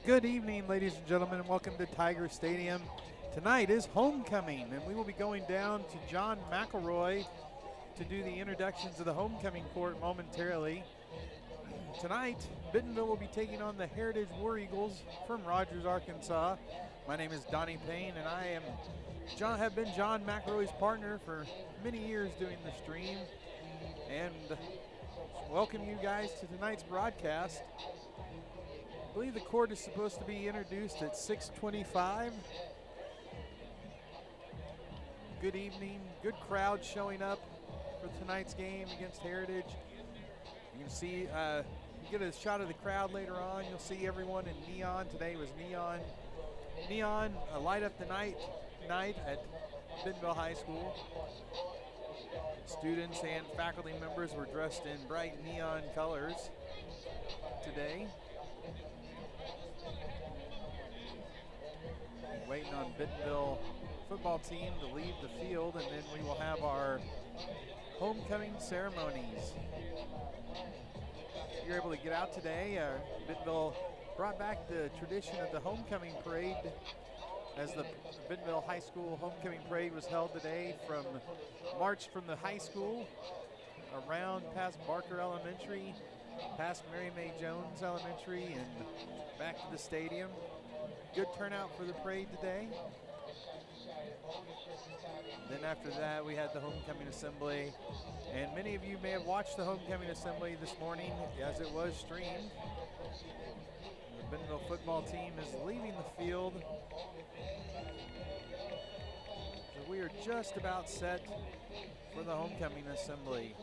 Good evening, ladies and gentlemen, and welcome to Tiger Stadium. Tonight is homecoming, and we will be going down to John McElroy to do the introductions of the homecoming court momentarily. Tonight, Bentonville will be taking on the Heritage War Eagles from Rogers, Arkansas. My name is Donnie Payne, and have been John McElroy's partner for many years doing the stream. And welcome you guys to tonight's broadcast. I believe the court is supposed to be introduced at 6:25. Good evening, good crowd showing up for tonight's game against Heritage. You can see, you get a shot of the crowd later on. You'll see everyone in neon. Today was neon light up the night at Bentonville High School. Students and faculty members were dressed in bright neon colors today. Waiting on Bentonville football team to leave the field, and then we will have our homecoming ceremonies. If you're able to get out today, Bentonville brought back the tradition of the homecoming parade as the Bentonville High School homecoming parade was held today, marched from the high school around past Barker Elementary, past Mary May Jones Elementary, and back to the stadium. Good turnout for the parade today. Then after that, we had the homecoming assembly, and many of you may have watched the homecoming assembly this morning as it was streamed. The Bentonville football team is leaving the field. So we are just about set for the homecoming assembly.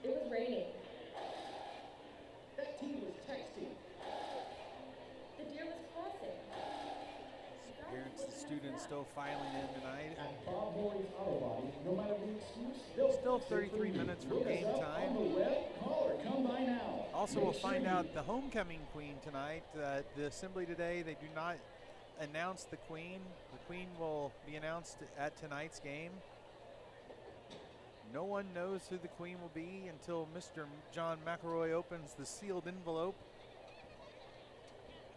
It was raining. That team was texting. The deer was crossing. Parents and students still filing in tonight. At Bob Moore's Auto Body, no matter the excuse, Still 33 minutes from game time. On the web, call or come by now. Also, we'll find out the homecoming queen tonight. The assembly today, they do not announce the queen. The queen will be announced at tonight's game. No one knows who the queen will be until Mr. John McElroy opens the sealed envelope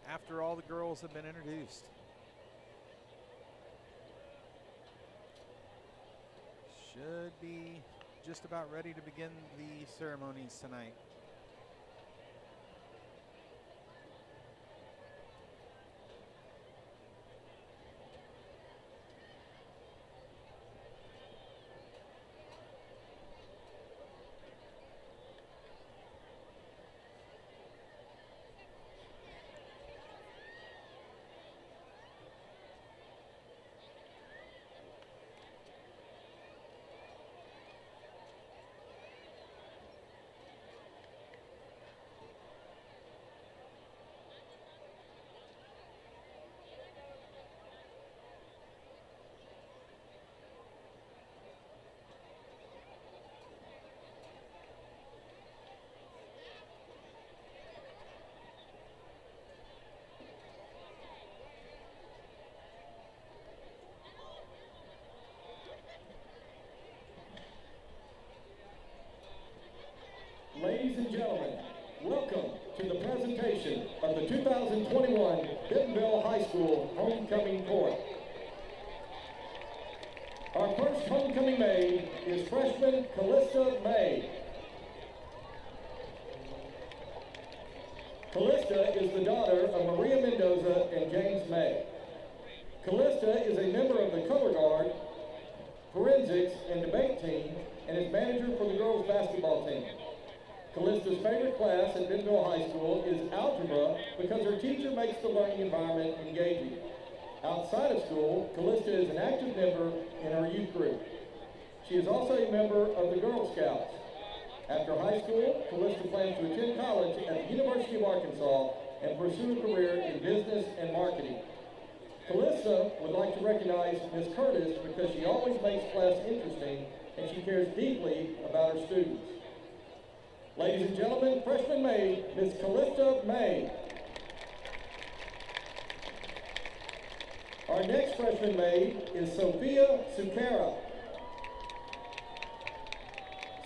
after all the girls have been introduced. Should be just about ready to begin the ceremonies tonight. Ladies and gentlemen, welcome to the presentation of the 2021 Bentonville High School Homecoming Court. Our first homecoming maid is freshman Callista May. Callista is the daughter of Maria Mendoza and James May. Callista is a member of the color guard, forensics, and debate team, and is manager for the girls basketball team. Callista's favorite class at Bentonville High School is algebra because her teacher makes the learning environment engaging. Outside of school, Callista is an active member in our youth group. She is also a member of the Girl Scouts. After high school, Callista plans to attend college at the University of Arkansas and pursue a career in business and marketing. Callista would like to recognize Ms. Curtis because she always makes class interesting and she cares deeply about her students. Ladies and gentlemen, freshman maid, Ms. Callista May. Our next freshman maid is Sophia Sucara.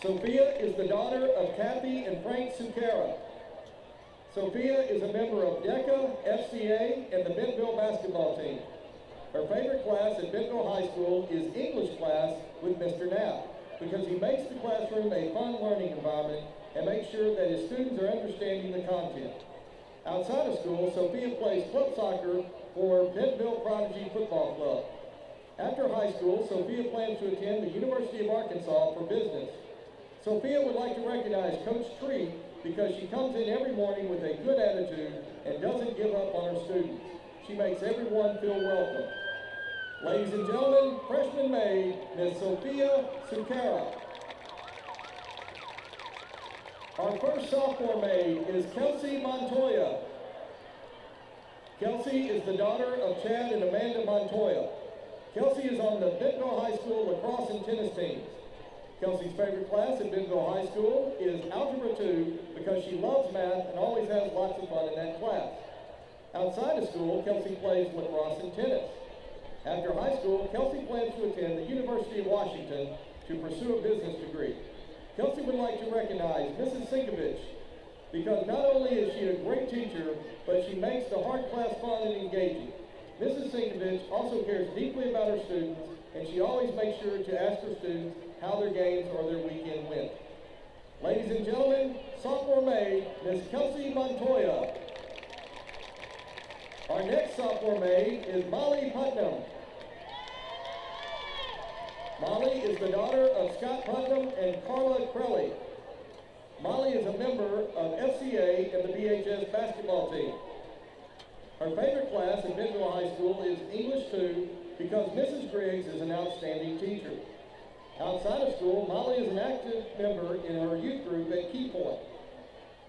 Sophia is the daughter of Kathy and Frank Sucara. Sophia is a member of DECA, FCA, and the Bentonville basketball team. Her favorite class at Bentonville High School is English class with Mr. Knapp because he makes the classroom a fun learning environment and makes sure that his students are understanding the content. Outside of school, Sophia plays club soccer for Bentonville Prodigy Football Club. After high school, Sophia plans to attend the University of Arkansas for business. Sophia would like to recognize Coach Tree because she comes in every morning with a good attitude and doesn't give up on her students. She makes everyone feel welcome. Ladies and gentlemen, freshman maid, Ms. Sophia Sucara. Our first sophomore maid is Kelsey Montoya. Kelsey is the daughter of Chad and Amanda Montoya. Kelsey is on the Bentonville High School lacrosse and tennis teams. Kelsey's favorite class at Bentonville High School is Algebra 2 because she loves math and always has lots of fun in that class. Outside of school, Kelsey plays lacrosse and tennis. After high school, Kelsey plans to attend the University of Washington to pursue a business degree. Kelsey would like to recognize Mrs. Sinkovich because not only is she a great teacher, but she makes the hard class fun and engaging. Mrs. Sinkovich also cares deeply about her students, and she always makes sure to ask her students how their games or their weekend went. Ladies and gentlemen, sophomore maid, Ms. Kelsey Montoya. Our next sophomore maid is Molly Putnam. Molly is the daughter of Scott Putnam and Carla Crelly. Molly is a member of FCA and the BHS basketball team. Her favorite class at Bentonville High School is English 2 because Mrs. Griggs is an outstanding teacher. Outside of school, Molly is an active member in her youth group at Key Point.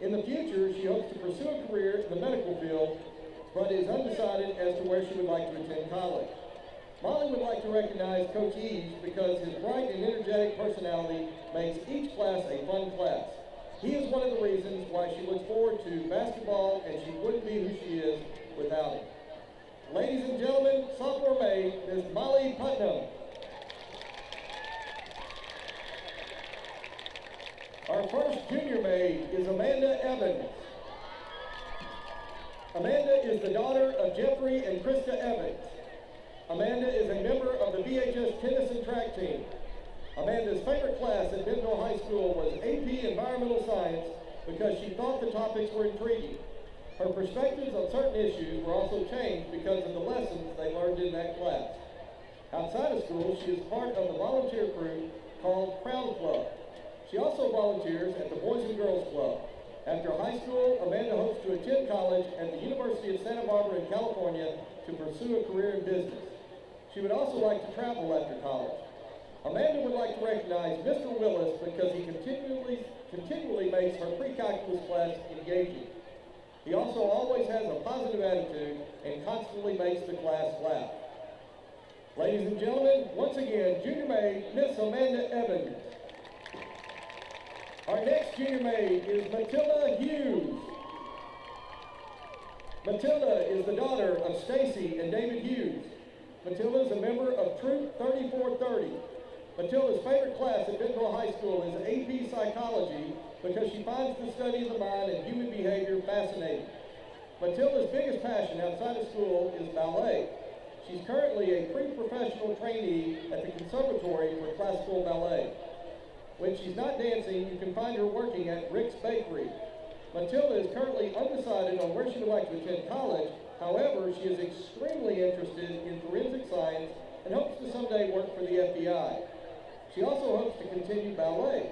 In the future, she hopes to pursue a career in the medical field, but is undecided as to where she would like to attend college. Molly would like to recognize Coach Eves because his bright and energetic personality makes each class a fun class. He is one of the reasons why she looks forward to basketball, and she wouldn't be who she is without him. Ladies and gentlemen, sophomore maid, Ms. Molly Putnam. Our first junior maid is Amanda Evans. Amanda is the daughter of Jeffrey and Krista Evans. Amanda is a member of the BHS tennis and track team. Amanda's favorite class at Bentonville High School was AP Environmental Science because she thought the topics were intriguing. Her perspectives on certain issues were also changed because of the lessons they learned in that class. Outside of school, she is part of the volunteer group called Crown Club. She also volunteers at the Boys and Girls Club. After high school, Amanda hopes to attend college at the University of Santa Barbara in California to pursue a career in business. She would also like to travel after college. Amanda would like to recognize Mr. Willis because he continually makes her pre-calculus class engaging. He also always has a positive attitude and constantly makes the class laugh. Ladies and gentlemen, once again, junior maid, Miss Amanda Evans. Our next junior maid is Matilda Hughes. Matilda is the daughter of Stacy and David Hughes. Matilda is a member of Troop 3430. Matilda's favorite class at Bentonville High School is AP Psychology because she finds the study of the mind and human behavior fascinating. Matilda's biggest passion outside of school is ballet. She's currently a pre-professional trainee at the Conservatory for Classical Ballet. When she's not dancing, you can find her working at Rick's Bakery. Matilda is currently undecided on where she would like to attend college. However, she is extremely interested in forensic science and hopes to someday work for the FBI. She also hopes to continue ballet.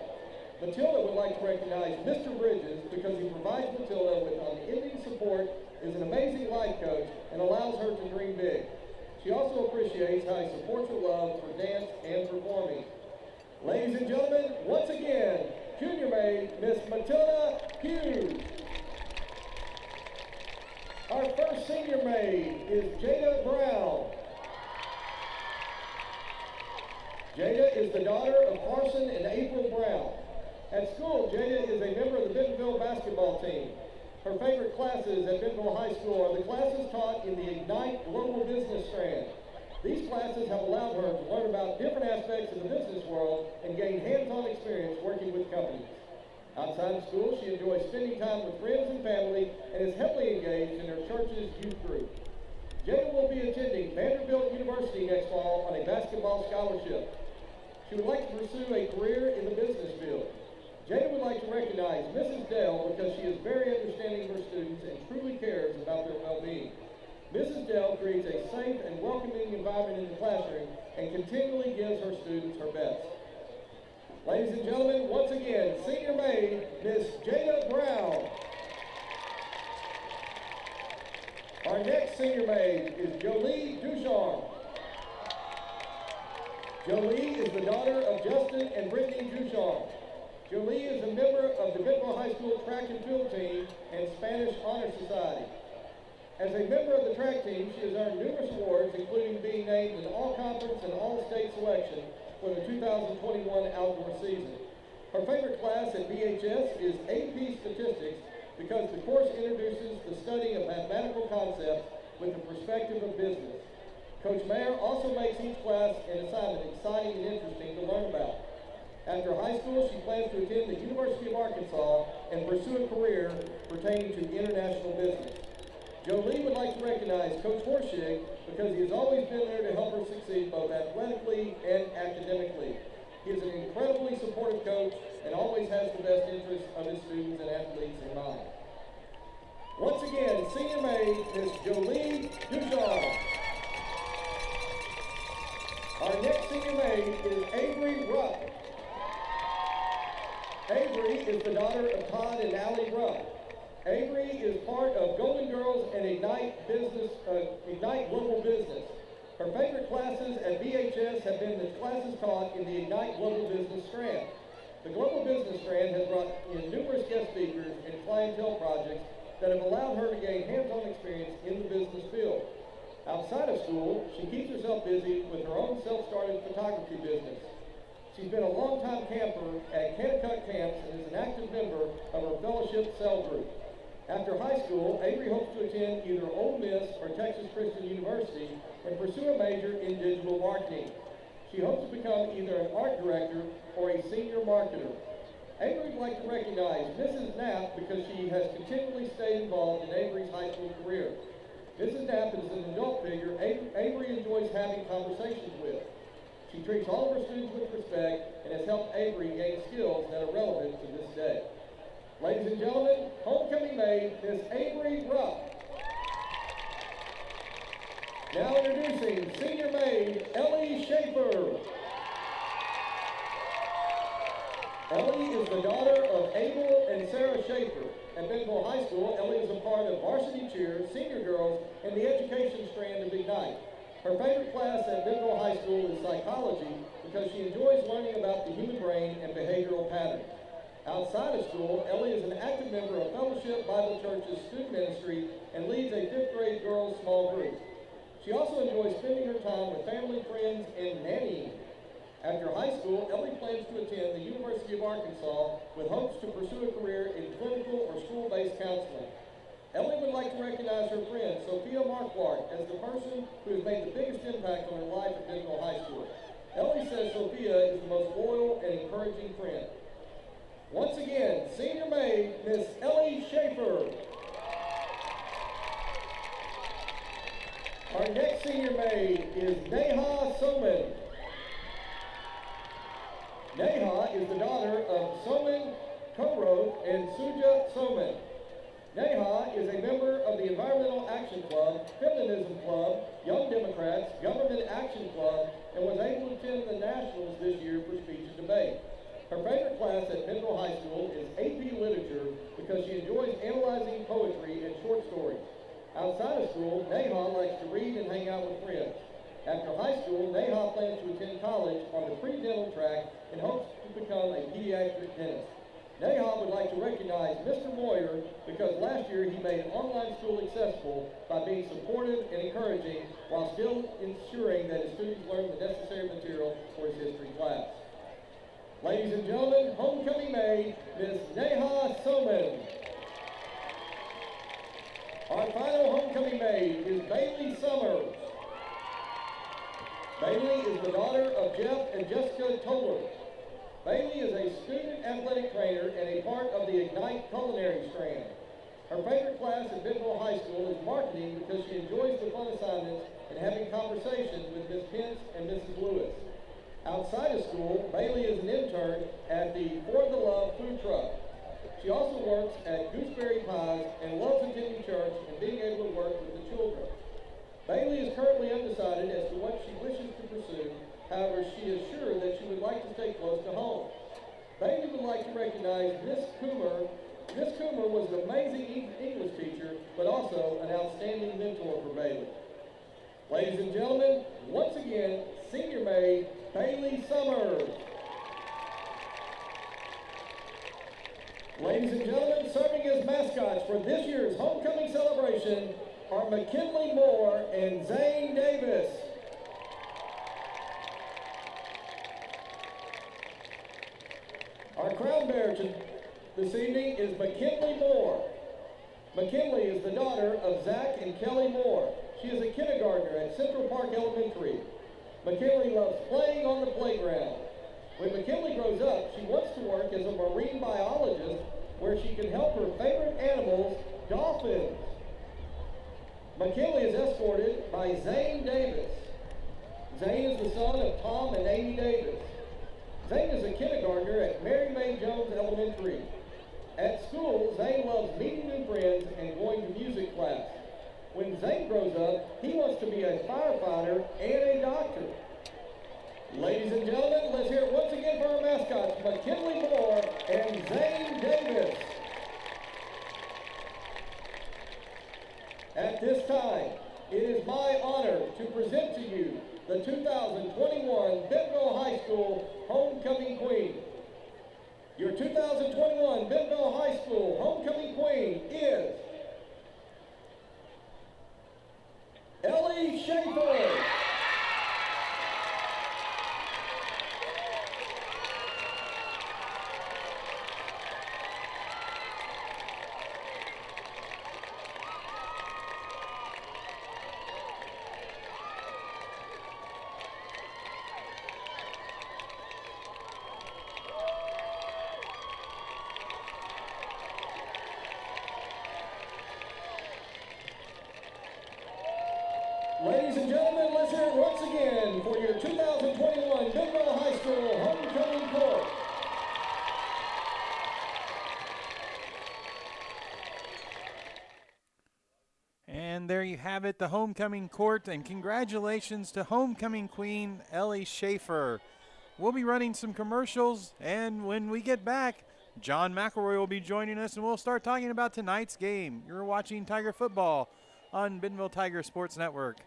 Matilda would like to recognize Mr. Bridges because he provides Matilda with unending support, is an amazing life coach, and allows her to dream big. She also appreciates how he supports her love for dance and performing. Ladies and gentlemen, once again, junior maid, Miss Matilda Hughes. Our first senior maid is Jada Brown. Jada is the daughter of Carson and April Brown. At school, Jada is a member of the Bentonville basketball team. Her favorite classes at Bentonville High School are the classes taught in the Ignite Global Business strand. These classes have allowed her to learn about different aspects of the business world and gain hands-on experience working with companies. Outside of school, she enjoys spending time with friends and family and is heavily engaged in her church's youth group. Jada will be attending Vanderbilt University next fall on a basketball scholarship. She would like to pursue a career in the business field. Jada would like to recognize Mrs. Dell because she is very understanding of her students and truly cares about their well-being. Mrs. Dell creates a safe and welcoming environment in the classroom and continually gives her students her best. Ladies and gentlemen, once again, senior maid, Miss Jada Brown. Our next senior maid is Jolie Ducharme. Jolie is the daughter of Justin and Brittany Ducharme. Jolie is a member of the Bentonville High School track and field team and Spanish Honor Society. As a member of the track team, she has earned numerous awards, including being named an all-conference and all-state selection for the 2021 outdoor season. Her favorite class at BHS is AP Statistics because the course introduces the study of mathematical concepts with the perspective of business. Coach Mayer also makes each class and assignment exciting and interesting to learn about. After high school, she plans to attend the University of Arkansas and pursue a career pertaining to international business. Jolie would like to recognize Coach Horshig because he has always been there to help her succeed both athletically and academically. He is an incredibly supportive coach and always has the best interests of his students and athletes in mind. Once again, senior maid, Miss Jolie Ducharme. Our next senior maid is Avery Rupp. Avery is the daughter of Todd and Allie Rupp. Avery is part of Golden Girls and Ignite Global Business. Her favorite classes at BHS have been the classes taught in the Ignite Global Business strand. The Global Business strand has brought in numerous guest speakers and clientele projects that have allowed her to gain hands-on experience in the business field. Outside of school, she keeps herself busy with her own self-started photography business. She's been a long-time camper at Kennecut Camps and is an active member of her fellowship cell group. After high school, Avery hopes to attend either Ole Miss or Texas Christian University and pursue a major in digital marketing. She hopes to become either an art director or a senior marketer. Avery would like to recognize Mrs. Knapp because she has continually stayed involved in Avery's high school career. Mrs. Knapp is an adult figure Avery enjoys having conversations with. She treats all of her students with respect and has helped Avery gain skills that are relevant to this day. Ladies and gentlemen, homecoming maid, Miss Avery Rupp. Now introducing senior maid, Ellie Schaefer. Ellie is the daughter of Abel and Sarah Schaefer. At Bentonville High School, Ellie is a part of varsity cheer, senior girls, and the education strand of Ignite. Her favorite class at Bentonville High School is psychology because she enjoys learning about the human brain and behavioral patterns. Outside of school, Ellie is an active member of Fellowship Bible Church's student ministry and leads a 5th grade girls small group. She also enjoys spending her time with family, friends, and nannying. After high school, Ellie plans to attend the University of Arkansas with hopes to pursue a career in clinical or school-based counseling. Ellie would like to recognize her friend, Sophia Marquardt, as the person who has made the biggest impact on her life at Bentonville High School. Ellie says Sophia is the most loyal and encouraging friend. Once again, senior maid, Miss Ellie Schaefer. Our next senior maid is Neha Soman. Neha is the daughter of Soman Koroth and Suja Soman. Neha is a member of the Environmental Action Club, Feminism Club, Young Democrats, Government Action Club, and was able to attend the Nationals this year for speech and debate. Her favorite class at Bentonville High School is AP Literature because she enjoys analyzing poetry and short stories. Outside of school, Neha likes to read and hang out with friends. After high school, Neha plans to attend college on the pre-dental track and hopes to become a pediatric dentist. Neha would like to recognize Mr. Moyer because last year he made online school accessible by being supportive and encouraging while still ensuring that his students learn the necessary material for his history class. Ladies and gentlemen, homecoming maid, Miss Neha Soman. Our final homecoming maid is Bailey Summers. Bailey is the daughter of Jeff and Jessica Toller. Bailey is a student athletic trainer and a part of the Ignite culinary strand. Her favorite class at Bentonville High School is marketing because she enjoys the fun assignments and having conversations with Ms. Pence and Mrs. Lewis. Outside of school, Bailey is an intern at the For the Love food truck. She also works at Gooseberry Pies and loves attending church and being able to work with the children. Bailey is currently undecided as to what she wishes to pursue. However, she is sure that she would like to stay close to home. Bailey would like to recognize Miss Coomer. Miss Coomer was an amazing English teacher, but also an outstanding mentor for Bailey. Ladies and gentlemen, once again, senior maid, Bailey Summers. Ladies and gentlemen, serving as mascots for this year's homecoming celebration are McKinley Moore and Zane Davis. Our crown bearer this evening is McKinley Moore. McKinley is the daughter of Zach and Kelly Moore. She is a kindergartner at Central Park Elementary. McKinley loves playing on the playground. When McKinley grows up, she wants to work as a marine biologist where she can help her favorite animals, dolphins. McKinley is escorted by Zane Davis. Zane is the son of Tom and Amy Davis. Zane is a kindergartner at Mary May Jones Elementary. At school, Zane loves meeting new friends and going to music class. When Zane grows up, he wants to be a firefighter and a doctor. Ladies and gentlemen, let's hear it once again for our mascots, McKinley Moore and Zane Davis. At this time, it is my honor to present to you the 2021 Bentonville High School Homecoming Queen. Your 2021 Bentonville High School Homecoming Queen is Ellie Schaefer. Ladies and gentlemen, let's hear it once again for your 2021 Bentonville High School Homecoming Court. And there you have it, the homecoming court, and congratulations to homecoming queen Ellie Schaefer. We'll be running some commercials, and when we get back, John McElroy will be joining us, and we'll start talking about tonight's game. You're watching Tiger Football on Bentonville Tiger Sports Network.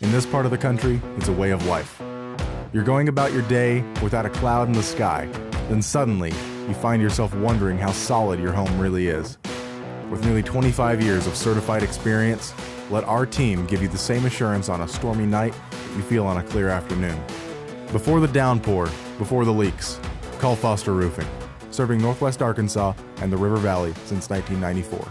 In this part of the country, it's a way of life. You're going about your day without a cloud in the sky, then suddenly you find yourself wondering how solid your home really is. With nearly 25 years of certified experience, let our team give you the same assurance on a stormy night that you feel on a clear afternoon. Before the downpour, before the leaks, call Foster Roofing, serving Northwest Arkansas and the River Valley since 1994.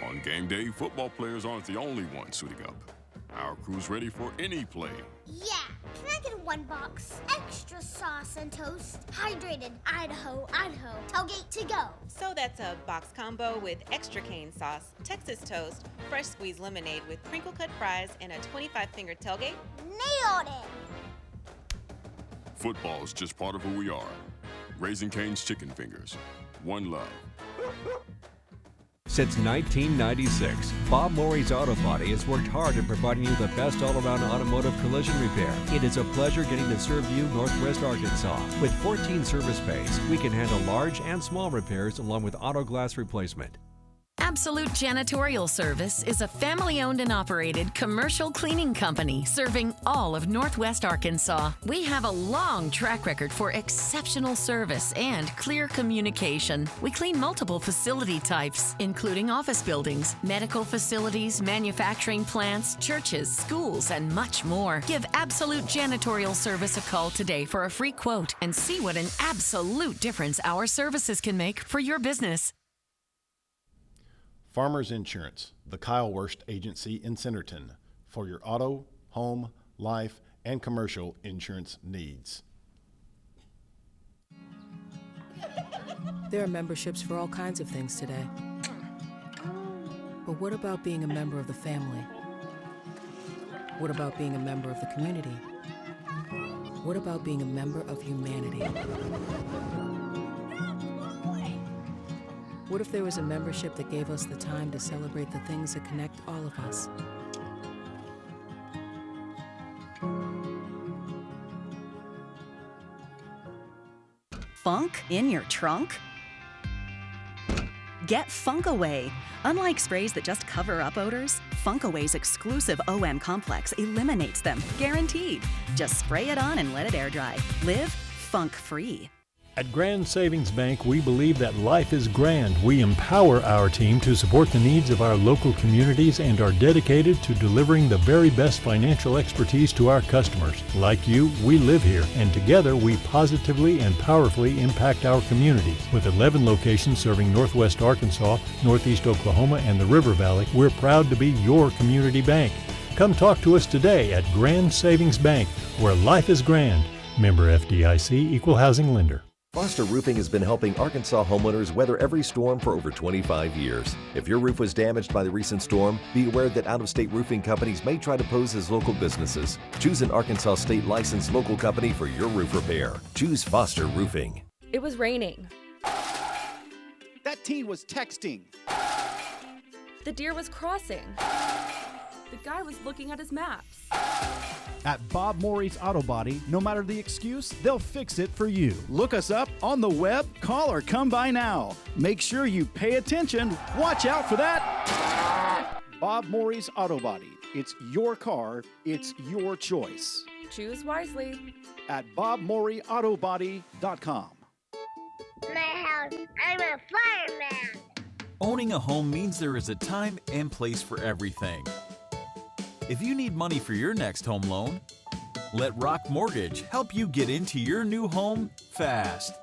On game day, football players aren't the only ones suiting up. Our crew's ready for any play. Yeah, can I get one box? Extra sauce and toast. Hydrated Idaho, tailgate to go. So that's a box combo with extra cane sauce, Texas toast, fresh squeezed lemonade with crinkle cut fries, and a 25-finger tailgate? Nailed it! Football is just part of who we are. Raising Cane's Chicken Fingers. One love. Since 1996, Bob Morey's Auto Body has worked hard at providing you the best all-around automotive collision repair. It is a pleasure getting to serve you Northwest Arkansas. With 14 service bays, we can handle large and small repairs along with auto glass replacement. Absolute Janitorial Service is a family-owned and operated commercial cleaning company serving all of Northwest Arkansas. We have a long track record for exceptional service and clear communication. We clean multiple facility types, including office buildings, medical facilities, manufacturing plants, churches, schools, and much more. Give Absolute Janitorial Service a call today for a free quote and see what an absolute difference our services can make for your business. Farmers Insurance, the Kyle Wurst Agency in Centerton, for your auto, home, life, and commercial insurance needs. There are memberships for all kinds of things today. But what about being a member of the family? What about being a member of the community? What about being a member of humanity? What if there was a membership that gave us the time to celebrate the things that connect all of us? Funk in your trunk? Get Funk Away. Unlike sprays that just cover up odors, Funk Away's exclusive OM complex eliminates them, guaranteed. Just spray it on and let it air dry. Live funk-free. At Grand Savings Bank, we believe that life is grand. We empower our team to support the needs of our local communities and are dedicated to delivering the very best financial expertise to our customers. Like you, we live here, and together we positively and powerfully impact our communities. With 11 locations serving Northwest Arkansas, Northeast Oklahoma, and the River Valley, we're proud to be your community bank. Come talk to us today at Grand Savings Bank, where life is grand. Member FDIC, Equal Housing Lender. Foster Roofing has been helping Arkansas homeowners weather every storm for over 25 years. If your roof was damaged by the recent storm, be aware that out-of-state roofing companies may try to pose as local businesses. Choose an Arkansas state licensed local company for your roof repair. Choose Foster Roofing. It was raining. That teen was texting. The deer was crossing. The guy was looking at his maps. At Bob Morey's Auto Body, no matter the excuse, they'll fix it for you. Look us up on the web, call or come by now. Make sure you pay attention. Watch out for that. Bob Morey's Auto Body. It's your car. It's your choice. Choose wisely. At BobMoreyAutoBody.com. My house. I'm a fireman. Owning a home means there is a time and place for everything. If you need money for your next home loan, let Rock Mortgage help you get into your new home fast.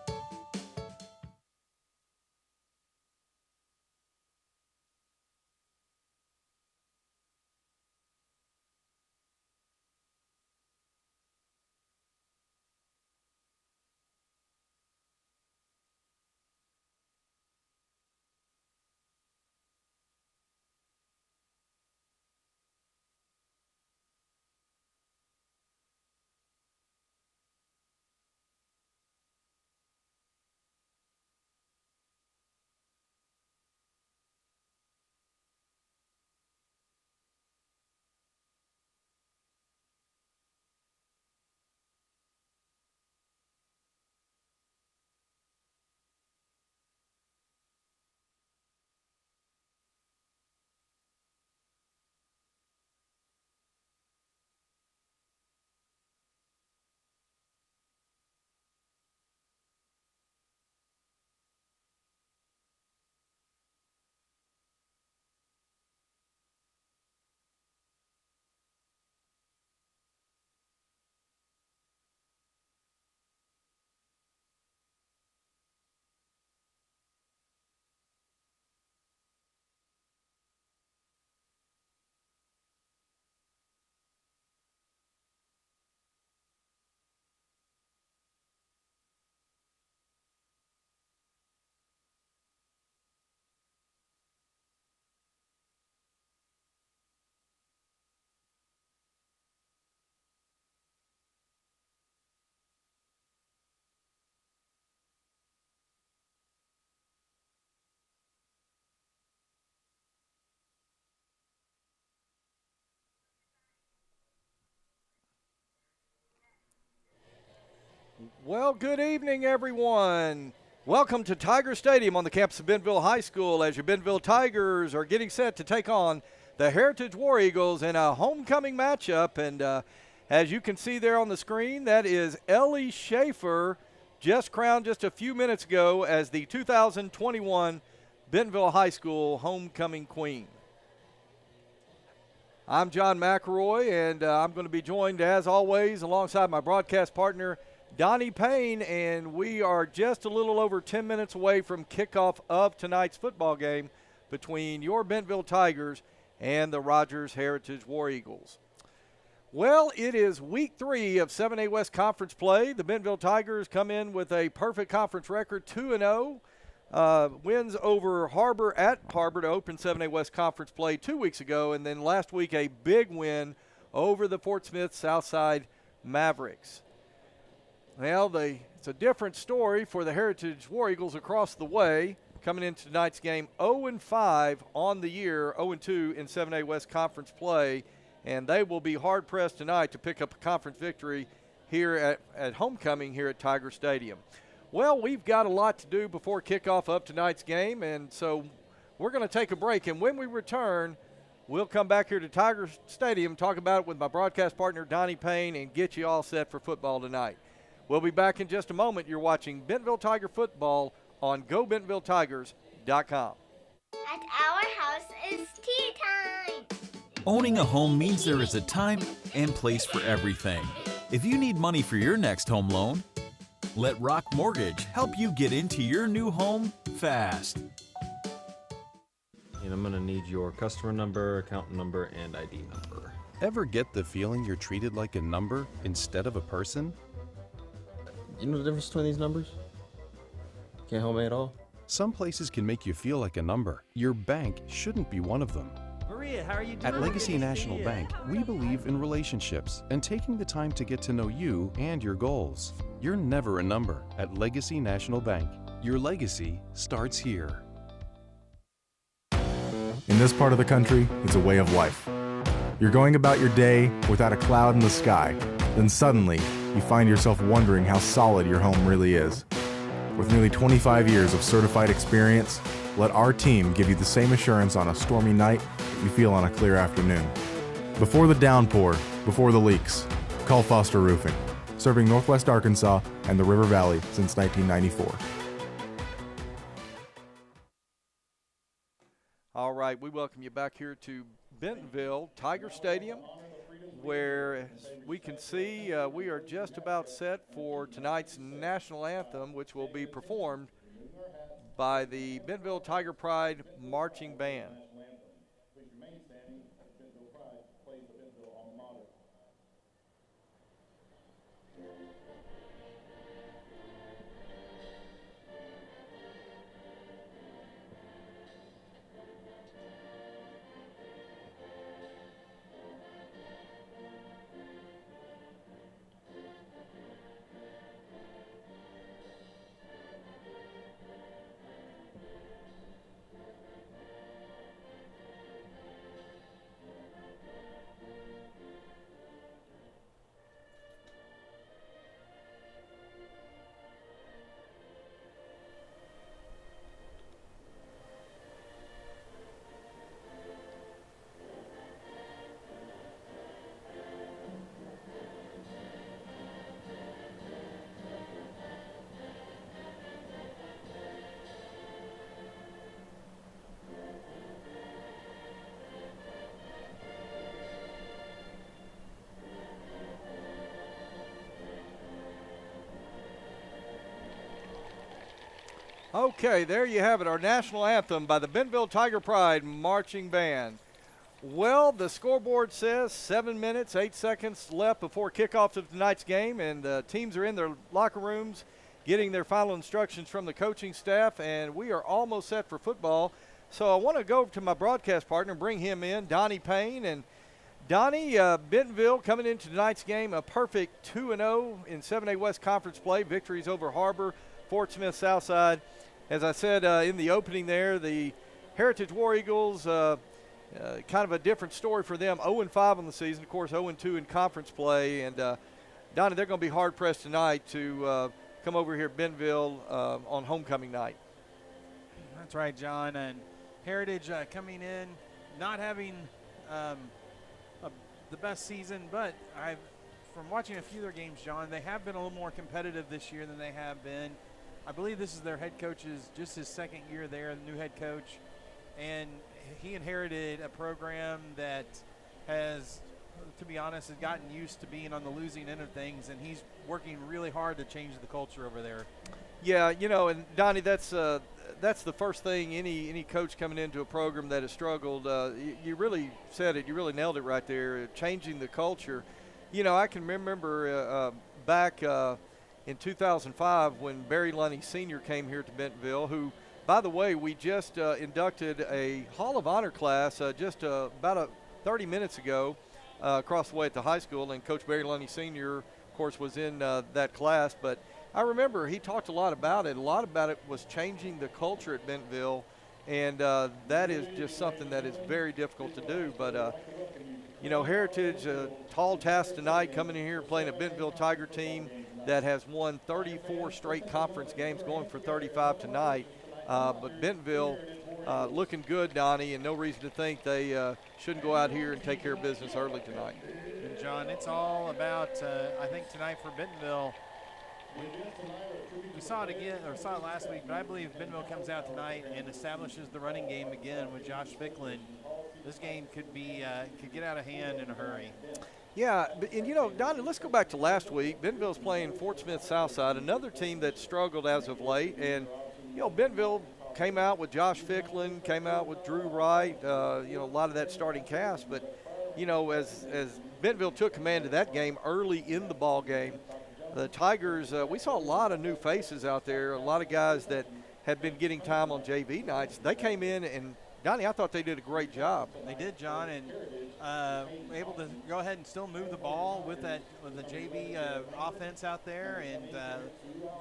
Well, good evening, everyone. Welcome to Tiger Stadium on the campus of Bentonville High School as your Bentonville Tigers are getting set to take on the Heritage War Eagles in a homecoming matchup. And as you can see there on the screen, that is Ellie Schaefer, just crowned just a few minutes ago as the 2021 Bentonville High School homecoming queen. I'm John McElroy, and I'm going to be joined, as always, alongside my broadcast partner, Donnie Payne, and we are just a little over 10 minutes away from kickoff of tonight's football game between your Bentonville Tigers and the Rogers Heritage War Eagles. Well, it is week 3 of 7A West Conference play. The Bentonville Tigers come in with a perfect conference record, 2-0. Wins over Harbor at Harbor to open 7A West Conference play 2 weeks ago, and then last week a big win over the Fort Smith Southside Mavericks. Well, it's a different story for the Heritage War Eagles across the way, coming into tonight's game 0-5 on the year, 0-2 in 7A West Conference play, and they will be hard-pressed tonight to pick up a conference victory here at homecoming here at Tiger Stadium. Well, we've got a lot to do before kickoff of tonight's game, and so we're going to take a break, and when we return, we'll come back here to Tiger Stadium, talk about it with my broadcast partner, Donnie Payne, and get you all set for football tonight. We'll be back in just a moment. You're watching Bentonville Tiger football on GoBentonvilleTigers.com. At our house is tea time. Owning a home means there is a time and place for everything. If you need money for your next home loan, let Rock Mortgage help you get into your new home fast. And I'm going to need your customer number, account number, and ID number. Ever get the feeling you're treated like a number instead of a person? You know the difference between these numbers? Can't help me at all? Some places can make you feel like a number. Your bank shouldn't be one of them. Maria, how are you doing? At Legacy National Bank, we believe in relationships and taking the time to get to know you and your goals. You're never a number at Legacy National Bank. Your legacy starts here. In this part of the country, it's a way of life. You're going about your day without a cloud in the sky. Then suddenly, you find yourself wondering how solid your home really is. With nearly 25 years of certified experience, let our team give you the same assurance on a stormy night that you feel on a clear afternoon. Before the downpour, before the leaks, call Foster Roofing, serving Northwest Arkansas and the River Valley since 1994. All right, we welcome you back here to Bentonville Tiger Stadium, where, as we can see, we are just about set for tonight's national anthem, which will be performed by the Bentonville Tiger Pride Marching Band. Okay, there you have it, our national anthem by the Bentonville Tiger Pride Marching Band. Well, the scoreboard says 7 minutes, 8 seconds left before kickoff of tonight's game, and the teams are in their locker rooms getting their final instructions from the coaching staff, and we are almost set for football. So I want to go to my broadcast partner and bring him in, Donnie Payne. And Donnie, Bentonville coming into tonight's game, a perfect 2-0 in 7A West Conference play, victories over Harbor, Fort Smith Southside. As I said in the opening there, the Heritage War Eagles, kind of a different story for them, 0-5 on the season, of course 0-2 in conference play, and Donnie, they're going to be hard-pressed tonight to come over here at Bentonville on homecoming night. That's right, John. And Heritage coming in, not having the best season, but from watching a few of their games, John, they have been a little more competitive this year than they have been. I believe this is their head coach's, just his second year there, the new head coach. And he inherited a program that has, to be honest, has gotten used to being on the losing end of things, and he's working really hard to change the culture over there. Yeah, and Donnie, that's the first thing any coach coming into a program that has struggled. You really said it. You really nailed it right there. Changing the culture. I can remember back in 2005 when Barry Lunny Sr. came here to Bentonville, who, by the way, we just inducted a Hall of Honor class just about 30 minutes ago across the way at the high school, and Coach Barry Lunny Sr., of course, was in that class. But I remember he talked a lot about it. A lot about it was changing the culture at Bentonville, and that is just something that is very difficult to do. But, Heritage, tall task tonight, coming in here playing a Bentonville Tiger team that has won 34 straight conference games, going for 35 tonight. But Bentonville looking good, Donnie, and no reason to think they shouldn't go out here and take care of business early tonight. And, John, it's all about, I think, tonight for Bentonville. We saw it again, or saw it last week, but I believe Bentonville comes out tonight and establishes the running game again with Josh Ficklin. This game could get out of hand in a hurry. Yeah, and Donnie, let's go back to last week. Bentonville's playing Fort Smith Southside, another team that struggled as of late. And, Bentonville came out with Josh Ficklin, came out with Drew Wright, a lot of that starting cast. But, as Bentonville took command of that game early in the ball game, the Tigers, we saw a lot of new faces out there, a lot of guys that had been getting time on JV nights. They came in, and, Donnie, I thought they did a great job. They did, John, and able to go ahead and still move the ball with the JV offense out there, and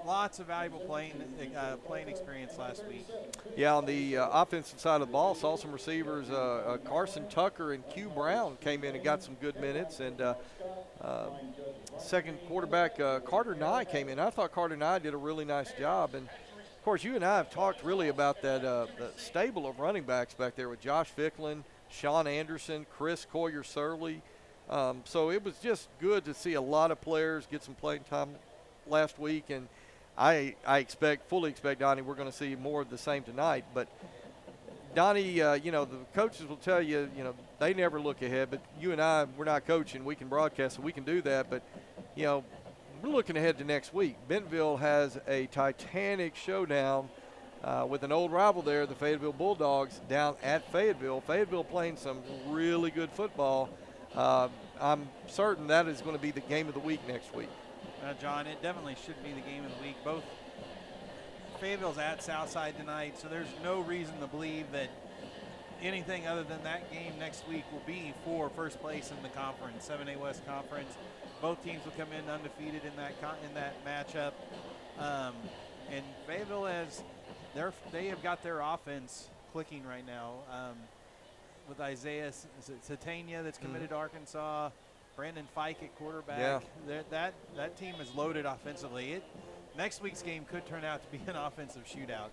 lots of valuable playing experience last week. Yeah, on the offensive side of the ball, saw some receivers. Carson Tucker and Q Brown came in and got some good minutes, and second quarterback Carter Nye came in. I thought Carter Nye did a really nice job, and of course, you and I have talked really about that the stable of running backs back there with Josh Ficklin, Sean Anderson, Chris Coyer-Surley. So it was just good to see a lot of players get some playing time last week, and I fully expect, Donnie, we're going to see more of the same tonight. But, Donnie, the coaches will tell you, they never look ahead. But you and I, we're not coaching. We can broadcast, so we can do that. But, we're looking ahead to next week. Bentonville has a titanic showdown with an old rival there, the Fayetteville Bulldogs, down at Fayetteville. Fayetteville playing some really good football. I'm certain that is going to be the game of the week next week. John, it definitely should be the game of the week. Both Fayetteville's at Southside tonight, so there's no reason to believe that anything other than that game next week will be for first place in the conference, 7A West Conference. Both teams will come in undefeated in that matchup, and Fayetteville they have got their offense clicking right now with Isaiah Satania that's committed to Arkansas, Brandon Fike at quarterback. Yeah. That team is loaded offensively. Next week's game could turn out to be an offensive shootout.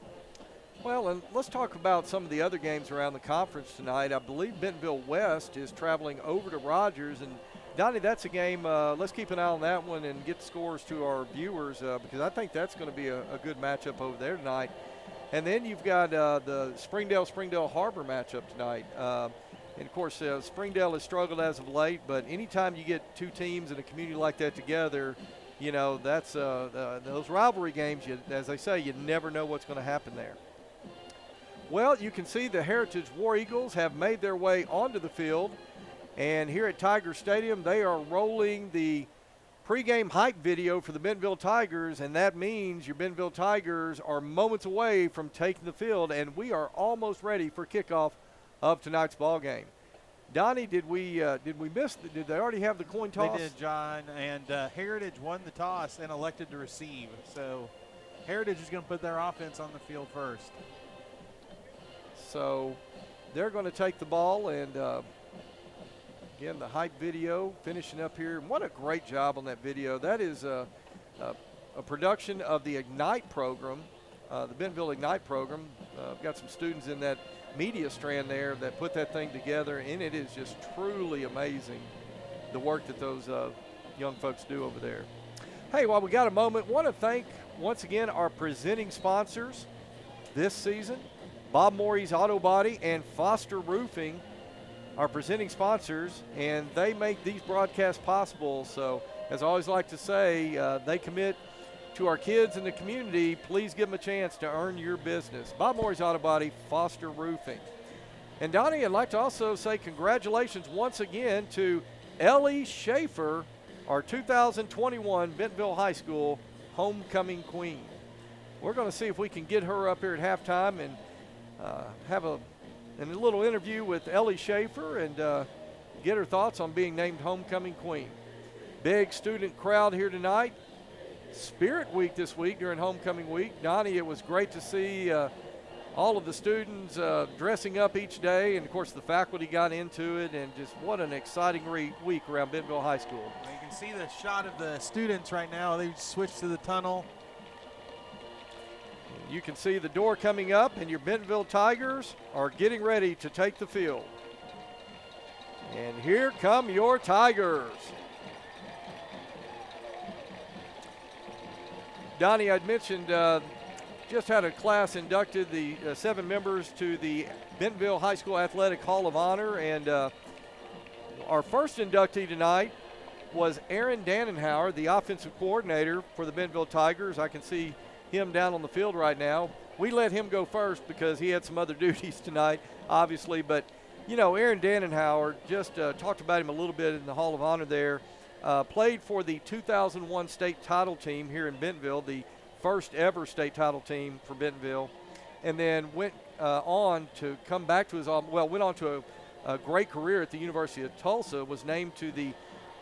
Well, and let's talk about some of the other games around the conference tonight. I believe Bentonville West is traveling over to Rogers, and Donnie, that's a game, let's keep an eye on that one and get scores to our viewers because I think that's going to be a good matchup over there tonight. And then you've got the Springdale Harbor matchup tonight. And, of course, Springdale has struggled as of late, but anytime you get two teams in a community like that together, that's those rivalry games, as I say, you never know what's going to happen there. Well, you can see the Heritage War Eagles have made their way onto the field. And here at Tiger Stadium, they are rolling the pregame hype video for the Bentonville Tigers, and that means your Bentonville Tigers are moments away from taking the field, and we are almost ready for kickoff of tonight's ball game. Donnie, did we miss? Did they already have the coin toss? They did, John, and Heritage won the toss and elected to receive. So Heritage is going to put their offense on the field first. So they're going to take the ball, and Again, the hype video finishing up here. What a great job on that video. That is a production of the Ignite program, the Bentonville Ignite program. I've got some students in that media strand there that put that thing together, and it is just truly amazing the work that those young folks do over there. Hey, while we got a moment, want to thank once again our presenting sponsors this season, Bob Morey's Auto Body and Foster Roofing, our presenting sponsors, and they make these broadcasts possible. So, as I always like to say, they commit to our kids in the community. Please give them a chance to earn your business. Bob Morey's Auto Body, Foster Roofing. And Donnie, I'd like to also say congratulations once again to Ellie Schaefer, our 2021 Bentonville High School homecoming queen. We're going to see if we can get her up here at halftime and have a little interview with Ellie Schaefer and get her thoughts on being named homecoming queen. Big student crowd here tonight. Spirit Week this week during homecoming week. Donnie, it was great to see all of the students dressing up each day, and of course the faculty got into it, and just what an exciting week around Bentonville High School. You can see the shot of the students right now. They switched to the tunnel. You can see the door coming up, and your Bentonville Tigers are getting ready to take the field. And here come your Tigers. Donnie, I'd mentioned just had a class inducted the 7 members to the Bentonville High School Athletic Hall of Honor, and our first inductee tonight was Aaron Dannenhauer, the offensive coordinator for the Bentonville Tigers. I can see him down on the field right now. We let him go first because he had some other duties tonight, obviously. But, you know, Aaron Dannenhauer, just talked about him a little bit in the Hall of Honor there. Played for the 2001 state title team here in Bentonville, the first ever state title team for Bentonville. And then went on to come back to his, went on to a great career at the University of Tulsa, was named to the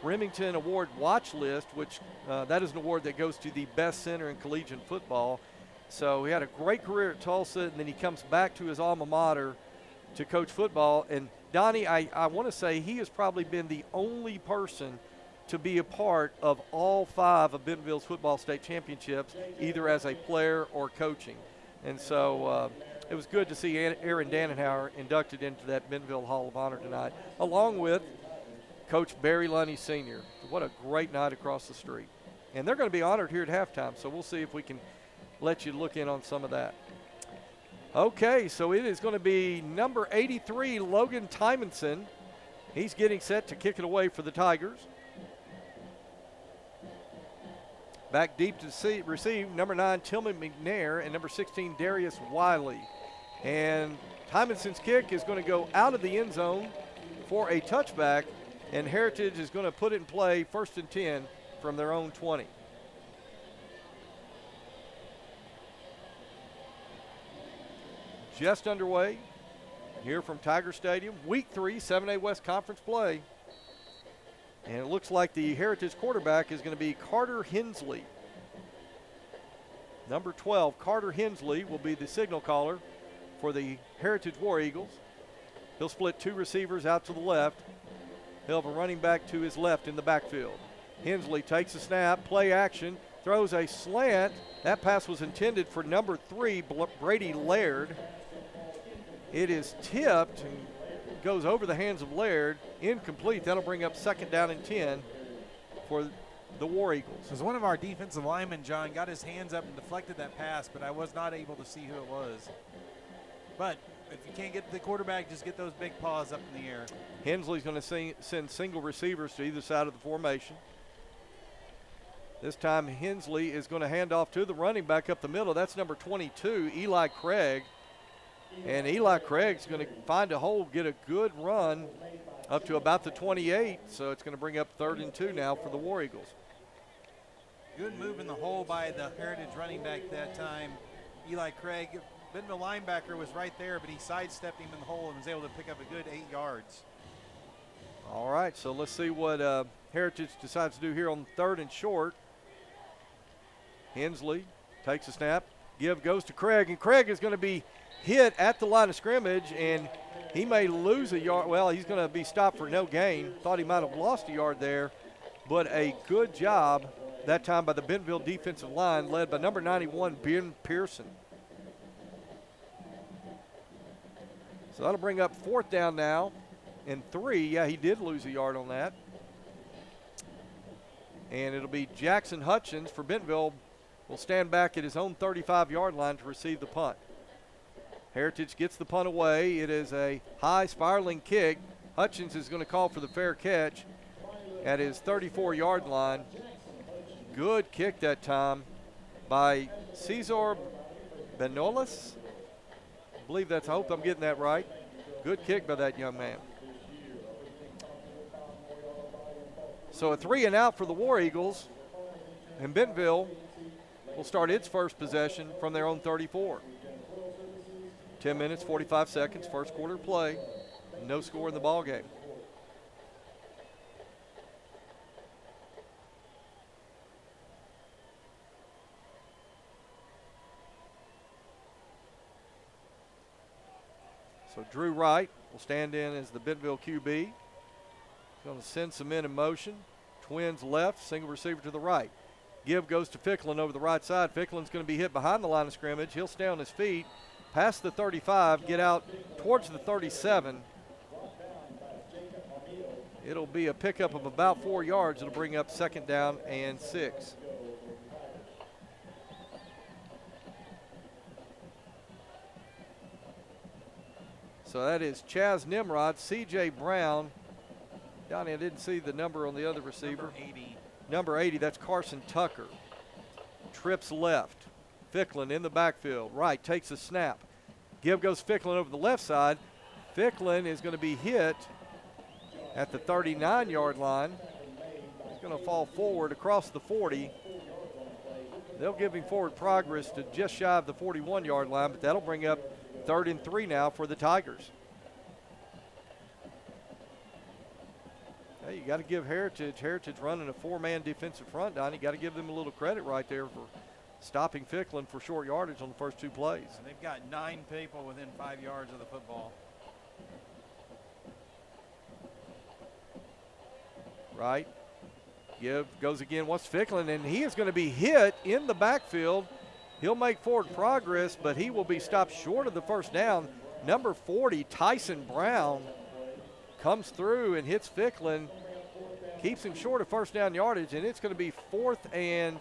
Remington Award watch list, which that is an award that goes to the best center in collegiate football. So he had a great career at Tulsa, and then he comes back to his alma mater to coach football. And Donnie, I want to say he has probably been the only person to be a part of all 5 of Bentonville's football state championships, either as a player or coaching. And so it was good to see Aaron Dannenhauer inducted into that Bentonville Hall of Honor tonight, along with Coach Barry Lunny Sr. What a great night across the street. And they're going to be honored here at halftime, so we'll see if we can let you look in on some of that. Okay, so it is going to be number 83, Logan Tymonson. He's getting set to kick it away for the Tigers. Back deep to receive, number 9, Tillman McNair, and number 16, Darius Wiley. And Tymonson's kick is going to go out of the end zone for a touchback, and Heritage is going to put it in play 1st and 10 from their own 20. Just underway here from Tiger Stadium. Week 3, 7A West Conference play. And it looks like the Heritage quarterback is going to be Carter Hensley. Number 12, Carter Hensley, will be the signal caller for the Heritage War Eagles. He'll split 2 receivers out to the left. He'll have a running back to his left in the backfield. Hensley takes a snap, play action, throws a slant. That pass was intended for number 3, Brady Laird. It is tipped and goes over the hands of Laird. Incomplete. That'll bring up 2nd down and 10 for the War Eagles. Because one of our defensive linemen, John, got his hands up and deflected that pass, but I was not able to see who it was. But if you can't get to the quarterback, just get those big paws up in the air. Hensley's going to send single receivers to either side of the formation. This time Hensley is going to hand off to the running back up the middle. That's number 22, Eli Craig. And Eli Craig's going to find a hole, get a good run up to about the 28. So it's going to bring up 3rd and 2 now for the War Eagles. Good move in the hole by the Heritage running back that time. Eli Craig, Bentonville linebacker was right there, but he sidestepped him in the hole and was able to pick up a good 8 yards. All right, so let's see what Heritage decides to do here on 3rd and short. Hensley takes a snap, Give goes to Craig, and Craig is going to be hit at the line of scrimmage, and he may lose a yard. Well, he's going to be stopped for no gain. Thought he might have lost a yard there, but a good job that time by the Bentonville defensive line, led by number 91, Ben Pearson. So that'll bring up 4th down now and 3. Yeah, he did lose a yard on that. And it'll be Jackson Hutchins for Bentonville. Will stand back at his own 35-yard line to receive the punt. Heritage gets the punt away. It is a high spiraling kick. Hutchins is going to call for the fair catch at his 34-yard line. Good kick that time by Cesar Benolis. I believe that's, I hope I'm getting that right. Good kick by that young man. So a 3 and out for the War Eagles, and Bentonville will start its first possession from their own 34. 10 minutes, 45 seconds, first quarter play. No score in the ball game. So Drew Wright will stand in as the Bentonville QB. He's going to send some men in motion. Twins left, single receiver to the right. Give goes to Ficklin over the right side. Ficklin's going to be hit behind the line of scrimmage. He'll stay on his feet, past the 35, get out towards the 37. It'll be a pickup of about 4 yards. It'll bring up 2nd down and 6. So that is Chaz Nimrod, C.J. Brown. Donnie, I didn't see the number on the other receiver. Number 80, that's Carson Tucker. Trips left. Ficklin in the backfield. Right, takes a snap. Give goes Ficklin over the left side. Ficklin is going to be hit at the 39-yard line. He's going to fall forward across the 40. They'll give him forward progress to just shy of the 41-yard line, but that'll bring up 3rd and 3 now for the Tigers. Hey, you got to give Heritage running a 4-man defensive front, Donnie. You got to give them a little credit right there for stopping Ficklin for short yardage on the first 2 plays. And they've got 9 people within 5 yards of the football. Right. Give goes again. What's Ficklin? And he is going to be hit in the backfield. He'll make forward progress, but he will be stopped short of the first down. Number 40, Tyson Brown, comes through and hits Ficklin, keeps him short of first down yardage, and it's going to be 4th and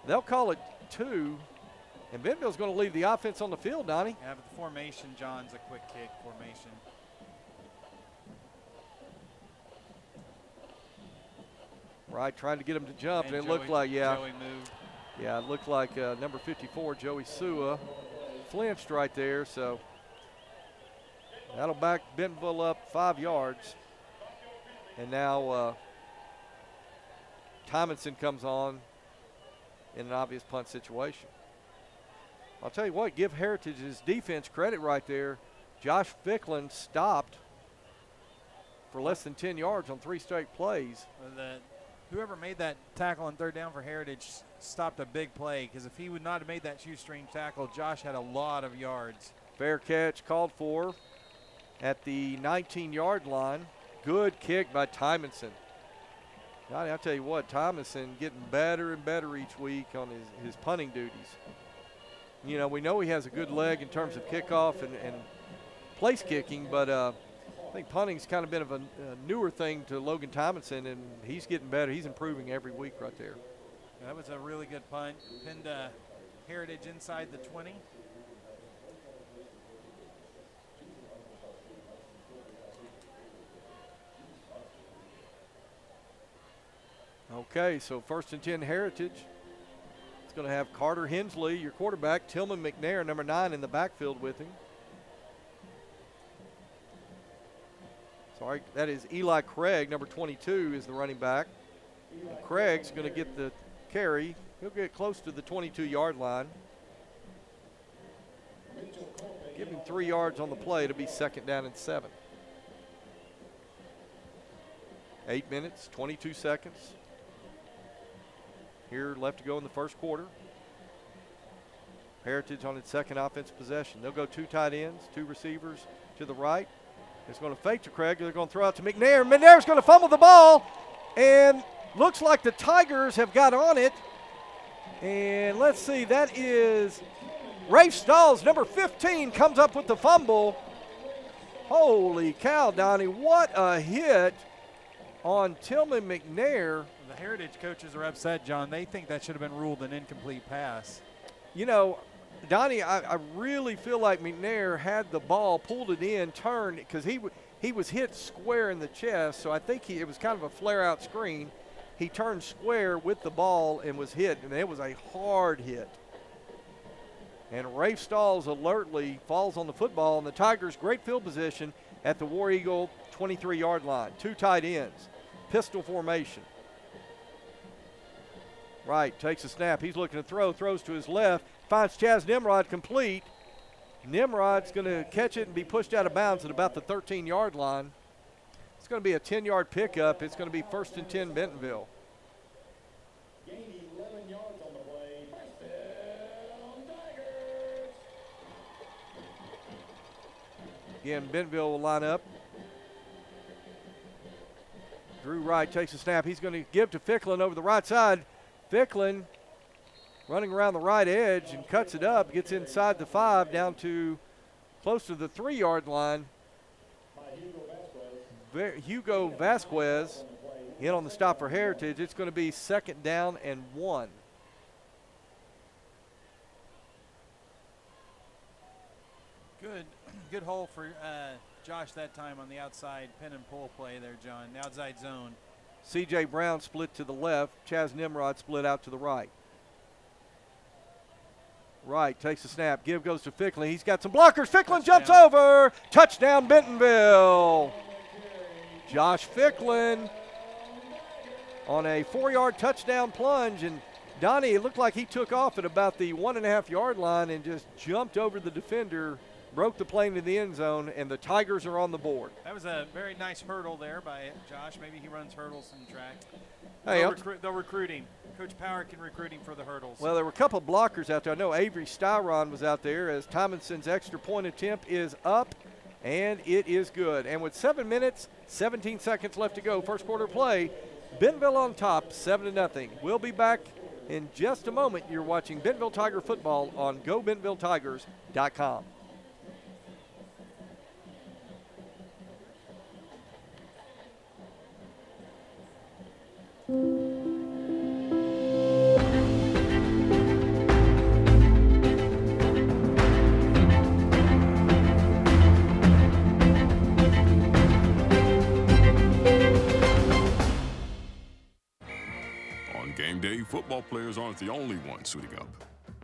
they'll call it 2. And Bentonville's going to leave the offense on the field, Donnie. Yeah, but the formation, John's a quick kick formation. Right, trying to get him to jump, and it looked like, Joey moved. Yeah, it looked like number 54, Joey Sua, flinched right there, so that'll back Bentonville up 5 yards. And now Tomlinson comes on in an obvious punt situation. I'll tell you what, give Heritage's defense credit right there. Josh Ficklin stopped for less than 10 yards on 3 straight plays. Whoever made that tackle on 3rd down for Heritage stopped a big play, because if he would not have made that shoestring tackle, Josh had a lot of yards. Fair catch called for at the 19-yard line. Good kick by Tymonson. I'll tell you what, Tymonson getting better and better each week on his punting duties. You know, we know he has a good leg in terms of kickoff and place kicking, but I think punting's kind of been of a newer thing to Logan Tymonson, and he's getting better. He's improving every week right there. That was a really good punt. Pinned Heritage inside the 20. Okay, so 1st and 10 Heritage. It's going to have Carter Hensley, your quarterback, Tillman McNair, number 9, in the backfield with him. Sorry, that is Eli Craig, number 22, is the running back. And Craig's going to get the carry. He'll get close to the 22-yard line. Give him 3 yards on the play. It'll be 2nd down and 7. 8 minutes, 22 seconds. Here left to go in the first quarter. Heritage on its second offensive possession. They'll go 2 tight ends, 2 receivers to the right. It's going to fake to Craig. They're going to throw out to McNair. McNair's going to fumble the ball, and looks like the Tigers have got on it. And let's see, that is Rafe Stalls, number 15, comes up with the fumble. Holy cow, Donnie, what a hit on Tillman McNair. The Heritage coaches are upset, John. They think that should have been ruled an incomplete pass. You know, Donnie, I really feel like McNair had the ball, pulled it in, turned, because he was hit square in the chest, so I think it was kind of a flare-out screen. He turned square with the ball and was hit, and it was a hard hit. And Rafe Stalls alertly falls on the football, and the Tigers' great field position at the War Eagle 23-yard line. 2 tight ends, pistol formation. Right, takes a snap. He's looking to throw, throws to his left, finds Chaz Nimrod complete. Nimrod's going to catch it and be pushed out of bounds at about the 13-yard line. It's going to be a 10-yard pickup. It's going to be 1st and 10 Bentonville. Again, Bentonville will line up. Drew Wright takes a snap. He's going to give to Ficklin over the right side. Ficklin running around the right edge and cuts it up, gets inside the 5 down to close to the 3-yard line. Hugo Vasquez in on the stop for Heritage. It's going to be 2nd down and 1. Good hole for Josh that time on the outside pin and pull play there, John. The outside zone. C.J. Brown split to the left. Chaz Nimrod split out to the right. Right, takes a snap. Give goes to Ficklin. He's got some blockers. Ficklin jumps over. Touchdown, Bentonville. Josh Ficklin on a 4-yard touchdown plunge. And Donnie, it looked like he took off at about the 1.5-yard line and just jumped over the defender, broke the plane to the end zone, and the Tigers are on the board. That was a very nice hurdle there by Josh. Maybe he runs hurdles in the track. Hey, they'll recruit him. Coach Power can recruit him for the hurdles. Well, there were a couple of blockers out there. I know Avery Styron was out there as Tominson's extra point attempt is up, and it is good. And with 7 minutes, 17 seconds left to go, first quarter play, Bentonville on top, 7-0. We'll be back in just a moment. You're watching Bentonville Tiger football on GoBentonvilleTigers.com. On game day, football players aren't the only ones suiting up.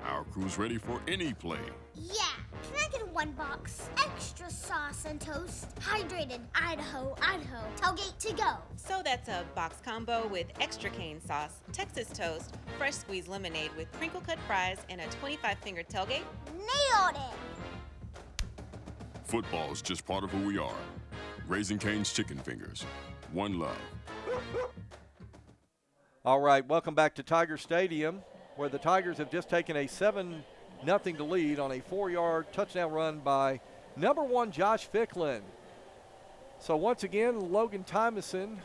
Our crew's ready for any play. Yeah, can I get 1 box? Extra sauce and toast. Hydrated Idaho, Idaho. Tailgate to go. So that's a box combo with extra cane sauce, Texas toast, fresh squeezed lemonade with crinkle cut fries, and a 25-finger tailgate? Nailed it! Football's just part of who we are. Raising Cane's Chicken Fingers. One love. All right, welcome back to Tiger Stadium, where the Tigers have just taken a 7-0 to lead on a 4-yard touchdown run by number 1 Josh Ficklin. So once again, Logan Tymason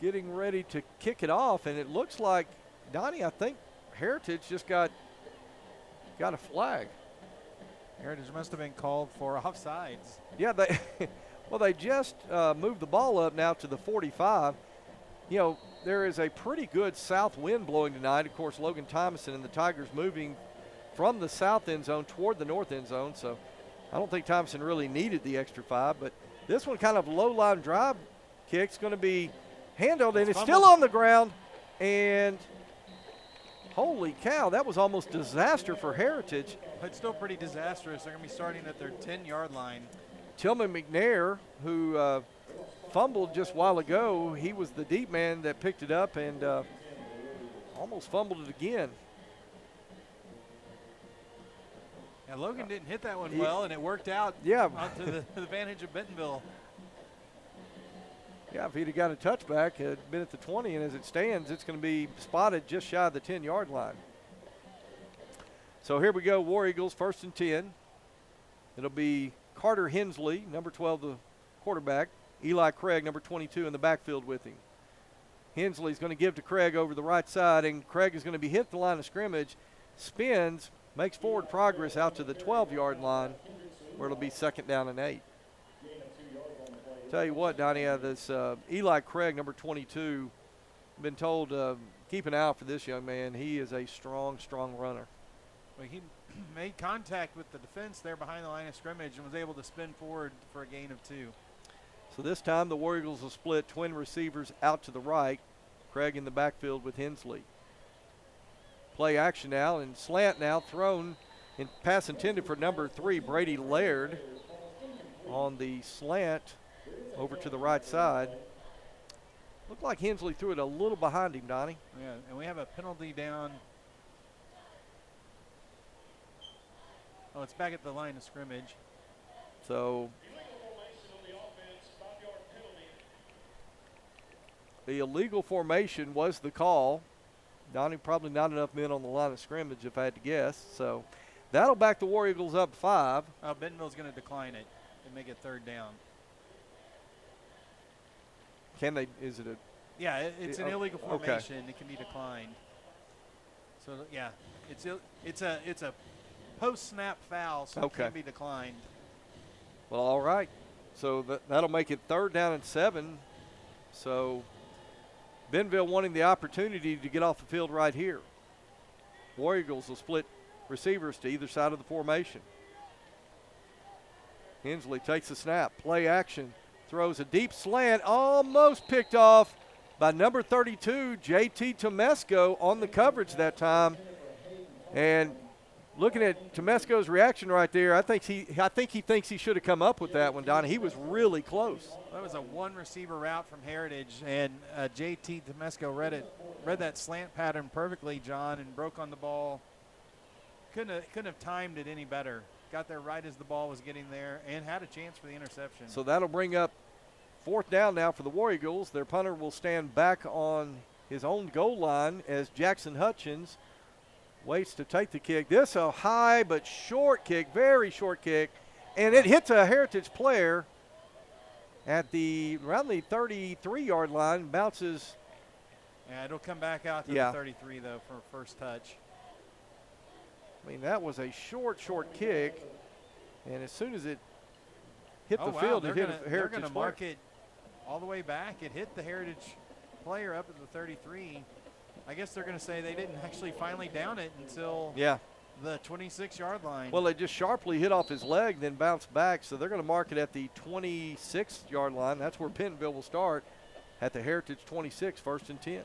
getting ready to kick it off, and it looks like, Donnie, I think Heritage just got a flag. Heritage must have been called for offsides. Yeah, they just moved the ball up now to the 45. You know, there is a pretty good south wind blowing tonight. Of course, Logan Thomason and the Tigers moving from the south end zone toward the north end zone. So I don't think Thomason really needed the extra 5. But this one kind of low-line drive kick's going to be handled, and it's still on the ground. And holy cow, that was almost disaster for Heritage. But still pretty disastrous. They're going to be starting at their 10-yard line. Tillman McNair, who fumbled just a while ago, he was the deep man that picked it up and almost fumbled it again. Yeah, Logan didn't hit that one well, and it worked out to the advantage of Bentonville. Yeah, if he'd have got a touchback, it had been at the 20, and as it stands, it's going to be spotted just shy of the 10-yard line. So here we go, War Eagles, 1st and 10. It'll be Carter Hensley, number 12, the quarterback. Eli Craig, number 22, in the backfield with him. Hensley's going to give to Craig over the right side, and Craig is going to be hit the line of scrimmage, spins, makes forward progress out to the 12-yard line, where it'll be 2nd down and 8. Tell you what, Donnie, this Eli Craig, number 22, been told keep an eye out for this young man. He is a strong, strong runner. Well, he made contact with the defense there behind the line of scrimmage and was able to spin forward for a gain of 2. So this time the War Eagles will split twin receivers out to the right. Craig in the backfield with Hensley. Play action now and slant now thrown in pass intended for number 3, Brady Laird, on the slant over to the right side. Looked like Hensley threw it a little behind him, Donnie. Yeah, and we have a penalty down. Oh, it's back at the line of scrimmage. So the illegal formation was the call. Donnie, probably not enough men on the line of scrimmage if I had to guess. So that'll back the War Eagles up 5. Bentonville's going to decline it and make it 3rd down. Can they, is it a? Yeah, it's an illegal formation. Okay. It can be declined. So, yeah, it's a post-snap foul, so it can be declined. Well, all right. So that'll make it 3rd down and 7. So Bentonville wanting the opportunity to get off the field right here. War Eagles will split receivers to either side of the formation. Hensley takes the snap. Play action. Throws a deep slant. Almost picked off by number 32, J.T. Tomesco, on the coverage that time. And looking at Tomesco's reaction right there, I think he thinks he should have come up with that one, Donnie. He was really close. That was a one-receiver route from Heritage, and J.T. Tomesco read that slant pattern perfectly, John, and broke on the ball. Couldn't have timed it any better. Got there right as the ball was getting there and had a chance for the interception. So that'll bring up 4th down now for the War Eagles. Their punter will stand back on his own goal line as Jackson Hutchins waits to take the kick. This a high but short kick, very short kick, and it hits a Heritage player at around the 33-yard line, bounces. Yeah, it'll come back out to the 33, though, for first touch. I mean, that was a short kick, and as soon as it hit the field, it hit a Heritage player. They're going to mark it all the way back. It hit the Heritage player up at the 33. I guess they're going to say they didn't actually finally down it until the 26-yard line. Well, it just sharply hit off his leg, then bounced back, so they're going to mark it at the 26-yard line. That's where Bentonville will start, at the Heritage 26, 1st and 10.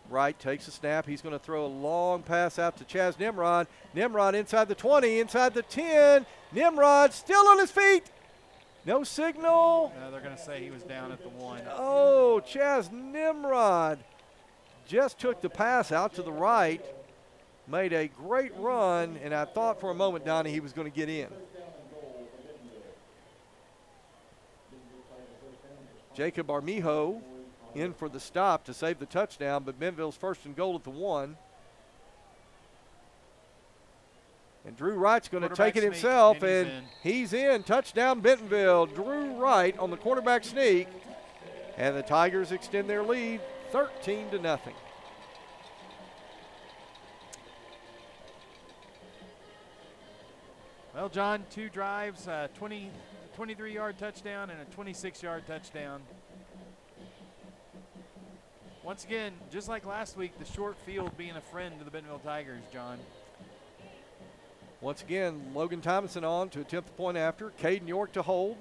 Wright takes a snap. He's going to throw a long pass out to Chaz Nimrod. Nimrod inside the 20, inside the 10. Nimrod still on his feet. No signal. They're going to say he was down at the 1. Oh, Chaz Nimrod just took the pass out to the right, made a great run, and I thought for a moment, Donnie, he was going to get in. Jacob Armijo in for the stop to save the touchdown, but Bentonville's 1st and goal at the 1. And Drew Wright's going to take it himself, and he's in. Touchdown, Bentonville. Drew Wright on the quarterback sneak, and the Tigers extend their lead 13-0. Well, John, 2 drives, 23-yard touchdown and a 26-yard touchdown. Once again, just like last week, the short field being a friend to the Bentonville Tigers, John. Once again, Logan Thomason on to attempt the point after. Caden York to hold.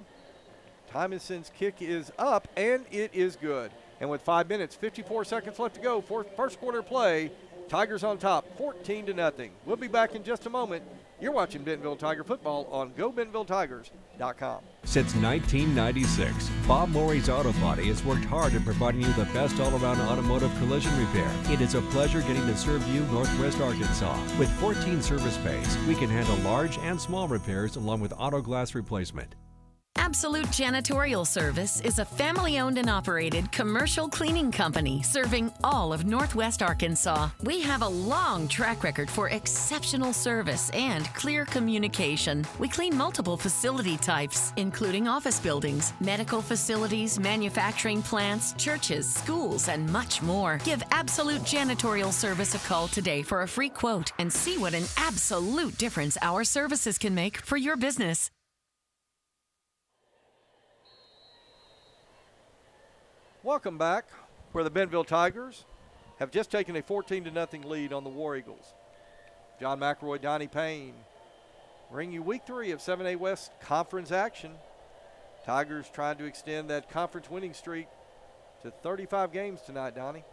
Thomason's kick is up, and it is good. And with 5 minutes, 54 seconds left to go for first quarter play, Tigers on top, 14-0. We'll be back in just a moment. You're watching Bentonville Tiger football on GoBentonvilleTigers.com. Since 1996, Bob Morey's Auto Body has worked hard at providing you the best all-around automotive collision repair. It is a pleasure getting to serve you Northwest Arkansas. With 14 service bays, we can handle large and small repairs along with auto glass replacement. Absolute Janitorial Service is a family-owned and operated commercial cleaning company serving all of Northwest Arkansas. We have a long track record for exceptional service and clear communication. We clean multiple facility types, including office buildings, medical facilities, manufacturing plants, churches, schools, and much more. Give Absolute Janitorial Service a call today for a free quote and see what an absolute difference our services can make for your business. Welcome back, where the Bentonville Tigers have just taken a 14-0 lead on the War Eagles. John McElroy, Donnie Payne bring you week 3 of 7A West Conference action. Tigers trying to extend that conference winning streak to 35 games tonight, Donnie.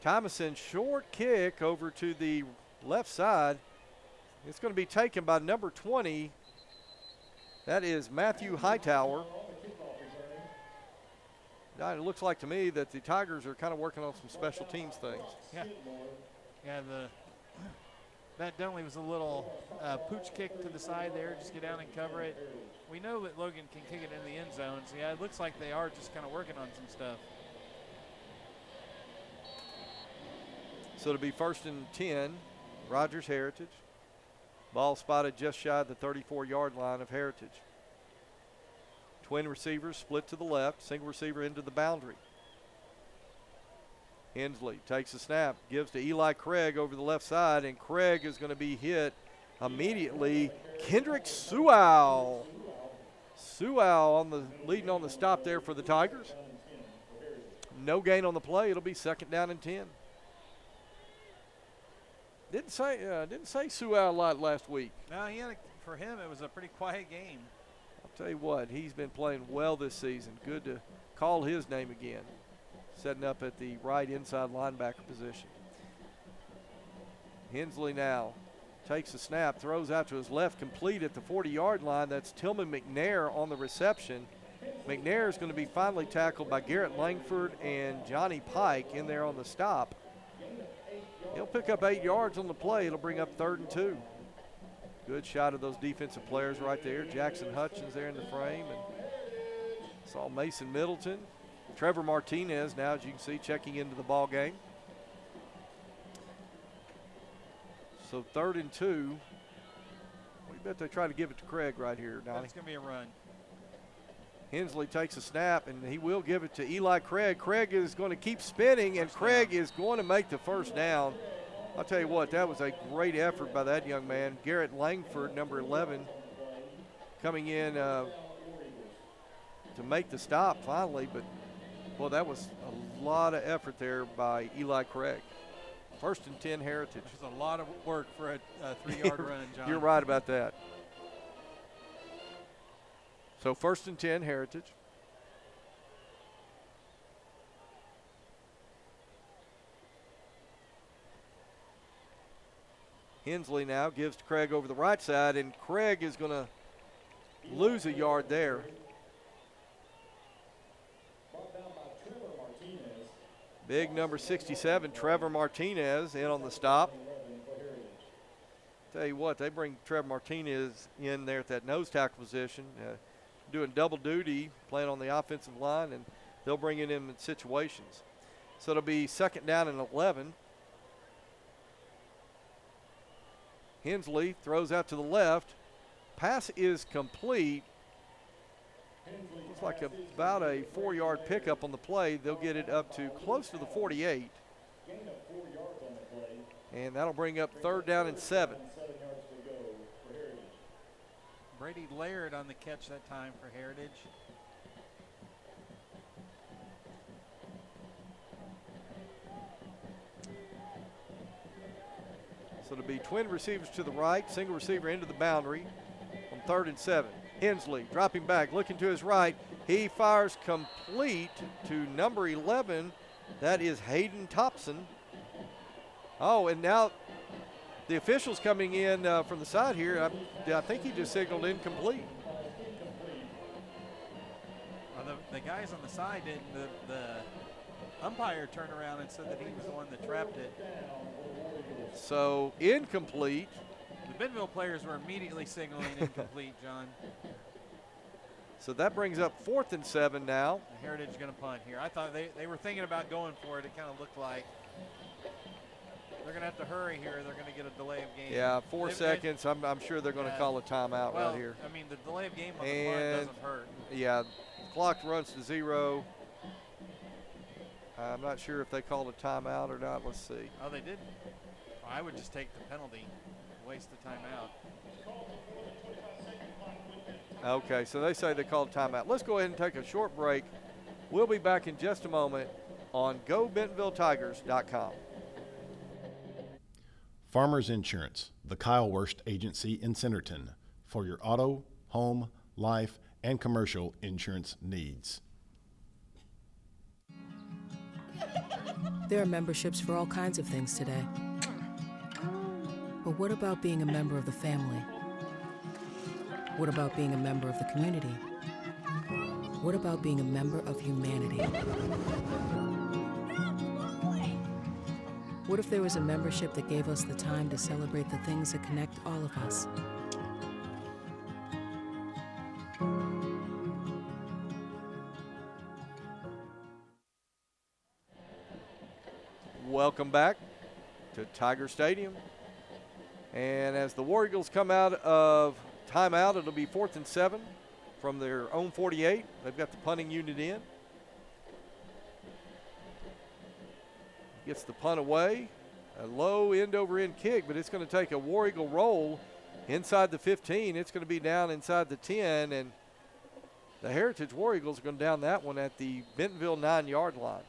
Thomason, short kick over to the left side. It's going to be taken by number 20. That is Matthew Hightower. It looks like to me that the Tigers are kind of working on some special teams things. Yeah, that definitely was a little pooch kick to the side there. Just get down and cover it. We know that Logan can kick it in the end zone, so yeah, it looks like they are just kind of working on some stuff. So it'll be 1st and 10, Rogers Heritage. Ball spotted just shy of the 34-yard line of Heritage. Twin receivers split to the left, single receiver into the boundary. Hensley takes a snap, gives to Eli Craig over the left side, and Craig is going to be hit immediately. Kendrick Sewell. Sewell leading on the stop there for the Tigers. No gain on the play. It'll be 2nd down and 10. Didn't say Sewell a lot last week. No, for him it was a pretty quiet game. I'll tell you what, he's been playing well this season. Good to call his name again. Setting up at the right inside linebacker position. Hensley now takes a snap, throws out to his left, complete at the 40-yard line. That's Tillman McNair on the reception. McNair is going to be finally tackled by Garrett Langford and Johnny Pike in there on the stop. He'll pick up 8 yards on the play. It'll bring up 3rd and 2. Good shot of those defensive players right there. Jackson Hutchins there in the frame. And saw Mason Middleton. Trevor Martinez now, as you can see, checking into the ball game. So 3rd and 2. We bet they try to give it to Craig right here, Donnie. That's going to be a run. Hensley takes a snap, and he will give it to Eli Craig. Craig is going to keep spinning, and Craig is going to make the 1st down. I'll tell you what, that was a great effort by that young man. Garrett Langford, number 11, coming in to make the stop finally. But, boy, that was a lot of effort there by Eli Craig. 1st and 10 Heritage. It was a lot of work for a 3-yard run, John. You're right about that. So 1st and 10 Heritage. Hensley now gives to Craig over the right side, and Craig is going to lose a yard there. Big number 67, Trevor Martinez, in on the stop. Tell you what, they bring Trevor Martinez in there at that nose tackle position, doing double duty, playing on the offensive line, and they'll bring him in situations. So it'll be 2nd down and 11. Hensley throws out to the left. Pass is complete. Looks like about a 4-yard pickup on the play. They'll get it up to close to the 48. And that'll bring up 3rd down and 7. Brady Laird on the catch that time for Heritage. So it'll be twin receivers to the right, single receiver into the boundary on 3rd and 7. Hensley dropping back, looking to his right. He fires complete to number 11. That is Hayden Thompson. Oh, and now the officials coming in from the side here. I think he just signaled incomplete. Well, the guys on the side didn't. The umpire turned around and said that he was the one that trapped it. So incomplete. The Bentonville players were immediately signaling incomplete, John. So that brings up 4th and 7 now. The Heritage is going to punt here. I thought they were thinking about going for it. It kind of looked like they're going to have to hurry here. They're going to get a delay of game. Yeah, 4 seconds. I'm sure they're going to call a timeout right here. I mean, the delay of game on the punt doesn't hurt. Yeah, clock runs to 0. I'm not sure if they called a timeout or not. Let's see. Oh, they did. I would just take the penalty, waste the timeout. Okay, so they say they called timeout. Let's go ahead and take a short break. We'll be back in just a moment on GoBentonvilleTigers.com. Farmers Insurance, the Kyle Wurst Agency in Centerton, for your auto, home, life, and commercial insurance needs. There are memberships for all kinds of things today. But what about being a member of the family? What about being a member of the community? What about being a member of humanity? What if there was a membership that gave us the time to celebrate the things that connect all of us? Welcome back to Tiger Stadium. And as the War Eagles come out of timeout, it'll be 4th and 7 from their own 48. They've got the punting unit in. Gets the punt away. A low end-over-end kick, but it's going to take a War Eagle roll inside the 15. It's going to be down inside the 10, and the Heritage War Eagles are going to down that one at the Bentonville 9-yard line.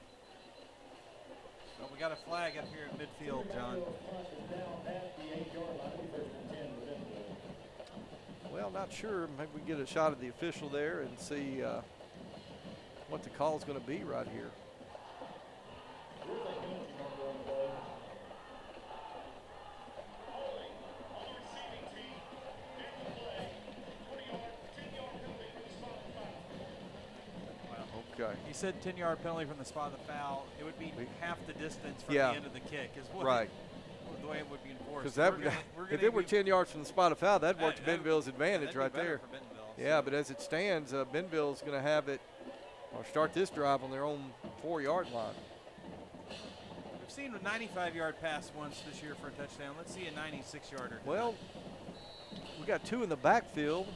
Well, we got a flag up here in midfield, John. Well, not sure. Maybe we can get a shot of the official there and see what the call is going to be right here. Okay. He said 10-yard penalty from the spot of the foul. It would be half the distance from Yeah. the end of the kick. Is what Right. The way it would be enforced. Because if it were 10 yards from the spot of foul, that'd work to Bentonville's advantage right there. Yeah, but as it stands, Bentonville's going to have it or start this drive on their own 4-yard line. We've seen a 95-yard pass once this year for a touchdown. Let's see a 96-yarder. Well, we got 2 in the backfield.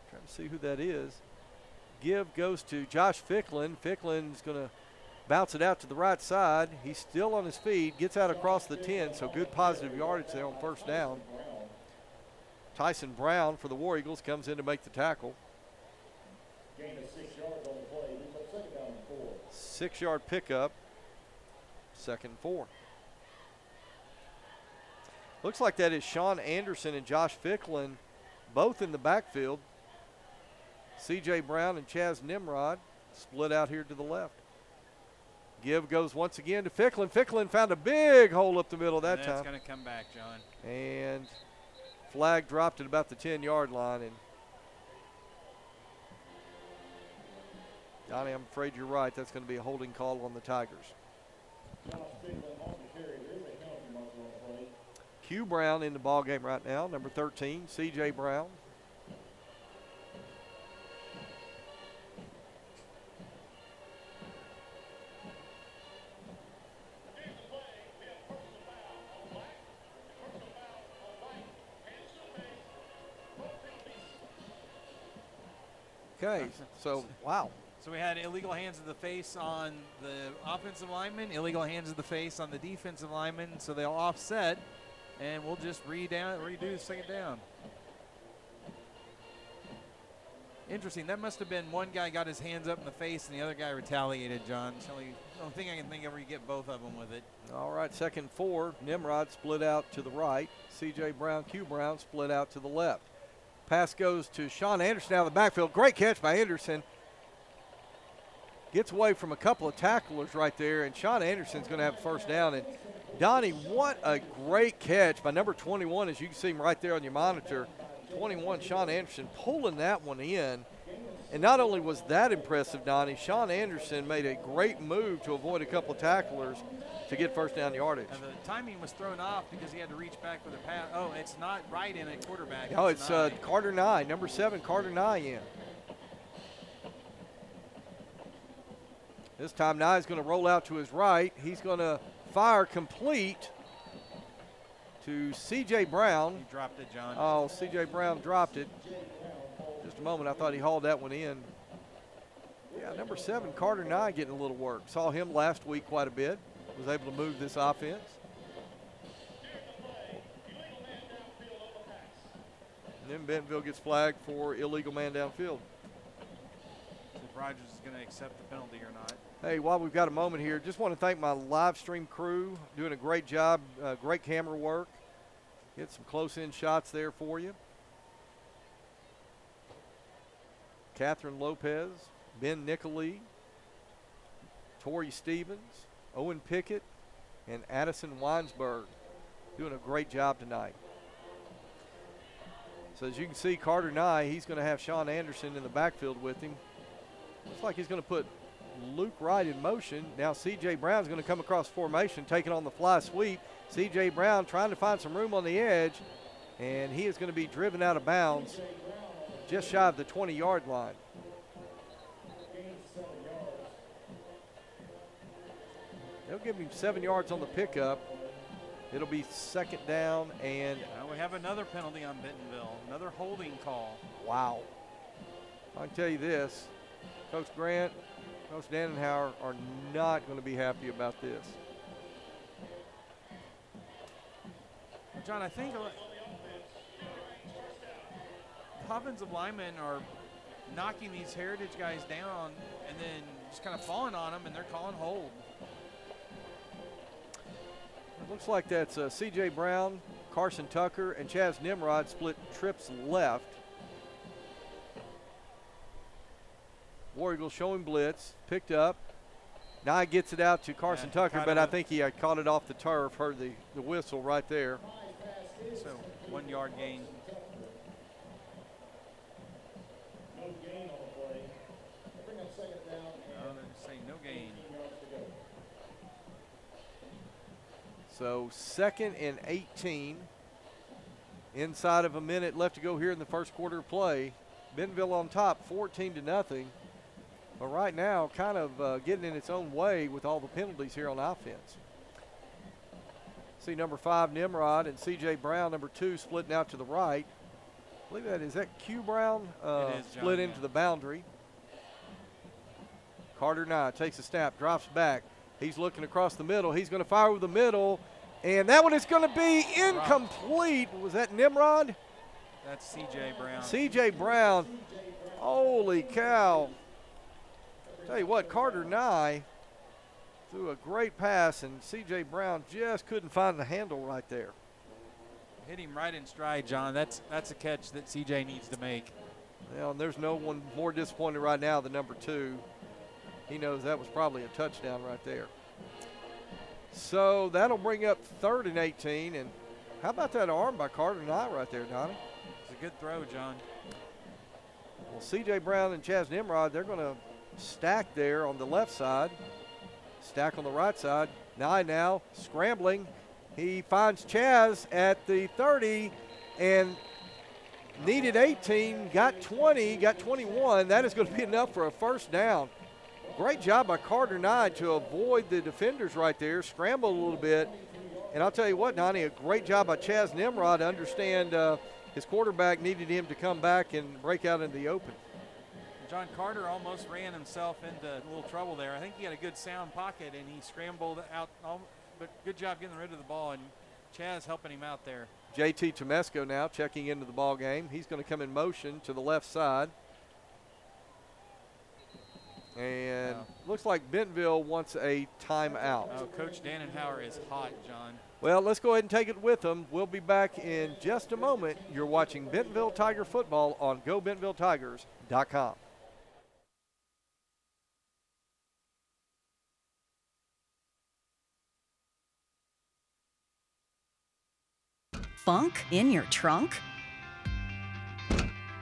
Trying to see who that is. Give goes to Josh Ficklin. Ficklin's going to bounce it out to the right side. He's still on his feet, gets out across the 10, so good positive yardage there on first down. Tyson Brown for the War Eagles comes in to make the tackle. Gain of 6 yards on the play. We put second down and 4. 6-yard pickup, 2nd and 4. Looks like that is Sean Anderson and Josh Ficklin, both in the backfield. C.J. Brown and Chaz Nimrod split out here to the left. Give goes once again to Ficklin. Ficklin found a big hole up the middle that time. That's going to come back, John. And flag dropped at about the 10-yard line. And Donnie, I'm afraid you're right. That's going to be a holding call on the Tigers. Q Brown in the ball game right now, number 13, C.J. Brown. Okay, so wow. So we had illegal hands of the face on the offensive lineman, illegal hands of the face on the defensive lineman, so they'll offset, and we'll just redo the second down. Interesting. That must have been one guy got his hands up in the face and the other guy retaliated, John. I don't think I can think of where you get both of them with it. All right, 2nd and 4. Nimrod split out to the right. C.J. Brown, Q Brown split out to the left. Pass goes to Sean Anderson out of the backfield. Great catch by Anderson. Gets away from a couple of tacklers right there, and Sean Anderson's going to have first down. And Donnie, what a great catch by number 21, as you can see him right there on your monitor. 21, Sean Anderson, pulling that one in. And not only was that impressive, Donnie, Sean Anderson made a great move to avoid a couple of tacklers to get first down yardage. And the timing was thrown off because he had to reach back with a pass. Oh, it's not right in a quarterback. Oh, it's Carter Nye, number 7, Carter Nye in. This time Nye's going to roll out to his right. He's going to fire complete to C.J. Brown. He dropped it, John. Oh, C.J. Brown dropped it. Just a moment, I thought he hauled that one in. Yeah, number 7, Carter Nye, getting a little work. Saw him last week quite a bit. Was able to move this offense. And then Bentonville gets flagged for illegal man downfield. If Rogers is going to accept the penalty or not. Hey, while we've got a moment here, just want to thank my live stream crew, doing a great job, great camera work. Get some close-in shots there for you. Catherine Lopez, Ben Nicoley, Tori Stevens, Owen Pickett, and Addison Weinsberg doing a great job tonight. So as you can see, Carter Nye, he's going to have Sean Anderson in the backfield with him. Looks like he's going to put Luke Wright in motion. Now C.J. Brown's going to come across formation, taking on the fly sweep. C.J. Brown trying to find some room on the edge, and he is going to be driven out of bounds just shy of the 20-yard line. They'll give him 7 yards on the pickup. It'll be second down, and now we have another penalty on Bentonville, another holding call. Wow. I can tell you this, Coach Grant, Coach Dannenhauer are not going to be happy about this. Well, John, I think the offensive linemen are knocking these Heritage guys down and then just kind of falling on them, and they're calling hold. It looks like that's C.J. Brown, Carson Tucker, and Chaz Nimrod split trips left. War Eagles showing blitz, picked up. Nye gets it out to Carson Tucker, but I think he caught it off the turf, heard the whistle right there. So 1 yard gain. No gain on the play. Bring up second down. No, they're just saying no gain. So 2nd and 18. Inside of a minute left to go here in the first quarter of play. Bentonville on top, 14-0. But right now, kind of getting in its own way with all the penalties here on offense. See number 5, Nimrod, and C.J. Brown, number 2, splitting out to the right. I believe is that Q Brown? It is, John, split into the boundary. Carter Nye takes a snap, drops back. He's looking across the middle. He's going to fire with the middle, and that one is going to be incomplete. Was that Nimrod? That's C.J. Brown. C.J. Brown. Holy cow. Tell you what, Carter Nye threw a great pass, and C.J. Brown just couldn't find the handle right there. Hit him right in stride, John. That's a catch that C.J. needs to make. Well, and there's no one more disappointed right now than number 2. He knows that was probably a touchdown right there. So that'll bring up 3rd and 18. And how about that arm by Carter Nye right there, Donnie? It's a good throw, John. Well, C.J. Brown and Chaz Nimrod, they're going to stack there on the left side. Stack on the right side. Nye now scrambling. He finds Chaz at the 30 and needed 18, got 20, got 21. That is going to be enough for a first down. Great job by Carter Nye to avoid the defenders right there, scramble a little bit. And I'll tell you what, Donnie, a great job by Chaz Nimrod to understand his quarterback needed him to come back and break out into the open. John Carter almost ran himself into a little trouble there. I think he had a good sound pocket, and he scrambled out, but good job getting rid of the ball, and Chaz helping him out there. JT Tomesco now checking into the ball game. He's going to come in motion to the left side. And looks like Bentonville wants a timeout. Oh, Coach Dannenhauer is hot, John. Well, let's go ahead and take it with them. We'll be back in just a moment. You're watching Bentonville Tiger football on GoBentonvilleTigers.com. Funk in your trunk?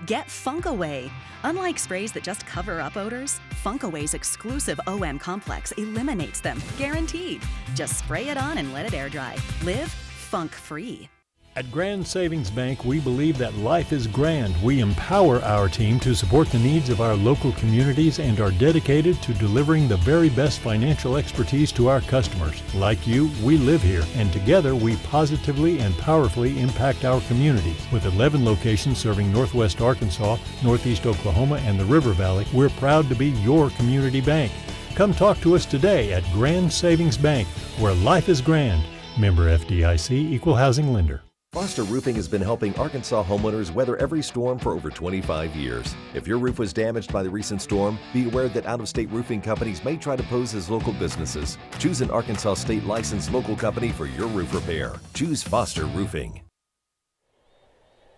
Get Funk Away. Unlike sprays that just cover up odors, Funk Away's exclusive OM complex eliminates them, guaranteed. Just spray it on and let it air dry. Live funk free. At Grand Savings Bank, we believe that life is grand. We empower our team to support the needs of our local communities and are dedicated to delivering the very best financial expertise to our customers. Like you, we live here, and together we positively and powerfully impact our communities. With 11 locations serving Northwest Arkansas, Northeast Oklahoma, and the River Valley, we're proud to be your community bank. Come talk to us today at Grand Savings Bank, where life is grand. Member FDIC, Equal Housing Lender. Foster Roofing has been helping Arkansas homeowners weather every storm for over 25 years. If your roof was damaged by the recent storm, be aware that out-of-state roofing companies may try to pose as local businesses. Choose an Arkansas state licensed local company for your roof repair. Choose Foster Roofing.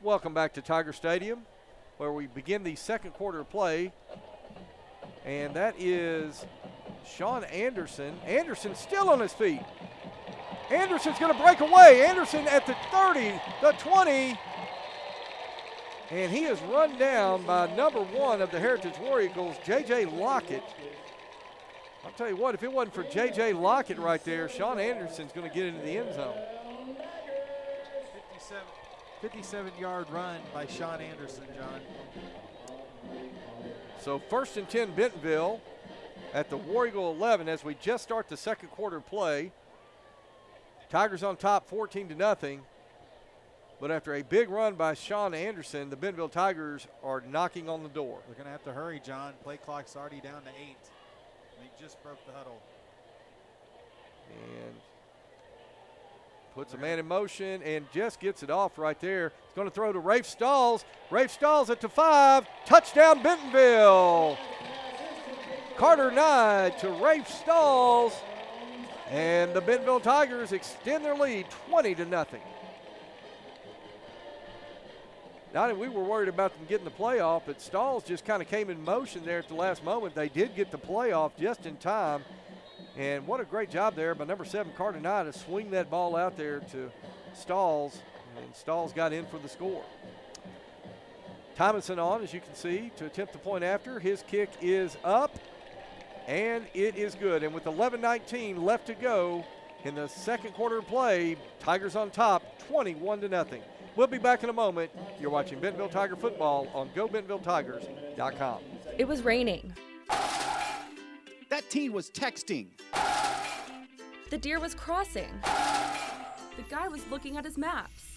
Welcome back to Tiger Stadium, where we begin the second quarter of play. And that is Sean Anderson. Anderson still on his feet. Anderson's going to break away. Anderson at the 30, the 20. And he is run down by number 1 of the Heritage War Eagles, J.J. Lockett. I'll tell you what, if it wasn't for J.J. Lockett right there, Sean Anderson's going to get into the end zone. 57-yard run by Sean Anderson, John. So 1st and 10 Bentonville at the War Eagle 11 as we just start the second quarter play. Tigers on top 14-0. But after a big run by Sean Anderson, the Bentonville Tigers are knocking on the door. They're going to have to hurry, John. Play clock's already down to 8. They just broke the huddle. And puts a man in motion and just gets it off right there. He's going to throw to Rafe Stalls. Rafe Stalls at the 5. Touchdown Bentonville. Carter Nye to Rafe Stalls. And the Bentonville Tigers extend their lead 20-0. Donnie, we were worried about them getting the playoff, but Stalls just kind of came in motion there at the last moment. They did get the playoff just in time. And what a great job there by number 7, Carter Nye, to swing that ball out there to Stalls. And Stalls got in for the score. Thomason on, as you can see, to attempt the point after. His kick is up. And it is good. And with 11:19 left to go in the second quarter of play, Tigers on top, 21-0. We'll be back in a moment. You're watching Bentonville Tiger football on GoBentonvilleTigers.com. It was raining. That teen was texting. The deer was crossing. The guy was looking at his maps.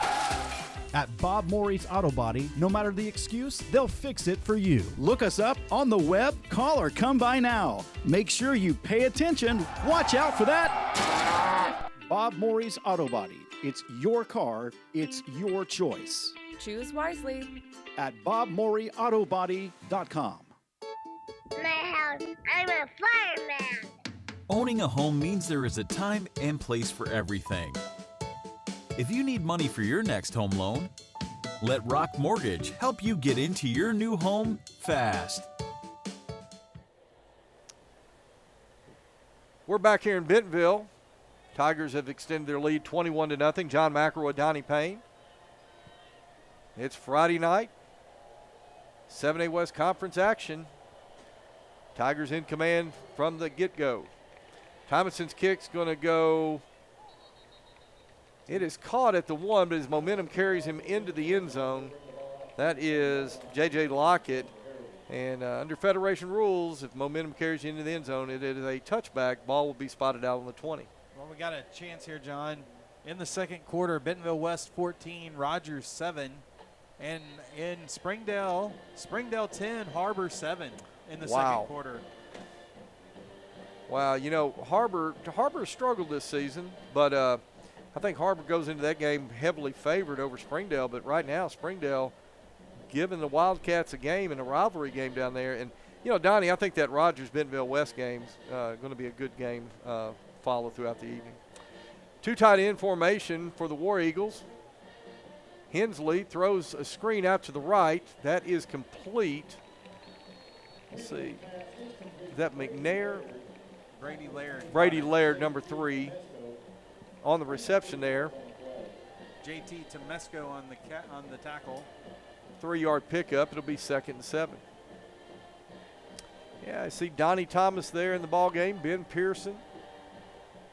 At Bob Morey's Auto Body, no matter the excuse, they'll fix it for you. Look us up on the web, call, or come by now. Make sure you pay attention. Watch out for that. Bob Morey's Auto Body. It's your car. It's your choice. Choose wisely. At BobMoreyAutoBody.com. My house. I'm a fireman. Owning a home means there is a time and place for everything. If you need money for your next home loan, let Rock Mortgage help you get into your new home fast. We're back here in Bentonville. Tigers have extended their lead 21-0. John McElroy, Donnie Payne. It's Friday night. 7A West Conference action. Tigers in command from the get-go. Thomason's kick's going to go. It is caught at the 1, but his momentum carries him into the end zone. That is J.J. Lockett. And under Federation rules, if momentum carries you into the end zone, it is a touchback. Ball will be spotted out on the 20. Well, we got a chance here, John. In the second quarter, Bentonville West 14, Rogers 7. And in Springdale 10, Harbor 7 in the second quarter. Wow, you know, Harbor struggled this season, but I think Harbor goes into that game heavily favored over Springdale. But right now, Springdale giving the Wildcats a game and a rivalry game down there. And, you know, Donnie, I think that Rogers-Bentonville West game's going to be a good game follow throughout the evening. Two tight end formation for the War Eagles. Hensley throws a screen out to the right. That is complete. Let's see. Is that McNair? Brady Laird. Brady Laird, number 3, on the reception there. JT Temesco on the tackle. 3-yard pickup. It'll be 2nd and 7. Yeah, I see Donnie Thomas there in the ball game. Ben Pearson,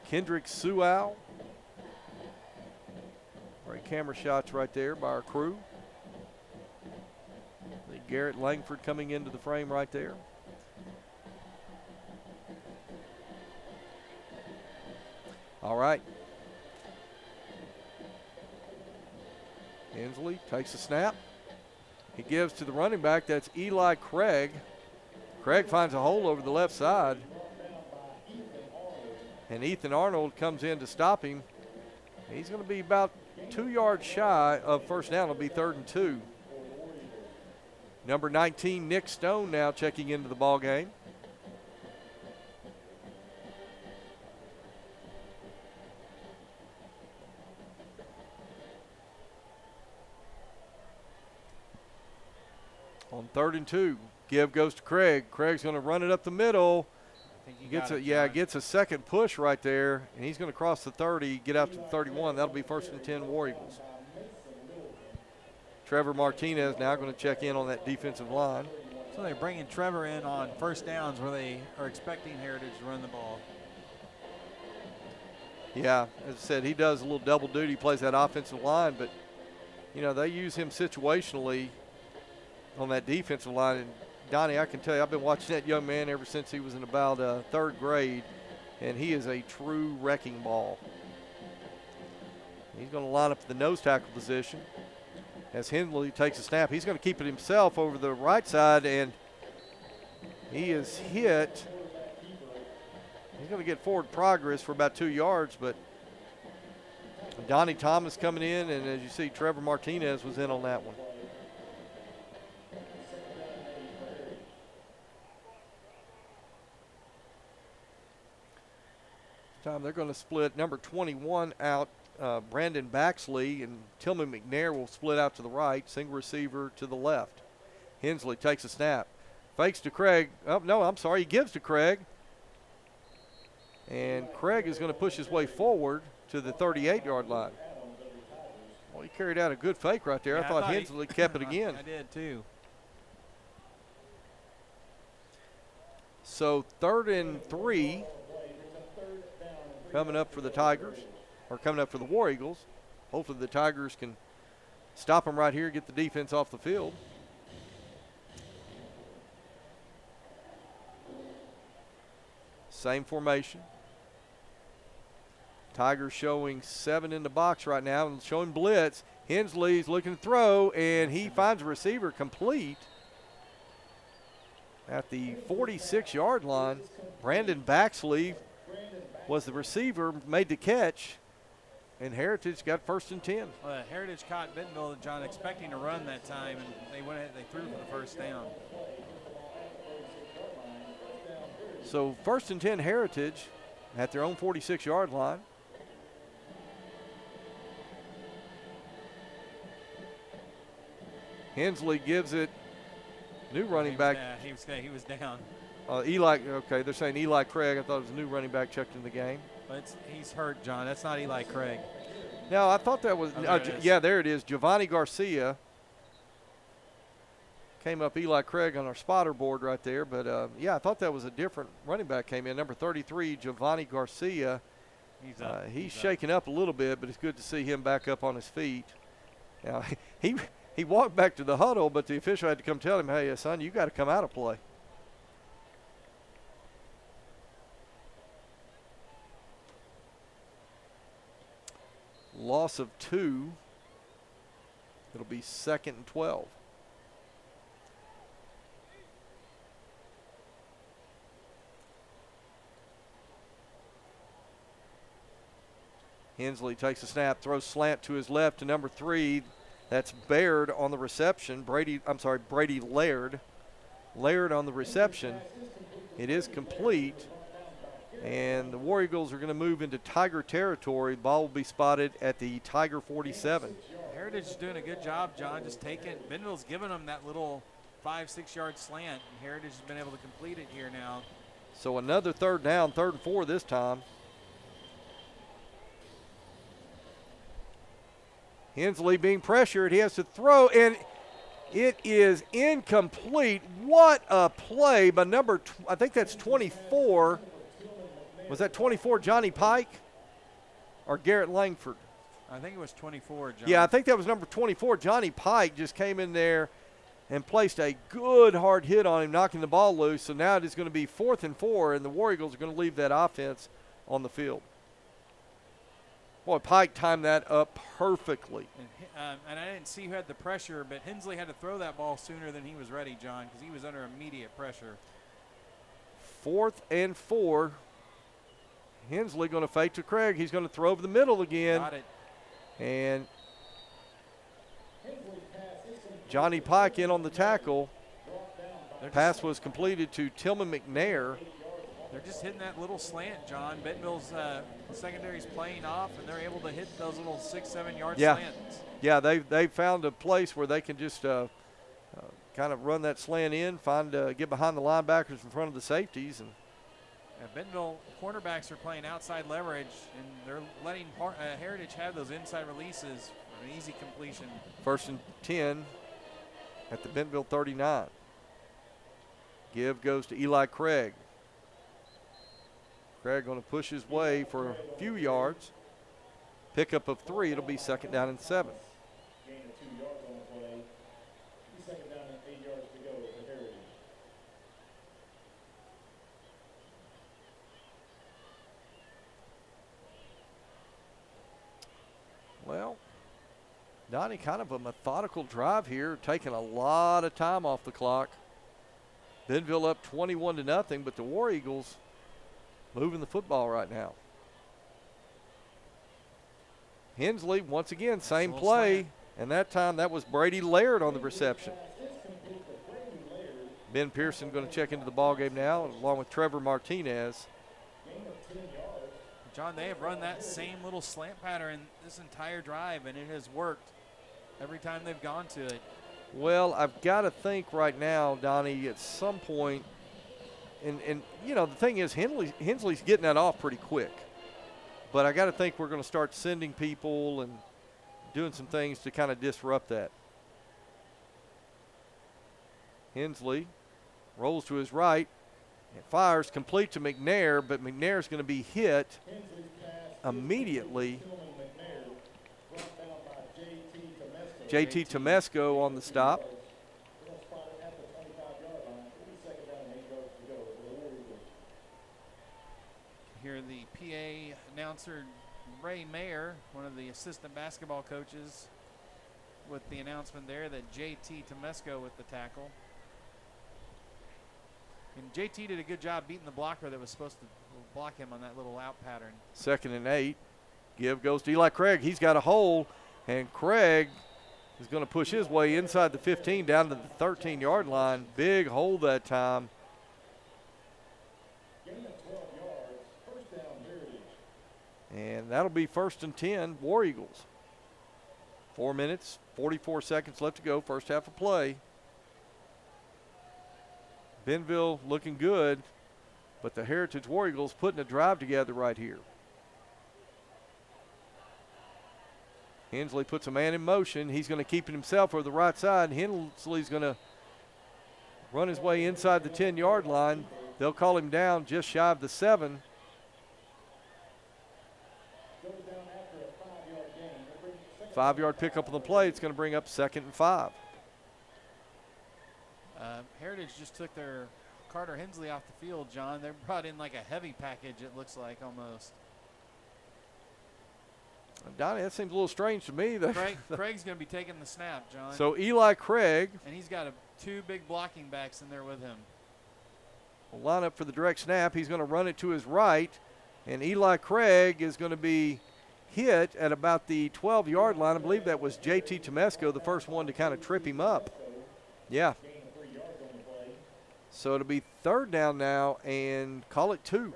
Kendrick Sewell. For a Good camera shots right there by our crew. Garrett Langford coming into the frame right there. All right. Hensley takes a snap. He gives to the running back. That's Eli Craig. Craig finds a hole over the left side. And Ethan Arnold comes in to stop him. He's going to be about 2 yards shy of first down. It'll be 3rd and 2. Number 19, Nick Stone, now checking into the ball game. On 3rd and 2, give goes to Craig. Craig's going to run it up the middle. Gets a second push right there, and he's going to cross the 30, get out to the 31. That'll be 1st and 10 War Eagles. Trevor Martinez now going to check in on that defensive line. So they're bringing Trevor in on first downs where they are expecting Heritage to run the ball. Yeah, as I said, he does a little double duty. He plays that offensive line, but, you know, they use him situationally on that defensive line. And, Donnie, I can tell you, I've been watching that young man ever since he was in about 3rd grade, and he is a true wrecking ball. He's going to line up the nose tackle position. As Hensley takes a snap, he's going to keep it himself over the right side, and he is hit. He's going to get forward progress for about 2 yards, but Donnie Thomas coming in, and as you see, Trevor Martinez was in on that one. This time they're going to split number 21 out. Brandon Baxley and Tillman McNair will split out to the right, single receiver to the left. Hensley takes a snap, fakes to Craig. Oh, no, I'm sorry, he gives to Craig. And Craig is going to push his way forward to the 38-yard line. Well, he carried out a good fake right there. Yeah, I thought Hensley kept it again. I did too. So 3rd and 3 coming up for the Tigers. Or coming up for the War Eagles. Hopefully the Tigers can stop them right here, get the defense off the field. Same formation. Tigers showing 7 in the box right now and showing blitz. Hensley's looking to throw, and he finds a receiver complete at the 46-yard line. Brandon Baxley was the receiver, made the catch. And Heritage got 1st and 10. Well, Heritage caught Bentonville, John, expecting to run that time, and they went ahead, they threw for the first down. So 1st and 10 Heritage at their own 46-yard line. Hensley gives it. New running back. He was down. Eli, okay, they're saying Eli Craig. I thought it was a new running back checked in the game. But he's hurt, John. That's not Eli Craig. No, I thought that was, yeah, there it is. Giovanni Garcia. Came up Eli Craig on our spotter board right there. But, yeah, I thought that was a different running back came in. Number 33, Giovanni Garcia. He's shaking up a little bit, but it's good to see him back up on his feet. Now, he walked back to the huddle, but the official had to come tell him, hey, son, you got to come out of play. Loss of 2. It'll be 2nd and 12. Hensley takes a snap, throws slant to his left to number 3. That's Baird on the reception. Brady Laird. Laird on the reception. It is complete. And the War Eagles are going to move into Tiger territory. Ball will be spotted at the Tiger 47. Heritage is doing a good job, John, just taking – Bentonville's giving them that little 5-6 yard slant. And Heritage has been able to complete it here now. So another 3rd down, 3rd and 4 this time. Hensley being pressured. He has to throw, and it is incomplete. What a play by I think that's 24. Was that 24 Johnny Pike or Garrett Langford? I think it was 24, John. Yeah, I think that was number 24. Johnny Pike just came in there and placed a good hard hit on him, knocking the ball loose. So now it is going to be 4th and 4, and the War Eagles are going to leave that offense on the field. Boy, Pike timed that up perfectly. And I didn't see who had the pressure, but Hensley had to throw that ball sooner than he was ready, John, because he was under immediate pressure. 4th and 4. Hensley going to fake to Craig. He's going to throw over the middle again. Got it. And Johnny Pike in on the tackle. Pass was completed to Tillman McNair. They're just hitting that little slant, John. Bentonville's secondary's playing off, and they're able to hit those little 6-7 yard slants. Yeah, they've found a place where they can just kind of run that slant in, get behind the linebackers in front of the safeties. And Bentonville cornerbacks are playing outside leverage, and they're letting Heritage have those inside releases for an easy completion. 1st and 10 at the Bentonville 39. Give goes to Eli Craig. Craig going to push his way for a few yards. Pickup of 3. It'll be 2nd down and 7. Gain of 2 yards on the play. 2nd down and 8 yards to go for Heritage. Well, Donnie, kind of a methodical drive here, taking a lot of time off the clock. Bentonville up 21-0, but the War Eagles moving the football right now. Hensley, once again, same play, and that time that was Brady Laird on the reception. Ben Pearson going to check into the ball game now, along with Trevor Martinez. John, they have run that same little slant pattern this entire drive, and it has worked every time they've gone to it. Well, I've got to think right now, Donnie, at some point, and you know, the thing is, Hensley's getting that off pretty quick. But I got to think we're going to start sending people and doing some things to kind of disrupt that. Hensley rolls to his right and fires complete to McNair, but McNair's going to be hit immediately. JT Tomesco on the stop. Hear the PA announcer Ray Mayer, one of the assistant basketball coaches, with the announcement there that JT Tomesco with the tackle. And JT did a good job beating the blocker that was supposed to block him on that little out pattern. 2nd and 8. Give goes to Eli Craig. He's got a hole, and Craig is going to push his way inside the 15 down to the 13-yard line. Big hole that time. And that'll be 1st and 10, War Eagles. 4 minutes, 44 seconds left to go, first half of play. Bentonville looking good, but the Heritage War Eagles putting a drive together right here. Hensley puts a man in motion. He's going to keep it himself over the right side. Hensley's going to run his way inside the 10-yard line. They'll call him down just shy of the 7. 5-yard pickup on the play. It's going to bring up 2nd and 5. Heritage just took their Carter Hensley off the field, John. They brought in like a heavy package, it looks like, almost. Donnie, that seems a little strange to me. Craig's going to be taking the snap, John. So Eli Craig. And he's got 2 big blocking backs in there with him. Will line up for the direct snap. He's going to run it to his right. And Eli Craig is going to be hit at about the 12-yard line. I believe that was JT Tomesco, the first one to kind of trip him up. Yeah. So it'll be 3rd down now, and call it 2.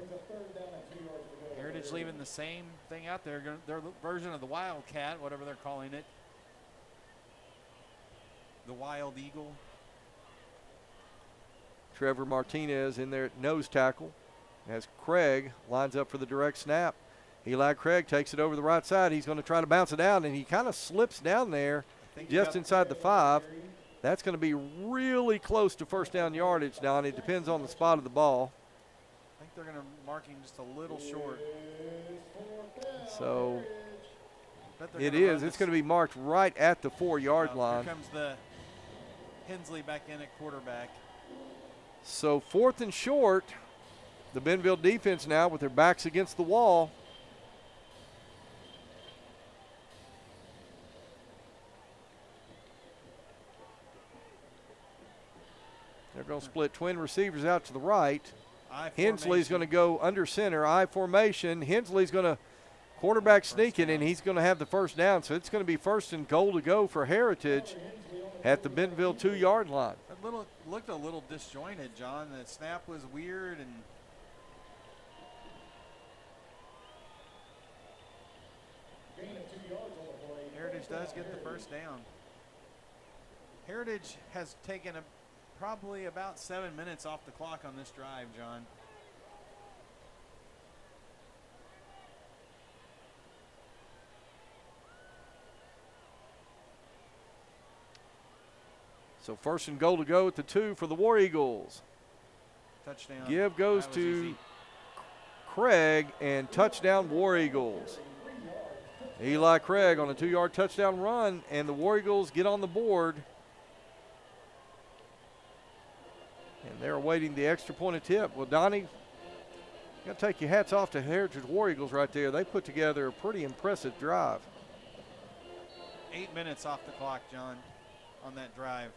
Heritage leaving the same thing out there, their version of the Wildcat, whatever they're calling it. The Wild Eagle. Trevor Martinez in there at nose tackle as Craig lines up for the direct snap. Eli Craig takes it over the right side. He's going to try to bounce it out, and he kind of slips down there just inside the 5. That's going to be really close to first down yardage, Don. It depends on the spot of the ball. I think they're going to mark him just a little short. So It is. It's going to be marked right at the 4-yard line. Here comes the Hensley back in at quarterback. So 4th and short. The Bentonville defense now with their backs against the wall. They're going to split twin receivers out to the right. Hensley's going to go under center, I formation. Hensley's going to quarterback sneaking, and he's going to have the first down. So it's going to be 1st and goal to go for Heritage at the Bentonville 2-yard line. That looked a little disjointed, John. The snap was weird, and Heritage does get the first down. Heritage has taken probably about 7 minutes off the clock on this drive, John. So 1st and goal to go at the 2 for the War Eagles. Touchdown. Give goes to easy. Craig, and touchdown War Eagles. Eli Craig on a 2-yard touchdown run, and the War Eagles get on the board. And they're awaiting the extra point attempt. Well, Donnie, you got to take your hats off to Heritage War Eagles right there. They put together a pretty impressive drive. 8 minutes off the clock, John, on that drive.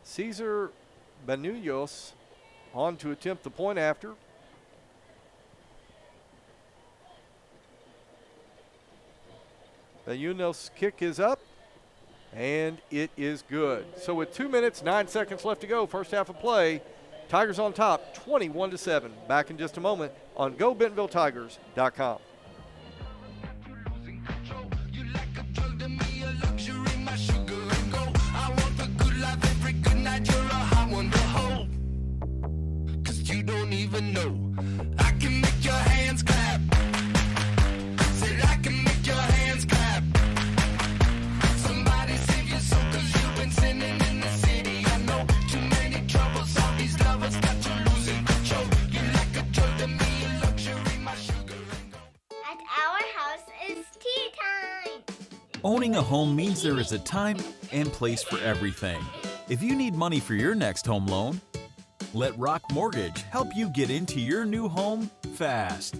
Cesar Banunos on to attempt the point after. Banunos' kick is up, and it is good. So with 2 minutes, 9 seconds left to go, first half of play, Tigers on top, 21-7. Back in just a moment on GoBentonvilleTigers.com. Even know I can make your hands clap. Said I can make your hands clap. Somebody save your soul, 'cause you've been sinning in the city. I know too many troubles, all these lovers got you losing control. You like a drug to me, a luxury, my sugar and gold. At our house, it's tea time. Owning a home means there is a time and place for everything. If you need money for your next home loan, let Rock Mortgage help you get into your new home fast.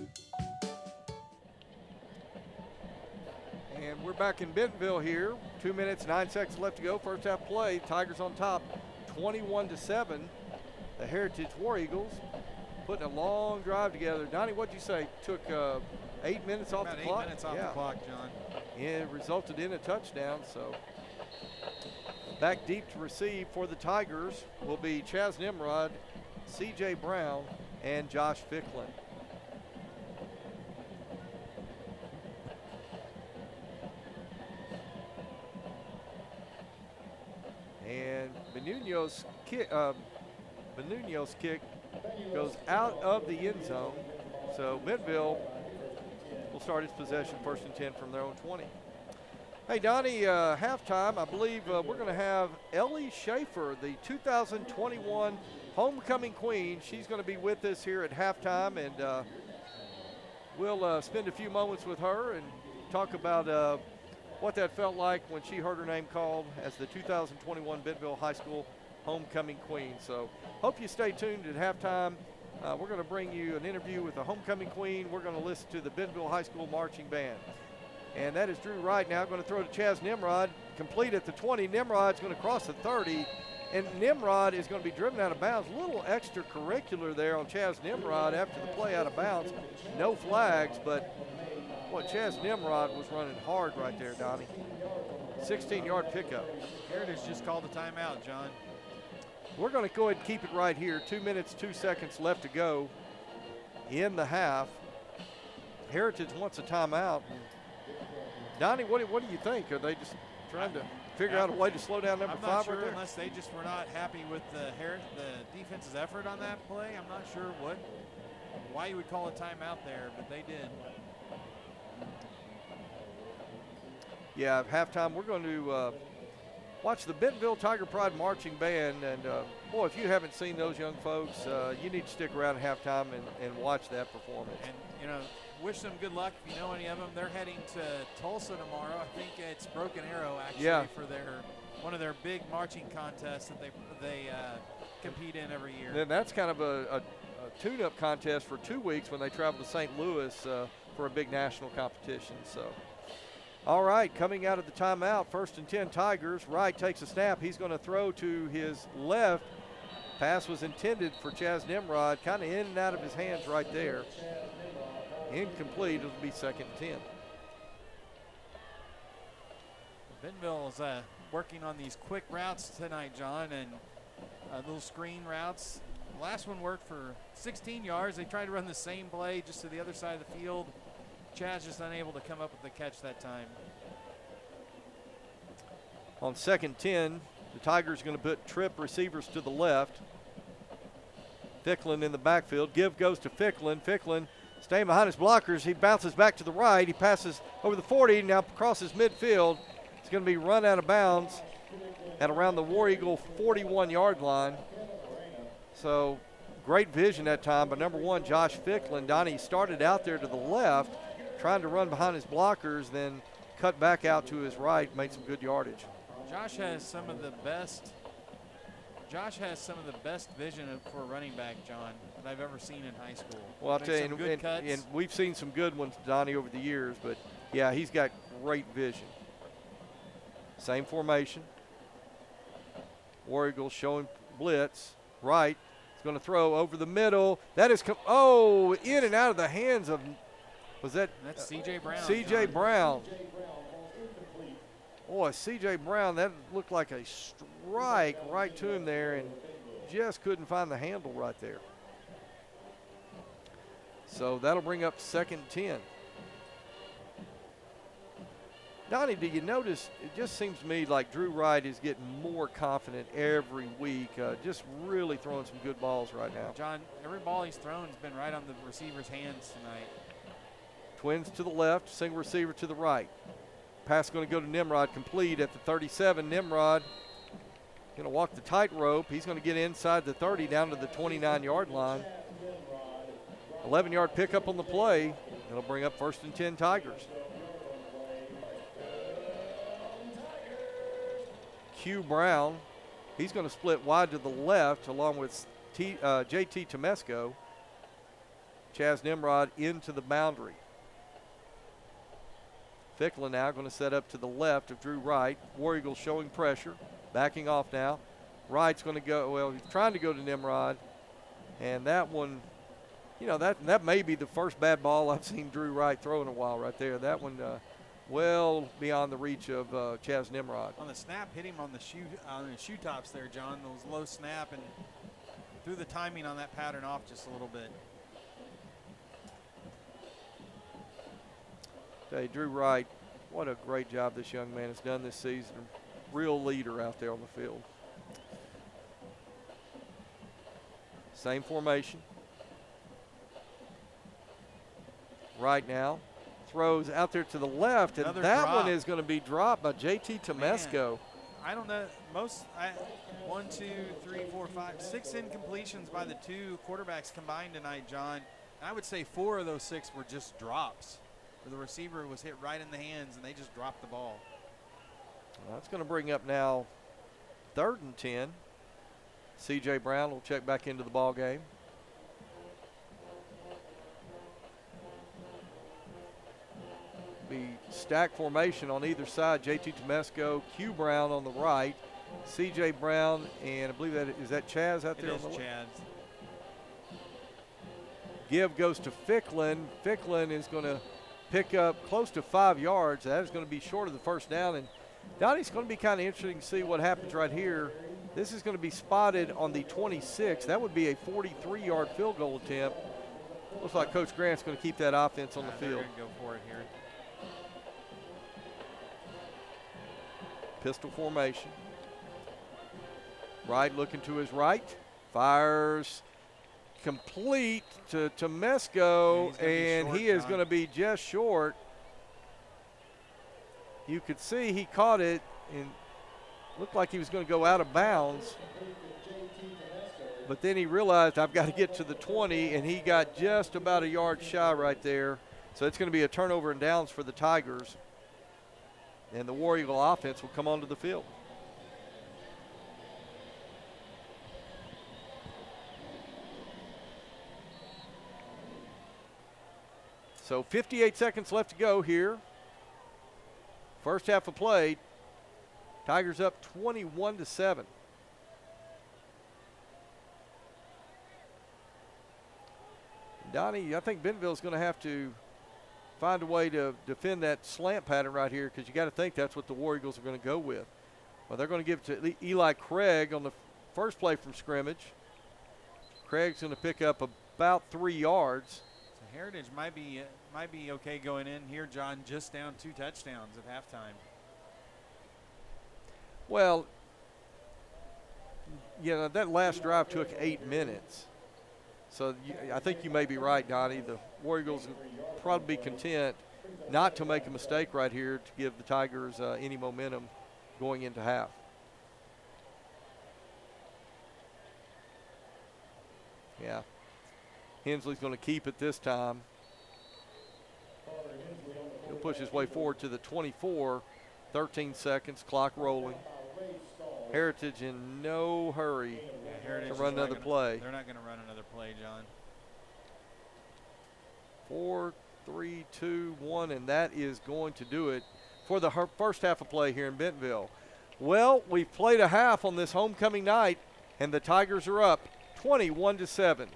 And we're back in Bentonville here. 2 minutes, 9 seconds left to go. First half play. Tigers on top, 21-7. The Heritage War Eagles putting a long drive together. Donnie, what'd you say? Took 8 minutes off About the 8 clock? minutes off the clock, John. It resulted in a touchdown, so back deep to receive for the Tigers will be Chaz Nimrod, C.J. Brown, and Josh Ficklin. And Benuno's kick goes out of the end zone, so Bentonville will start its possession 1st and 10 from their own 20. Hey, Donnie, halftime, I believe we're going to have Ellie Schaefer, the 2021 homecoming queen. She's going to be with us here at halftime, and we'll spend a few moments with her and talk about what that felt like when she heard her name called as the 2021 Bentonville High School homecoming queen. So hope you stay tuned at halftime. We're going to bring you an interview with the homecoming queen. We're going to listen to the Bentonville High School marching band. And that is Drew Wright now going to throw to Chaz Nimrod, complete at the 20. Nimrod's going to cross the 30, and Nimrod is going to be driven out of bounds. A little extracurricular there on Chaz Nimrod after the play out of bounds. No flags, but boy, Chaz Nimrod was running hard right there, Donnie. 16-yard pickup. Heritage just called a timeout, John. We're going to go ahead and keep it right here. 2 minutes, 2 seconds left to go in the half. Heritage wants a timeout. Donnie, what do you think? Are they just trying to figure out a way to slow down number 5 not sure right there? Unless they just were not happy with the defense's effort on that play. I'm not sure why you would call a timeout there, but they did. Yeah, at halftime, we're going to watch the Bentonville Tiger Pride Marching Band. And, boy, if you haven't seen those young folks, you need to stick around at halftime and watch that performance. And, you know, wish them good luck if you know any of them. They're heading to Tulsa tomorrow. I think it's Broken Arrow actually for one of their big marching contests that they compete in every year. Then that's kind of a tune-up contest for 2 weeks when they travel to St. Louis for a big national competition. So, all right, coming out of the timeout, 1st and 10 Tigers. Wright takes a snap. He's going to throw to his left. Pass was intended for Chaz Nimrod, kind of in and out of his hands right there. Incomplete. It'll be 2nd and 10. Bentonville is working on these quick routes tonight, John, and little screen routes. The last one worked for 16 yards. They tried to run the same play just to the other side of the field. Chaz just unable to come up with the catch that time. On 2nd and 10, the Tigers are going to put trip receivers to the left. Ficklin in the backfield. Give goes to Ficklin. Ficklin staying behind his blockers. He bounces back to the right. He passes over the 40, now crosses midfield. It's going to be run out of bounds at around the War Eagle 41-yard line. So great vision that time by number 1, Josh Ficklin. Donnie started out there to the left, trying to run behind his blockers, then cut back out to his right, made some good yardage. Josh has some of the best vision for a running back, John, that I've ever seen in high school. Well, I'll tell you, and we've seen some good ones, Donnie, over the years, but yeah, he's got great vision. Same formation. War Eagles showing blitz. Right. He's going to throw over the middle. That is, in and out of the hands of, That's C.J. Brown. C.J. Brown. Boy, C.J. Brown, that looked like a strike right to him there and just couldn't find the handle right there. So that'll bring up 2nd and 10. Donnie, do you notice, it just seems to me like Drew Wright is getting more confident every week, just really throwing some good balls right now. John, every ball he's thrown has been right on the receiver's hands tonight. Twins to the left, single receiver to the right. Pass going to go to Nimrod, complete at the 37. Nimrod going to walk the tightrope. He's going to get inside the 30 down to the 29-yard line. 11-yard pickup on the play. It'll bring up 1st and 10 Tigers. Q Brown, he's going to split wide to the left along with JT Temesco. Chaz Nimrod into the boundary. Ficklin now going to set up to the left of Drew Wright. War Eagles showing pressure, backing off now. Wright's going to go, he's trying to go to Nimrod. And that one, that may be the first bad ball I've seen Drew Wright throw in a while right there. That one well beyond the reach of Chaz Nimrod. On the snap, hit him on the shoe tops there, John. Those low snap, and threw the timing on that pattern off just a little bit. Hey, Drew Wright, what a great job this young man has done this season. Real leader out there on the field. Same formation. Right now. Throws out there to the left, and that one is going to be dropped by JT Temesco. I don't know. 1, 2, 3, 4, 5, 6 incompletions by the two quarterbacks combined tonight, John. And I would say 4 of those 6 were just drops, where the receiver was hit right in the hands and they just dropped the ball. Well, that's going to bring up now 3rd and 10. C.J. Brown will check back into the ball game. Be stack formation on either side. JT Temesco, Q Brown on the right, C.J. Brown, and I believe is that Chaz out there? It is Chaz. Give goes to Ficklin. Ficklin is going to pick up close to 5 yards. That is going to be short of the first down. And Donnie's going to be kind of interesting to see what happens right here. This is going to be spotted on the 26. That would be a 43-yard field goal attempt. Looks like Coach Grant's going to keep that offense on the field. They're going to go for it here. Pistol formation. Wright looking to his right. Fires complete to Temesco, and he is going to be just short. You could see he caught it and looked like he was going to go out of bounds. But then he realized I've got to get to the 20, and he got just about a yard shy right there. So it's going to be a turnover and downs for the Tigers. And the War Eagle offense will come onto the field. So 58 seconds left to go here. First half of play. Tigers up 21-7. Donnie, I think Bentonville's going to have to find a way to defend that slant pattern right here, because you got to think that's what the War Eagles are going to go with. Well, they're going to give it to Eli Craig on the first play from scrimmage. Craig's going to pick up about 3 yards. So Heritage might be okay going in here, John, just down 2 touchdowns at halftime. Well, you know, that last drive took 8 minutes. So I think you may be right, Donnie. The War Eagles would probably be content not to make a mistake right here to give the Tigers any momentum going into half. Yeah. Hensley's going to keep it this time. He'll push his way forward to the 24. 13 seconds, clock rolling. Heritage in no hurry to run another play. They're not going to run another play, John. 4, 3, 2, 1, and that is going to do it for the first half of play here in Bentonville. Well, we've played a half on this homecoming night, and the Tigers are up 21-7.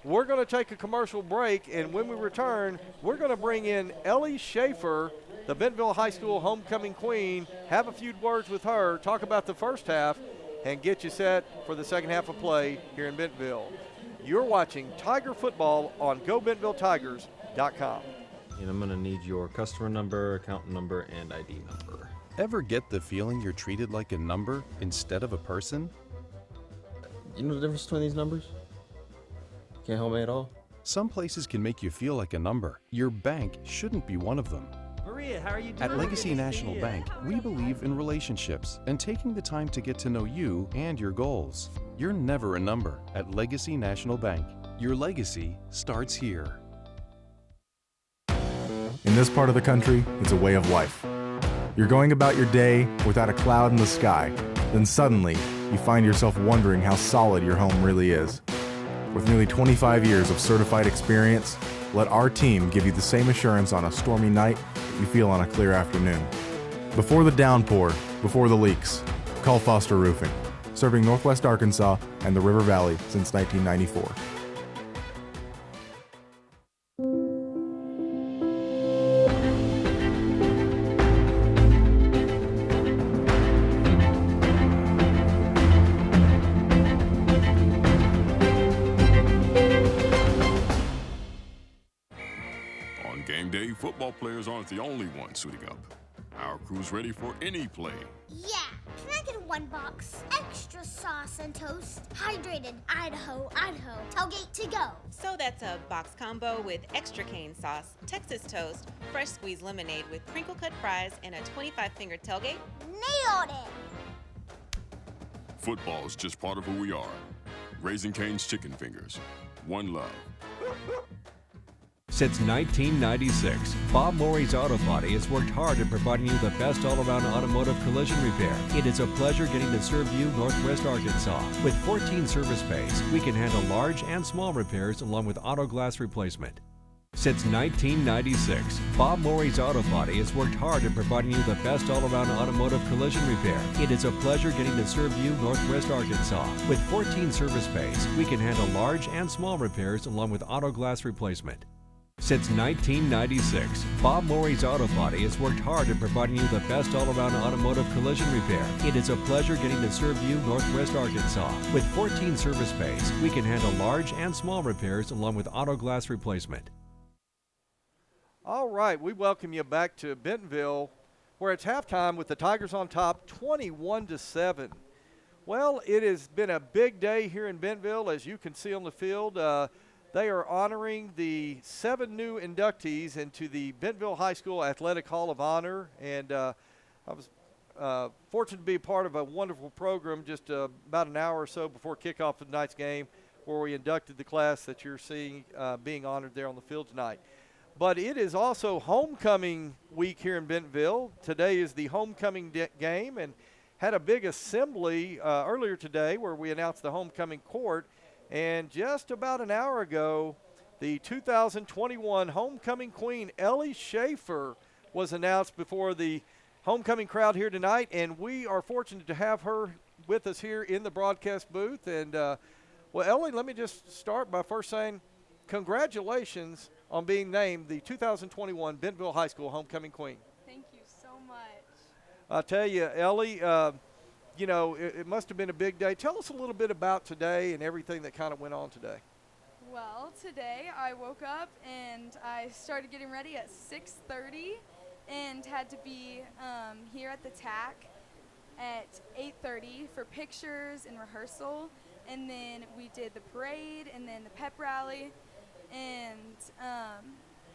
We're going to take a commercial break, and when we return, we're going to bring in Ellie Schaefer, the Bentonville High School homecoming queen, have a few words with her, talk about the first half, and get you set for the second half of play here in Bentonville. You're watching Tiger Football on GoBentonvilleTigers.com. And I'm going to need your customer number, account number, and ID number. Ever get the feeling you're treated like a number instead of a person? You know the difference between these numbers? Can't help me at all? Some places can make you feel like a number. Your bank shouldn't be one of them. Maria, how are you doing? At Legacy National Bank, we believe in relationships and taking the time to get to know you and your goals. You're never a number at Legacy National Bank. Your legacy starts here. In this part of the country, it's a way of life. You're going about your day without a cloud in the sky. Then suddenly, you find yourself wondering how solid your home really is. With nearly 25 years of certified experience, let our team give you the same assurance on a stormy night that you feel on a clear afternoon. Before the downpour, before the leaks, call Foster Roofing, serving Northwest Arkansas and the River Valley since 1994. Football players aren't the only ones suiting up. Our crew's ready for any play. Yeah, can I get 1 box? Extra sauce and toast. Hydrated Idaho, Idaho. Tailgate to go. So that's a box combo with extra cane sauce, Texas toast, fresh squeezed lemonade with crinkle cut fries, and a 25-finger tailgate? Nailed it! Football is just part of who we are. Raising Cane's Chicken Fingers. One love. Since 1996, Bob Morey's Auto Body has worked hard at providing you the best all-around automotive collision repair. It is a pleasure getting to serve you Northwest Arkansas. With 14 service bays, we can handle large and small repairs along with auto glass replacement. Since 1996, Bob Morey's Auto Body has worked hard at providing you the best all-around automotive collision repair. It is a pleasure getting to serve you Northwest Arkansas. With 14 service bays, we can handle large and small repairs along with auto glass replacement. Since 1996, Bob Morey's Auto Body has worked hard at providing you the best all-around automotive collision repair. It is a pleasure getting to serve you Northwest Arkansas. With 14 service bays, we can handle large and small repairs along with auto glass replacement. All right, we welcome you back to Bentonville, where it's halftime with the Tigers on top, 21-7. Well, it has been a big day here in Bentonville, as you can see on the field. They are honoring the 7 new inductees into the Bentonville High School Athletic Hall of Honor. And I was fortunate to be a part of a wonderful program just about an hour or so before kickoff of tonight's game, where we inducted the class that you're seeing being honored there on the field tonight. But it is also homecoming week here in Bentonville. Today is the homecoming game, and had a big assembly earlier today where we announced the homecoming court. And just about an hour ago, the 2021 homecoming queen, Ellie Schaefer, was announced before the homecoming crowd here tonight. And we are fortunate to have her with us here in the broadcast booth. And, well, Ellie, let me just start by first saying congratulations on being named the 2021 Bentonville High School homecoming queen. Thank you so much. I'll tell you, Ellie, you know, it must have been a big day. Tell us a little bit about today and everything that kind of went on today. Well, today I woke up and I started getting ready at 6:30 and had to be here at the TAC at 8:30 for pictures and rehearsal. And then we did the parade and then the pep rally. And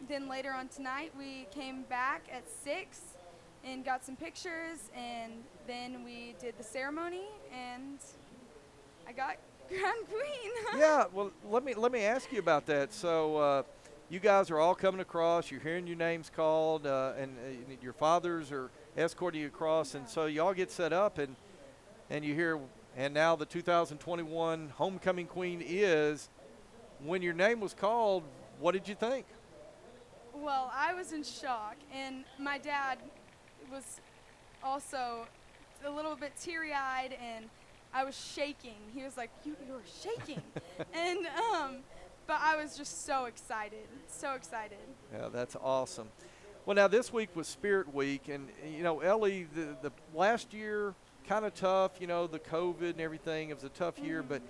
then later on tonight we came back at 6 and got some pictures, and then we did the ceremony, and I got Grand Queen. Yeah, well, let me ask you about that. So you guys are all coming across. You're hearing your names called, and your fathers are escorting you across, and so you all get set up, and you hear, and now the 2021 homecoming queen is. When your name was called, what did you think? Well, I was in shock, and my dad was also a little bit teary-eyed, and I was shaking. He was like, you were shaking. And but I was just so excited, so excited. Yeah, that's awesome. Well, now this week was Spirit Week, and you know, Ellie, the last year kind of tough, you know, the COVID and everything. It was a tough year, but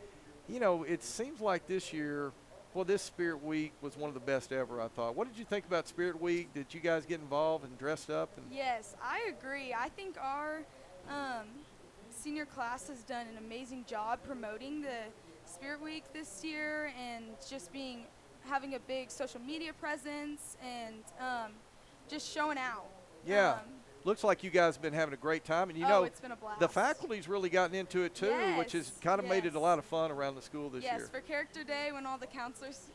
you know, it seems like this year, well, this Spirit Week was one of the best ever, I thought. What did you think about Spirit Week? Did you guys get involved and dressed up? Yes, I agree. I think our senior class has done an amazing job promoting the Spirit Week this year, and just having a big social media presence, and just showing out. Yeah. Looks like you guys have been having a great time, and you know, it's been a blast. The faculty's really gotten into it too, which has kind of made it a lot of fun around the school this year. Yes, for Character Day, when all the counselors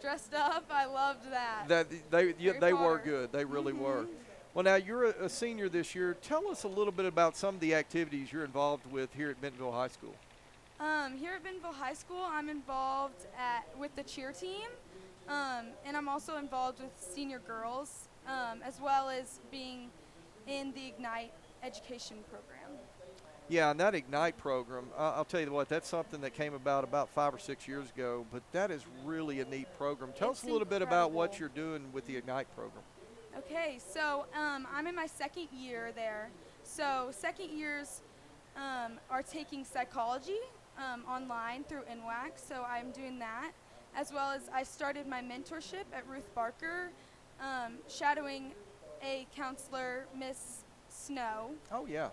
dressed up, I loved that. They were good. They really were. Well, now you're a senior this year. Tell us a little bit about some of the activities you're involved with here at Bentonville High School. Here at Bentonville High School, I'm involved with the cheer team, and I'm also involved with senior girls, as well as being in the Ignite education program. Yeah, and that Ignite program, I'll tell you what, that's something that came about 5 or 6 years ago, but that is really a neat program. Tell us a little bit about what you're doing with the Ignite program. Okay, so I'm in my second year there. So second years are taking psychology online through NWAC, so I'm doing that, as well as I started my mentorship at Ruth Barker, shadowing a counselor, Miss Snow. Oh, yeah.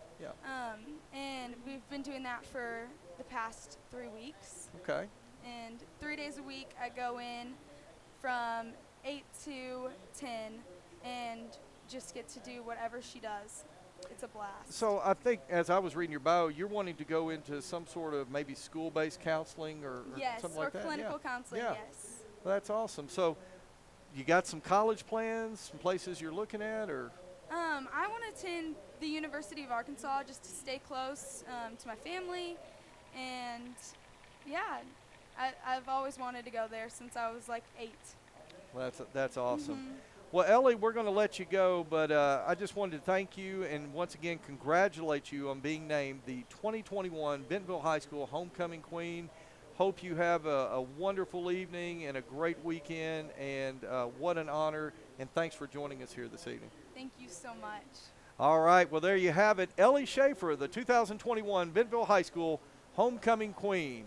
And we've been doing that for the past 3 weeks. Okay. And 3 days a week I go in from 8 to 10 and just get to do whatever she does. It's a blast. So I think as I was reading your bio, you're wanting to go into some sort of maybe school-based counseling or something like that? Yes, or clinical counseling, yes. Well, that's awesome. So you got some college plans, some places you're looking at, or? I want to attend the University of Arkansas just to stay close to my family, and yeah, I've always wanted to go there since I was like 8. Well, that's awesome. Well, Ellie, we're going to let you go, but I just wanted to thank you and once again congratulate you on being named the 2021 Bentonville High School Homecoming Queen. Hope you have a wonderful evening and a great weekend, and what an honor, and thanks for joining us here this evening. Thank you so much. All right, well, there you have it. Ellie Schaefer, the 2021 Bentonville High School Homecoming Queen.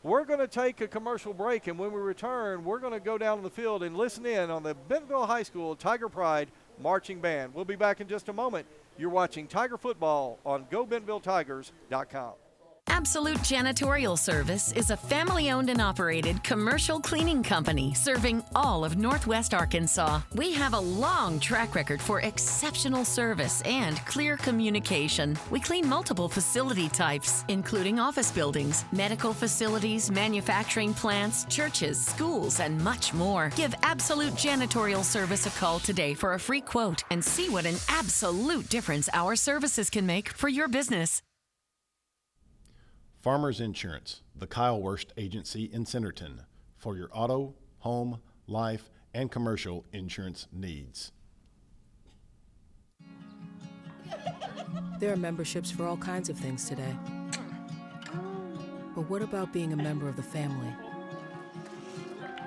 We're going to take a commercial break, and when we return, we're going to go down to the field and listen in on the Bentonville High School Tiger Pride Marching Band. We'll be back in just a moment. You're watching Tiger Football on GoBentonvilleTigers.com. Absolute Janitorial Service is a family-owned and operated commercial cleaning company serving all of Northwest Arkansas. We have a long track record for exceptional service and clear communication. We clean multiple facility types, including office buildings, medical facilities, manufacturing plants, churches, schools, and much more. Give Absolute Janitorial Service a call today for a free quote and see what an absolute difference our services can make for your business. Farmers Insurance, the Kyle Wurst Agency in Centerton, for your auto, home, life, and commercial insurance needs. There are memberships for all kinds of things today. But what about being a member of the family?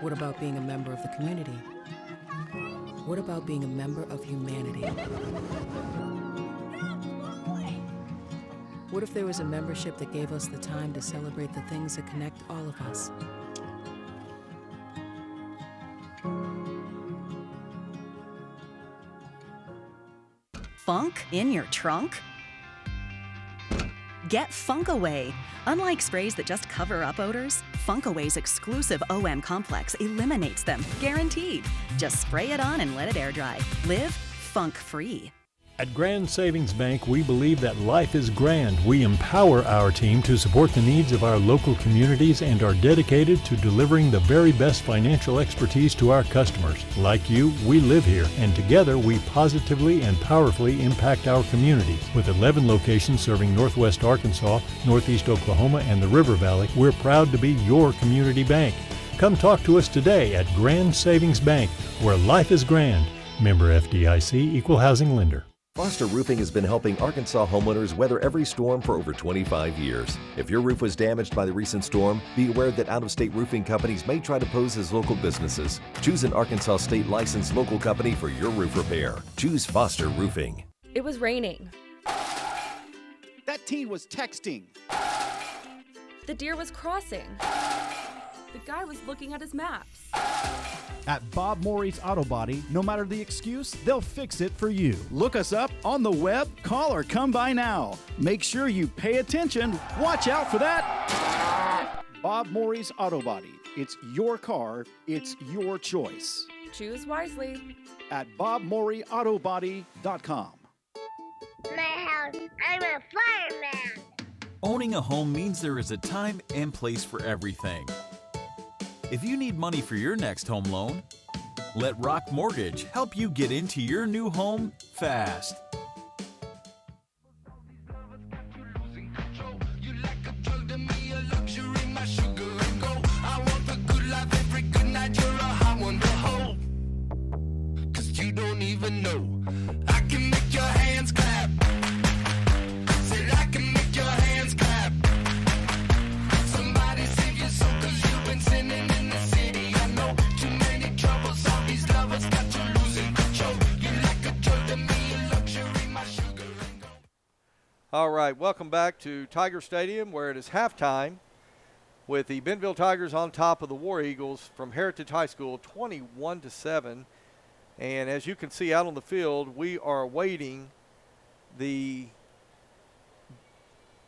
What about being a member of the community? What about being a member of humanity? What if there was a membership that gave us the time to celebrate the things that connect all of us? Funk in your trunk? Get Funk Away. Unlike sprays that just cover up odors, Funk Away's exclusive OM complex eliminates them, guaranteed. Just spray it on and let it air dry. Live funk-free. At Grand Savings Bank, we believe that life is grand. We empower our team to support the needs of our local communities and are dedicated to delivering the very best financial expertise to our customers. Like you, we live here, and together we positively and powerfully impact our communities. With 11 locations serving Northwest Arkansas, Northeast Oklahoma, and the River Valley, we're proud to be your community bank. Come talk to us today at Grand Savings Bank, where life is grand. Member FDIC, Equal Housing Lender. Foster Roofing has been helping Arkansas homeowners weather every storm for over 25 years. If your roof was damaged by the recent storm, be aware that out-of-state roofing companies may try to pose as local businesses. Choose an Arkansas state licensed local company for your roof repair. Choose Foster Roofing. It was raining. That teen was texting. The deer was crossing. The guy was looking at his maps. At Bob Morey's Auto Body, no matter the excuse, they'll fix it for you. Look us up on the web, call, or come by now. Make sure you pay attention. Watch out for that. Bob Morey's Auto Body. It's your car. It's your choice. Choose wisely. At BobMoreyAutoBody.com. My house, I'm a fireman. Owning a home means there is a time and place for everything. If you need money for your next home loan, let Rock Mortgage help you get into your new home fast. You don't even know. I can make your hands clap. Said I can make your hands clap. Somebody save your soul, 'cause you've been sinning in the city. I know too many troubles. All these lovers got you losing control. You like a joy to me, a luxury, my sugar and gold. All right, welcome back to Tiger Stadium, where it is halftime with the Bentonville Tigers on top of the War Eagles from Heritage High School, 21-7. And as you can see out on the field, we are awaiting the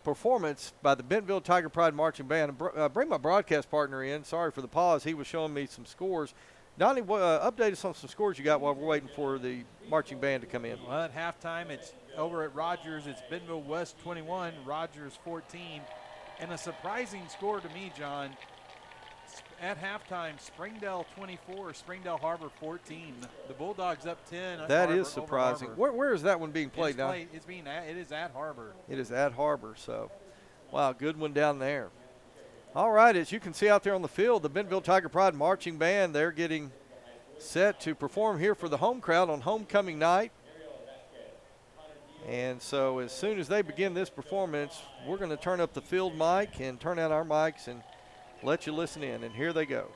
performance by the Bentonville Tiger Pride Marching Band. Bring my broadcast partner in. Sorry for the pause. He was showing me some scores. Donnie, update us on some scores you got while we're waiting for the marching band to come in. Well, at halftime, it's over at Rogers. It's Bentonville West 21, Rogers 14. And a surprising score to me, John. At halftime, Springdale 24, Springdale Harbor 14. The Bulldogs up 10. That Harbor, is surprising. Where is that one being played now? It is at Harbor. It is at Harbor, so wow, good one down there. All right, as you can see out there on the field, the Bentonville Tiger Pride Marching Band, they're getting set to perform here for the home crowd on homecoming night. And so as soon as they begin this performance, we're going to turn up the field mic and turn out our mics and let you listen in, and here they go.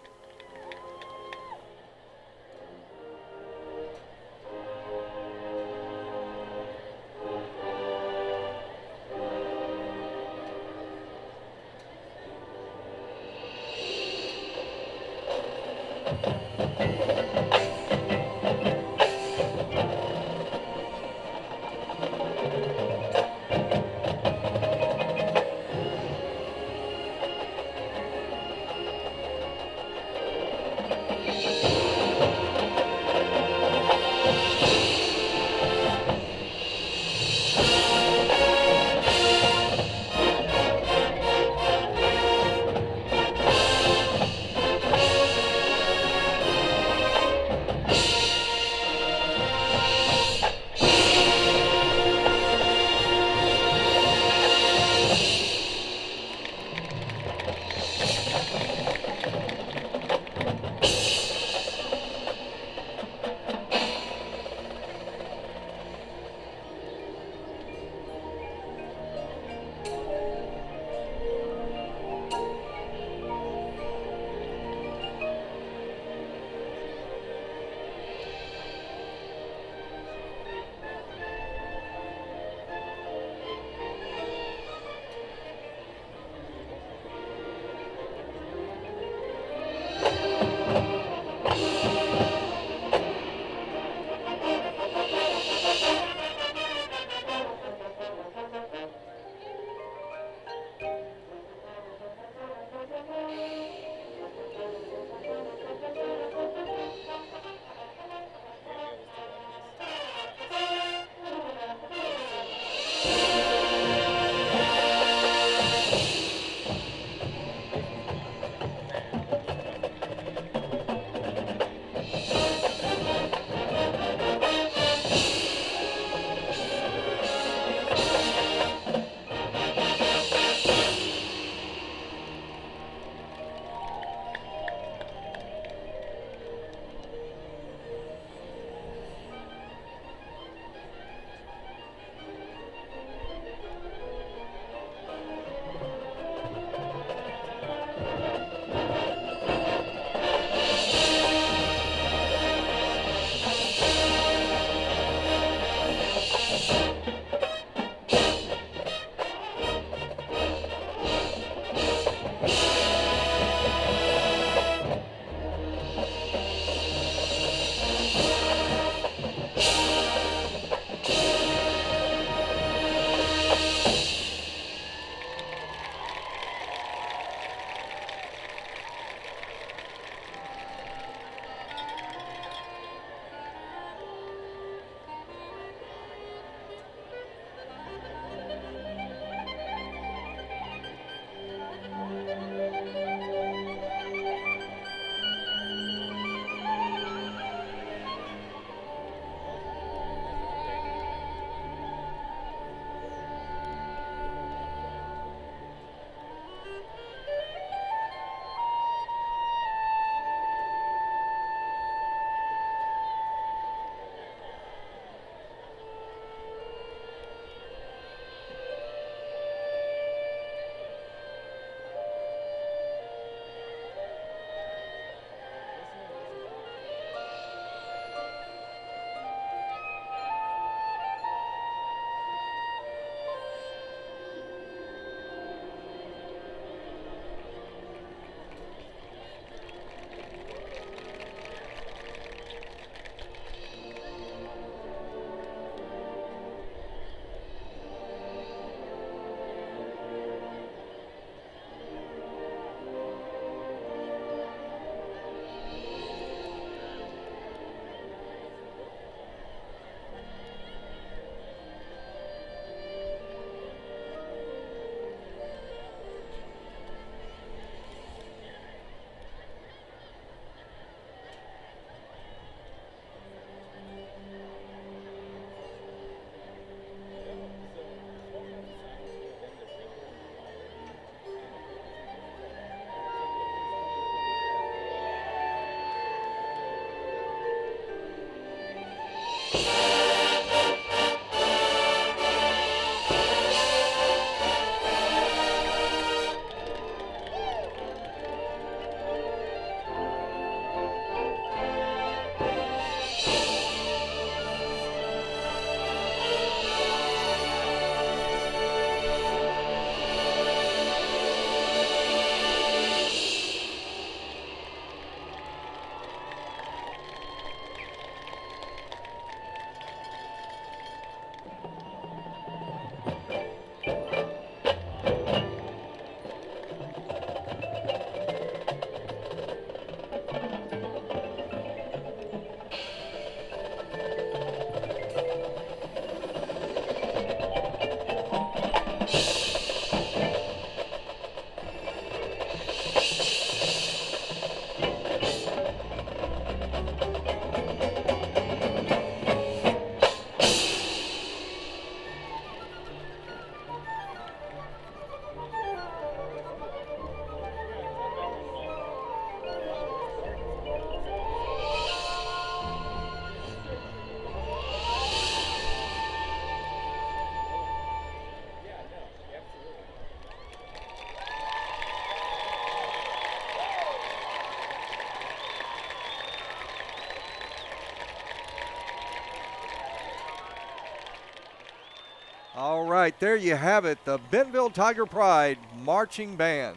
All right, there you have it, the Bentonville Tiger Pride Marching Band.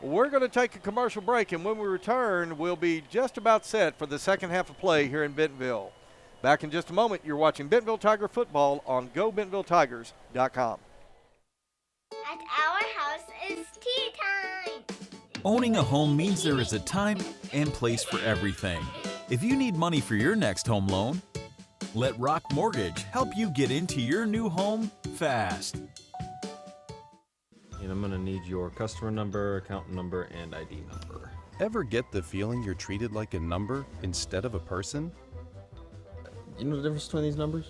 We're going to take a commercial break, and when we return, we'll be just about set for the second half of play here in Bentonville. Back in just a moment, you're watching Bentonville Tiger football on GoBentonvilleTigers.com. At our house is tea time. Owning a home means there is a time and place for everything. If you need money for your next home loan, let Rock Mortgage help you get into your new home fast. And I'm going to need your customer number, account number, and ID number. Ever get the feeling you're treated like a number instead of a person? You know the difference between these numbers?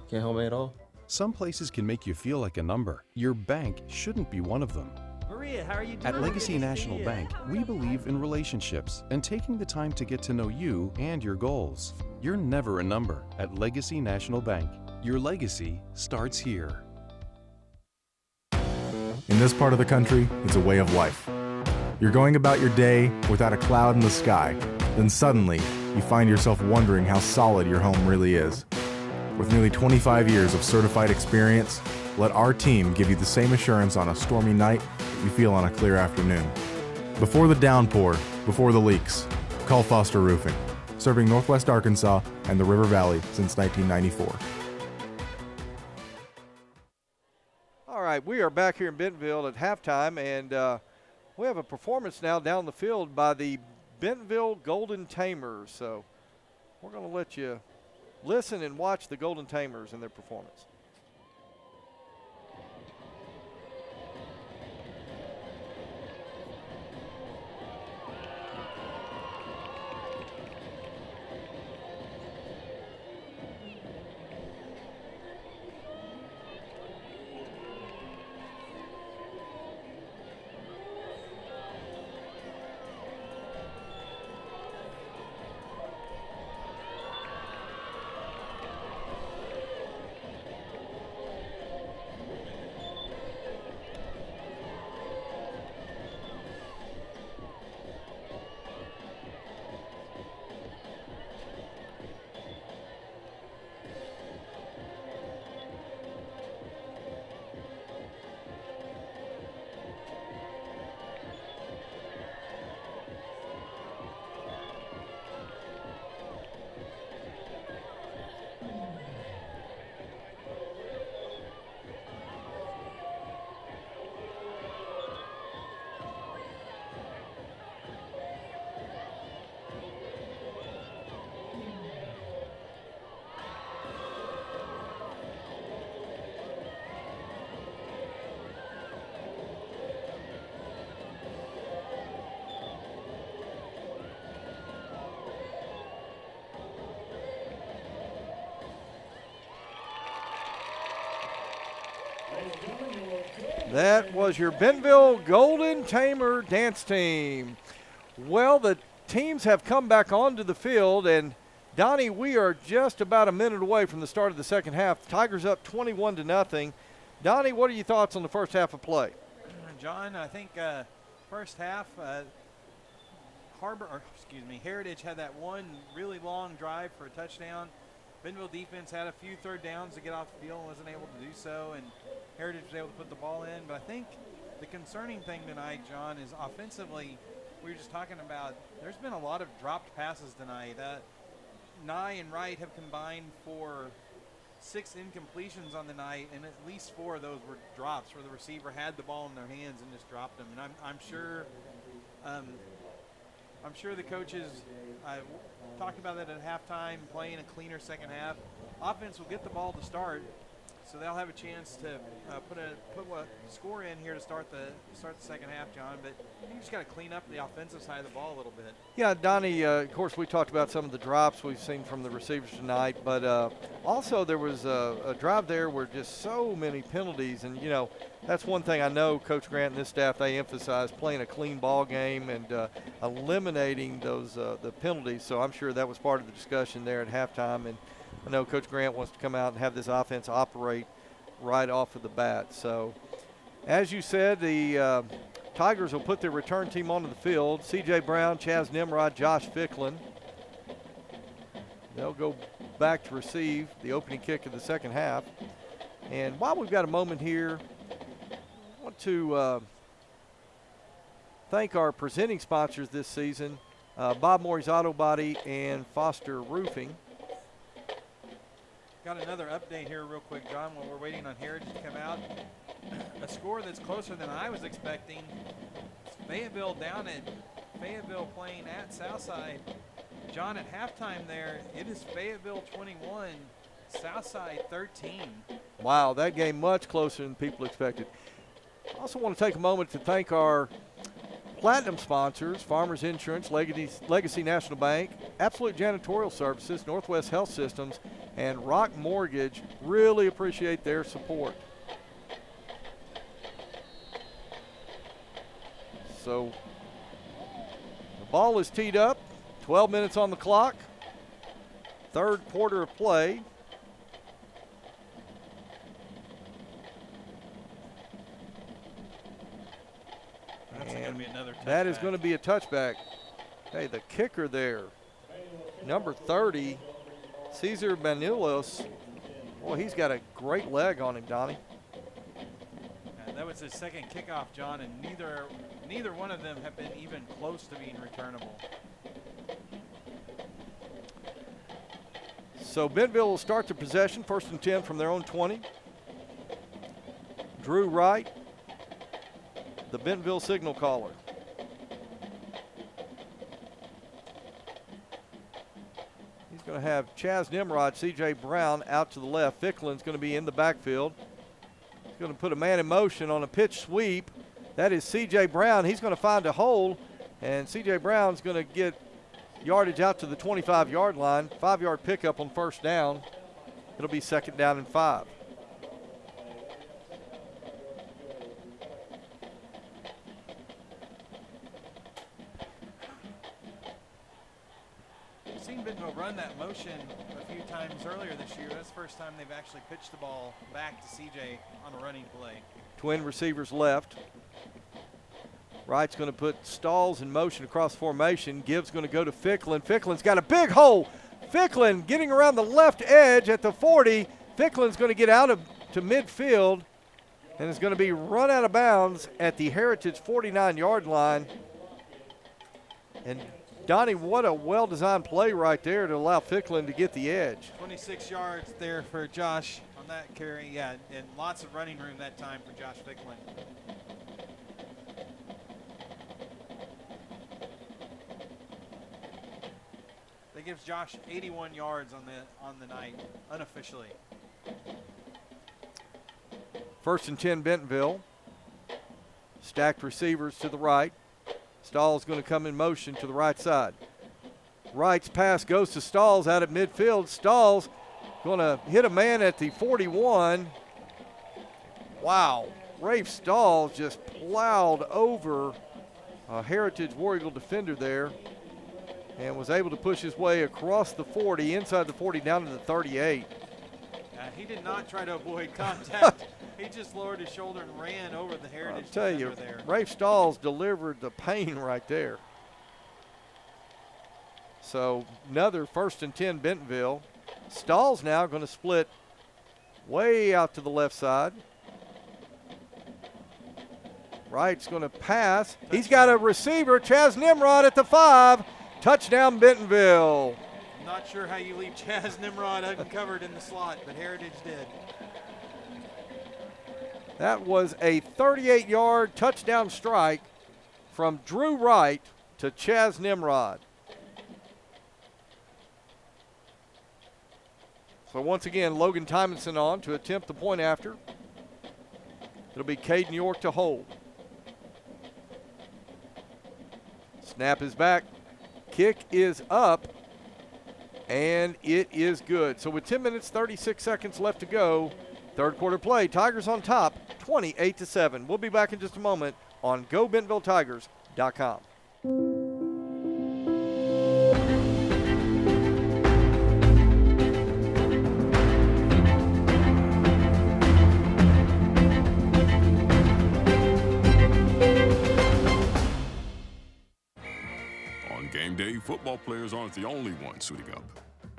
Can't help me at all? Some places can make you feel like a number. Your bank shouldn't be one of them. Maria, how are you doing? At Legacy National Bank, we believe in relationships and taking the time to get to know you and your goals. You're never a number at Legacy National Bank. Your legacy starts here. In this part of the country, it's a way of life. You're going about your day without a cloud in the sky. Then suddenly, you find yourself wondering how solid your home really is. With nearly 25 years of certified experience, let our team give you the same assurance on a stormy night that you feel on a clear afternoon. Before the downpour, before the leaks, call Foster Roofing, serving Northwest Arkansas and the River Valley since 1994. All right, we are back here in Bentonville at halftime, and we have a performance now down the field by the Bentonville Golden Tamers. So we're going to let you listen and watch the Golden Tamers and their performance. That was your Bentonville Golden Tamer dance team. Well, the teams have come back onto the field, and Donnie, we are just about a minute away from the start of the second half. Tigers up 21-0. Donnie, what are your thoughts on the first half of play? John, I think first half, Heritage had that one really long drive for a touchdown. Bentonville defense had a few third downs to get off the field and wasn't able to do so, and Heritage was able to put the ball in. But I think the concerning thing tonight, John, is offensively, we were just talking about, there's been a lot of dropped passes tonight. Nye and Wright have combined for 6 incompletions on the night, and at least 4 of those were drops where the receiver had the ball in their hands and just dropped them. And I'm sure the coaches talked about that at halftime, playing a cleaner second half. Offense will get the ball to start, so they'll have a chance to put a score in here to start the second half, John. But you just got to clean up the offensive side of the ball a little bit. Yeah, Donnie, of course, we talked about some of the drops we've seen from the receivers tonight, but also there was a drive there where just so many penalties. And, you know, that's one thing I know Coach Grant and his staff, they emphasize playing a clean ball game and eliminating those the penalties. So I'm sure that was part of the discussion there at halftime. And I know Coach Grant wants to come out and have this offense operate right off of the bat. So, as you said, the Tigers will put their return team onto the field. C.J. Brown, Chaz Nimrod, Josh Ficklin. They'll go back to receive the opening kick of the second half. And while we've got a moment here, I want to thank our presenting sponsors this season, Bob Morey's Auto Body and Foster Roofing. Got another update here real quick, John, while we're waiting on Heritage to come out. A score that's closer than I was expecting. Fayetteville down at Fayetteville playing at Southside. John, at halftime there, it is Fayetteville 21, Southside 13. Wow, that game much closer than people expected. I also want to take a moment to thank our platinum sponsors, Farmers Insurance, Legacy National Bank, Absolute Janitorial Services, Northwest Health Systems, and Rock Mortgage. Really appreciate their support. So the ball is teed up, 12 minutes on the clock, third quarter of play. That's going to be another touchback. That is going to be a touchback. Hey, the kicker there, number 30, Cesar Manilos. Boy, he's got a great leg on him, Donnie. That was his second kickoff, John, and neither one of them have been even close to being returnable. So Bentonville will start the possession, 1st and 10 from their own 20. Drew Wright, the Bentonville signal caller. He's going to have Chaz Nimrod, C.J. Brown out to the left. Ficklin's going to be in the backfield. He's going to put a man in motion on a pitch sweep. That is C.J. Brown. He's going to find a hole, and C.J. Brown's going to get yardage out to the 25-yard line. 5-yard pickup on first down. It'll be 2nd down and 5. We've seen Bentonville run that motion a few times earlier this year. That's the first time they've actually pitched the ball back to CJ on a running play. Twin receivers left. Wright's going to put Stalls in motion across formation. Gibbs going to go to Ficklin. Ficklin's got a big hole. Ficklin getting around the left edge at the 40. Ficklin's going to get out to midfield and is going to be run out of bounds at the Heritage 49-yard line. And Donnie, what a well-designed play right there to allow Ficklin to get the edge. 26 yards there for Josh on that carry. Yeah, and lots of running room that time for Josh Ficklin. That gives Josh 81 yards on the night, unofficially. 1st and 10 Bentonville. Stacked receivers to the right. Stalls going to come in motion to the right side. Wright's pass goes to Stalls out at midfield. Stalls going to hit a man at the 41. Wow. Rafe Stalls just plowed over a Heritage War Eagle defender there and was able to push his way across the 40, inside the 40, down to the 38. He did not try to avoid contact. He just lowered his shoulder and ran over the Heritage I'll tell you, there. Rafe Stalls delivered the pain right there. So another 1st and 10 Bentonville. Stalls now going to split way out to the left side. Wright's going to pass. He's got a receiver, Chaz Nimrod at the 5. Touchdown Bentonville. I'm not sure how you leave Chaz Nimrod uncovered in the slot, but Heritage did. That was a 38-yard touchdown strike from Drew Wright to Chaz Nimrod. So once again, Logan Tymonson on to attempt the point after. It'll be Caden York to hold. Snap is back. Kick is up. And it is good. So with 10 minutes, 36 seconds left to go, third quarter play, Tigers on top, 28-7. We'll be back in just a moment on GoBentonvilleTigers.com. On game day, football players aren't the only ones suiting up.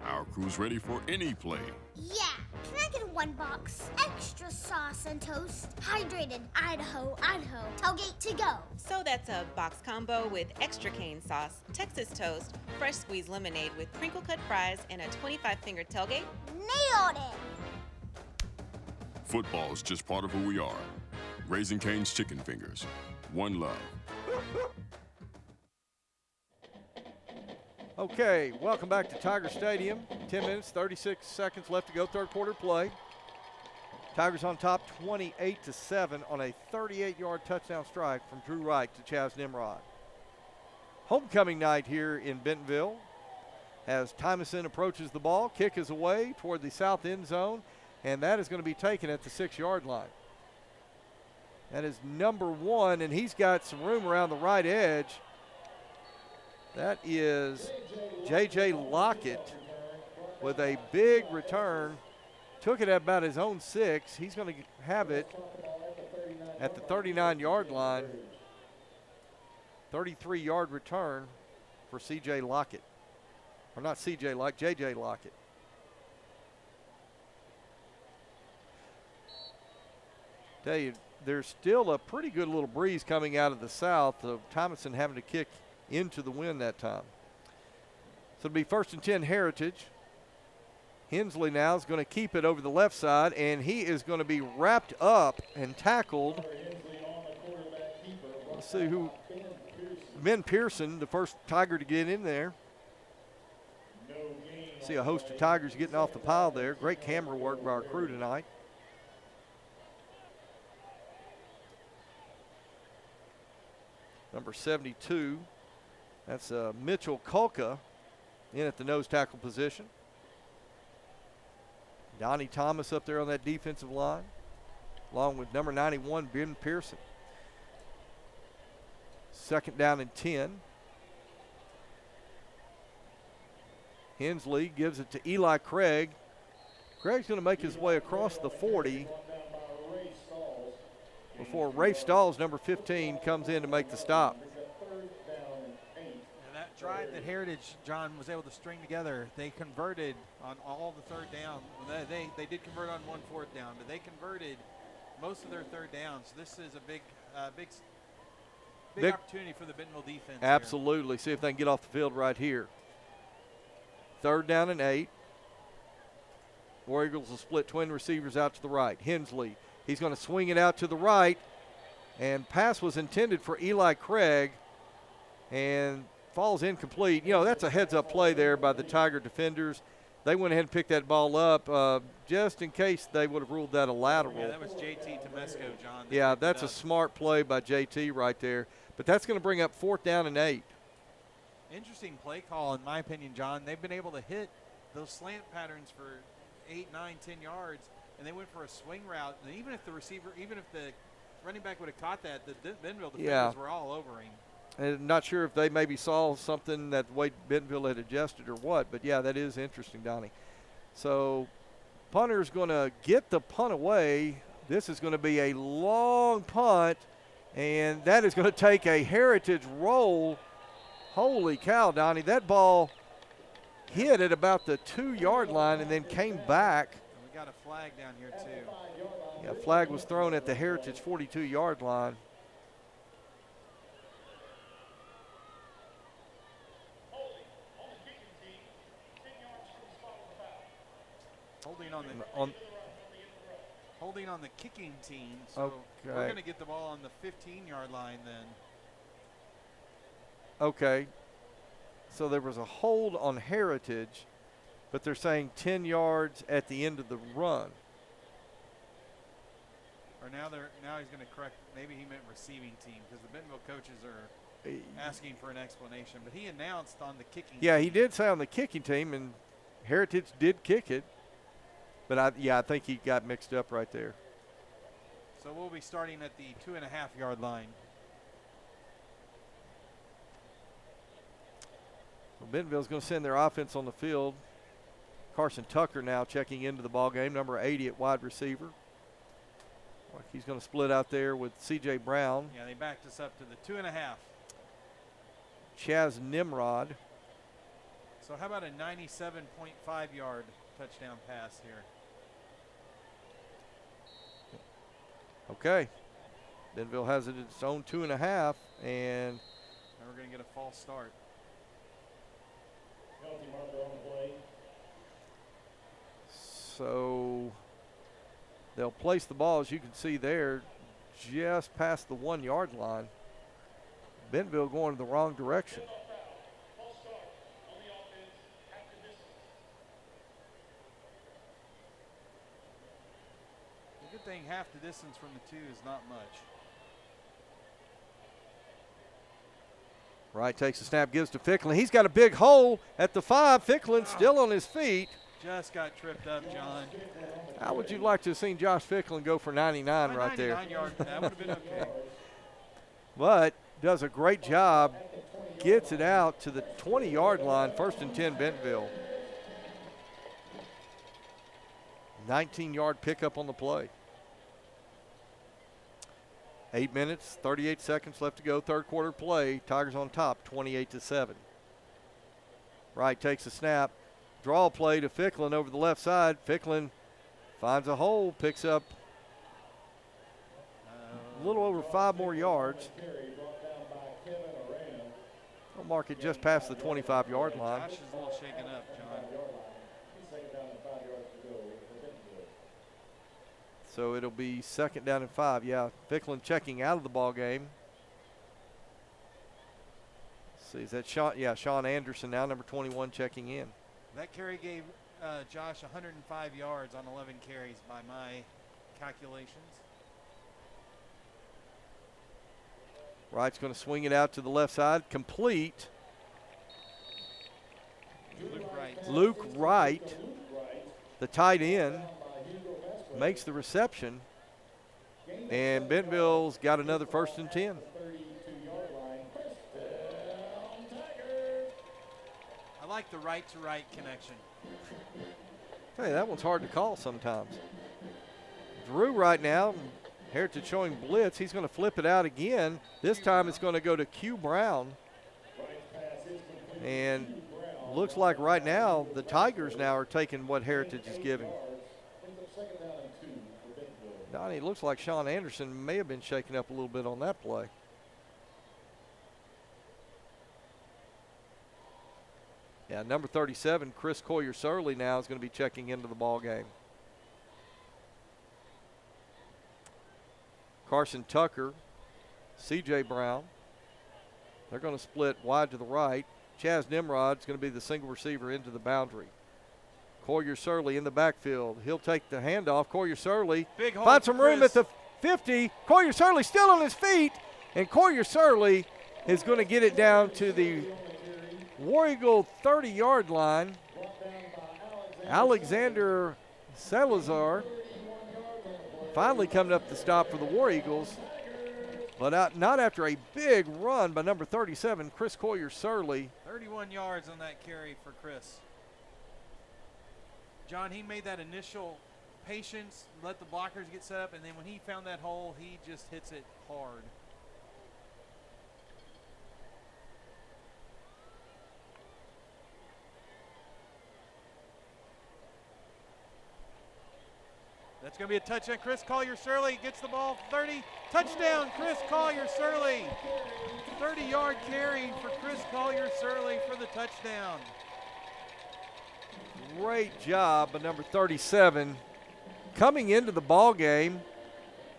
Our crew's ready for any play. Yeah, can I get one box extra and toast. Hydrated Idaho, Idaho. Tailgate to go. So that's a box combo with extra cane sauce, Texas toast, fresh squeezed lemonade with crinkle cut fries, and a 25-finger tailgate? Nailed it! Football is just part of who we are. Raising Cane's Chicken Fingers. One love. Okay, welcome back to Tiger Stadium. 10 minutes, 36 seconds left to go, third quarter play. Tigers on top 28-7 on a 38-yard touchdown strike from Drew Wright to Chaz Nimrod. Homecoming night here in Bentonville as Tymason approaches the ball. Kick is away toward the south end zone, and that is going to be taken at the 6-yard line. That is number 1, and he's got some room around the right edge. That is J.J. Lockett with a big return. Took it at about his own 6. He's going to have it at the 39-yard line. 33-yard return for C.J. Lockett. Or not C.J. Lockett, J.J. Lockett. Tell you, there's still a pretty good little breeze coming out of the south of Thomason having to kick into the wind that time. So it'll be 1st and 10 Heritage. Hensley now is going to keep it over the left side, and he is going to be wrapped up and tackled. Let's see who. Ben Pearson, the first Tiger to get in there. See a host of Tigers getting off the pile there. Great camera work by our crew tonight. Number 72, that's Mitchell Kolka in at the nose tackle position. Donnie Thomas up there on that defensive line, along with number 91, Ben Pearson. 2nd down and 10. Hensley gives it to Eli Craig. Craig's going to make his way across the 40 before Rafe Stalls, number 15, comes in to make the stop. That drive that Heritage, John, was able to string together, they converted on all the third down. They did convert on 1 4th down, but they converted most of their third downs. This is a big opportunity for the Bentonville defense. Absolutely. See if they can get off the field right here. 3rd down and 8. War Eagles will split twin receivers out to the right. Hensley, he's going to swing it out to the right, and pass was intended for Eli Craig and falls incomplete. You know, that's a heads-up play there by the Tiger defenders. They went ahead and picked that ball up just in case they would have ruled that a lateral. Yeah, that was JT Temesco, John. Yeah, that's a smart play by JT right there. But that's going to bring up 4th down and 8. Interesting play call, in my opinion, John. They've been able to hit those slant patterns for 8, 9, 10 yards, and they went for a swing route. And even if the running back would have caught that, the Bentonville defenders were all over him. And not sure if they maybe saw something that the way Bentonville had adjusted or what, but yeah, that is interesting, Donnie. So punter's going to get the punt away. This is going to be a long punt, and that is going to take a Heritage roll. Holy cow, Donnie, that ball hit at about the 2-yard line and then came back. And we got a flag down here too. Yeah, flag was thrown at the Heritage 42-yard line. Holding on the kicking team. So we're going to get the ball on the 15-yard line then. Okay. So there was a hold on Heritage, but they're saying 10 yards at the end of the run. Or now he's going to correct. Maybe he meant receiving team because the Bentonville coaches are asking for an explanation. But he announced on the kicking team. He did say on the kicking team, and Heritage did kick it. But I think he got mixed up right there. So we'll be starting at the 2.5-yard line. Well, Bentonville's going to send their offense on the field. Carson Tucker now checking into the ball game, number 80 at wide receiver. He's going to split out there with C.J. Brown. Yeah, they backed us up to the 2.5. Chaz Nimrod. So how about a 97.5-yard touchdown pass here? Okay. Bentonville has it at its own 2.5, and Now we're going to get a false start. So they'll place the ball, as you can see there, just past the 1 yard line. Bentonville going in the wrong direction. The good thing, half the distance from the 2 is not much. Wright takes the snap, gives to Ficklin. He's got a big hole at the 5. Ficklin still on his feet. Just got tripped up, John. How would you like to have seen Josh Ficklin go for 99 right there? 99 yard, that would have been okay. But does a great job, gets it out to the 20-yard line, 1st and 10 Bentonville. 19-yard pickup on the play. 8 minutes, 38 seconds left to go, third quarter play. Tigers on top, 28-7. Wright takes a snap, draw play to Ficklin over the left side. Ficklin finds a hole, picks up a little over 5 more yards. I'll mark it just past the 25-yard line. Josh is a little shaken up, John. So it'll be 2nd down and 5. Yeah, Ficklin checking out of the ball game. Let's see, is that Sean? Yeah, Sean Anderson now, number 21, checking in. That carry gave Josh 105 yards on 11 carries by my calculations. Wright's going to swing it out to the left side, complete. Luke Wright, the tight end, makes the reception, and Bentonville's got another 1st and 10. I like the right-to-right connection. Hey, that one's hard to call sometimes. Drew right now, Heritage showing blitz. He's going to flip it out again. This time it's going to go to Q Brown. And looks like right now the Tigers now are taking what Heritage is giving. Donnie, it looks like Sean Anderson may have been shaken up a little bit on that play. Yeah, number 37, Chris Collier-Surley now is going to be checking into the ball game. Carson Tucker, C.J. Brown. They're going to split wide to the right. Chaz Nimrod's going to be the single receiver into the boundary. Collier-Surley in the backfield. He'll take the handoff. Collier-Surley finds some room at the 50. Collier-Surley still on his feet, and Collier-Surley is going to get it down to the War Eagle 30-yard line. Alexander Salazar finally coming up the stop for the War Eagles, but not after a big run by number 37, Chris Collier-Surley. 31 yards on that carry for Chris. John, he made that initial patience, let the blockers get set up, and then when he found that hole, he just hits it hard. That's going to be a touchdown. Chris Collier-Surley gets the ball, 30. Touchdown, Chris Collier-Surley. 30-yard carry for Chris Collier-Surley for the touchdown. Great job by number 37 coming into the ball game,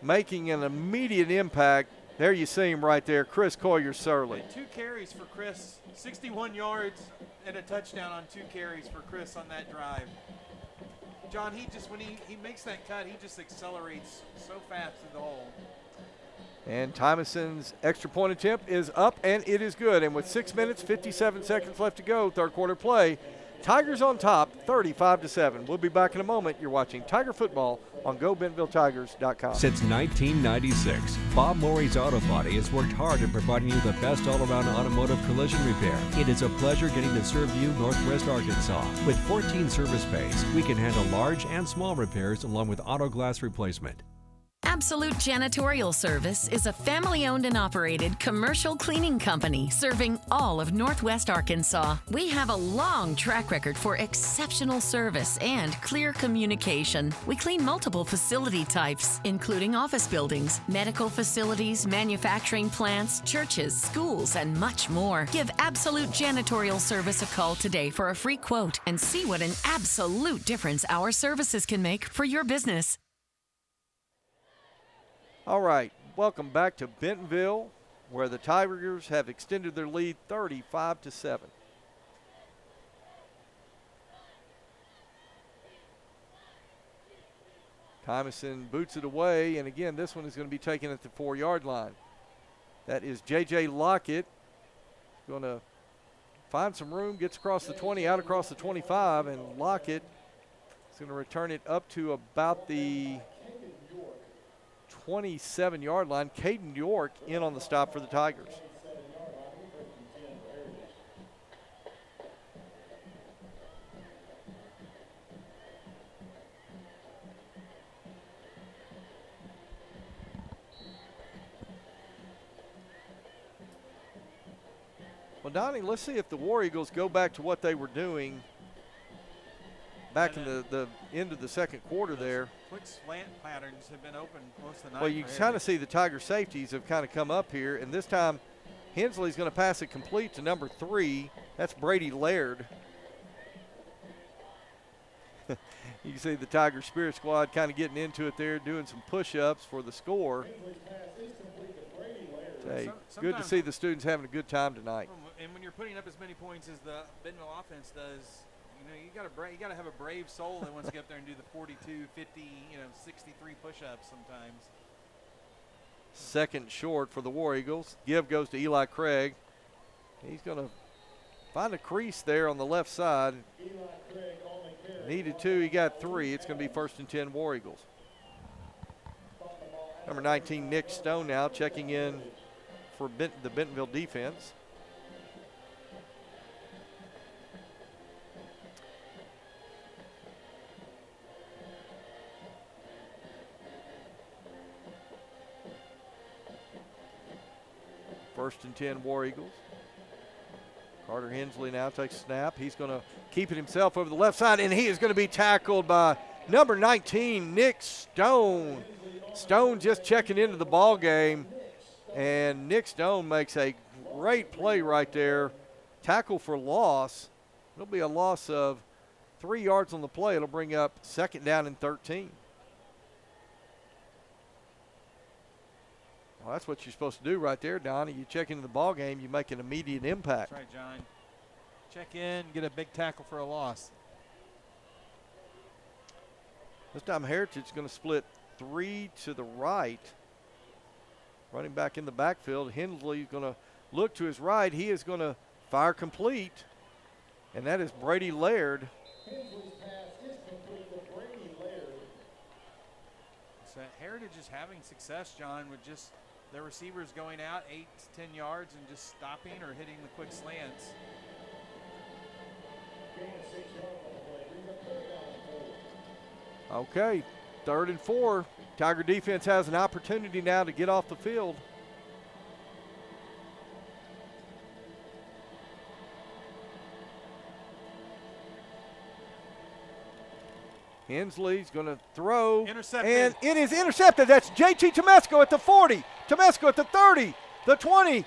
making an immediate impact. There you see him right there, Chris Collier-Surley. 2 carries for Chris, 61 yards and a touchdown on 2 carries for Chris on that drive. John, when he makes that cut, he just accelerates so fast to the hole. And Tymoson's extra point attempt is up, and it is good. And with 6 minutes, 57 seconds left to go, third quarter play, Tigers on top, 35-7. We'll be back in a moment. You're watching Tiger Football on GoBentonvilleTigers.com. Since 1996, Bob Morey's Auto Body has worked hard in providing you the best all-around automotive collision repair. It is a pleasure getting to serve you Northwest Arkansas. With 14 service bays, we can handle large and small repairs along with auto glass replacement. Absolute Janitorial Service is a family-owned and operated commercial cleaning company serving all of Northwest Arkansas. We have a long track record for exceptional service and clear communication. We clean multiple facility types, including office buildings, medical facilities, manufacturing plants, churches, schools, and much more. Give Absolute Janitorial Service a call today for a free quote and see what an absolute difference our services can make for your business. All right, welcome back to Bentonville, where the Tigers have extended their lead 35-7. Tymason boots it away, and again, this one is going to be taken at the 4-yard line. That is J.J. Lockett. Going to find some room, gets across the 20, out across the 25, and Lockett is going to return it up to about the 27-yard line. Caden York in on the stop for the Tigers. Well, Donnie, let's see if the War Eagles go back to what they were doing back in the end of the second quarter there. Quick slant patterns have been open most of the night. Well, you kind of see the Tiger safeties have kind of come up here, and this time Hensley's going to pass it complete to number 3. That's Brady Laird. You can see the Tiger Spirit Squad kind of getting into it there, doing some push-ups for the score. Good to see the students having a good time tonight. And when you're putting up as many points as the Bentonville offense does, you got to have a brave soul that wants to get up there and do the 42, 50, 63 push-ups sometimes. Second short for the War Eagles. Give goes to Eli Craig. He's going to find a crease there on the left side. Needed 2, he got 3. It's going to be 1st and 10 War Eagles. Number 19, Nick Stone now checking in for the Bentonville defense. First and 10 War Eagles. Carter Hensley now takes a snap. He's going to keep it himself over the left side, and he is going to be tackled by number 19, Nick Stone. Stone just checking into the ball game, and Nick Stone makes a great play right there. Tackle for loss. It'll be a loss of 3 yards on the play. It'll bring up 2nd down and 13. Well, that's what you're supposed to do right there, Donnie. You check into the ball game, you make an immediate impact. That's right, John. Check in, get a big tackle for a loss. This time Heritage is going to split 3 to the right. Running back in the backfield. Hensley is going to look to his right. He is going to fire complete, and that is Brady Laird. So Heritage is having success, John, with just their receivers going out 8 to 10 yards and just stopping or hitting the quick slants. Okay, 3rd and 4. Tiger defense has an opportunity now to get off the field. Hensley's going to throw. Intercepted. And it is intercepted. That's JT Tomesco at the 40. Tomesco at the 30, the 20.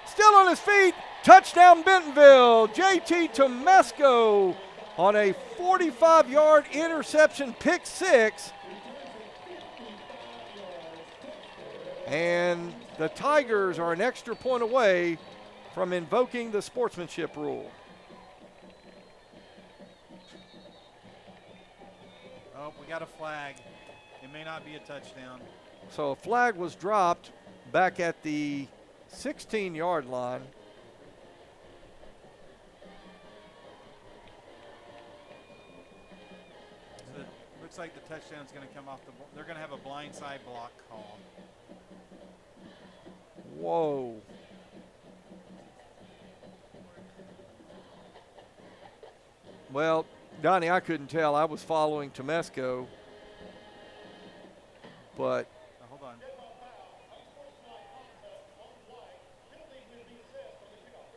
Still on his feet. Touchdown Bentonville. JT Tomesco on a 45-yard interception, pick 6. And the Tigers are an extra point away from invoking the sportsmanship rule. Oh, we got a flag. It may not be a touchdown. So a flag was dropped back at the 16-yard line. So it looks like the touchdown's going to come off the ball. They're going to have a blindside block call. Whoa. Well, Donnie, I couldn't tell. I was following Tomesco. but hold on.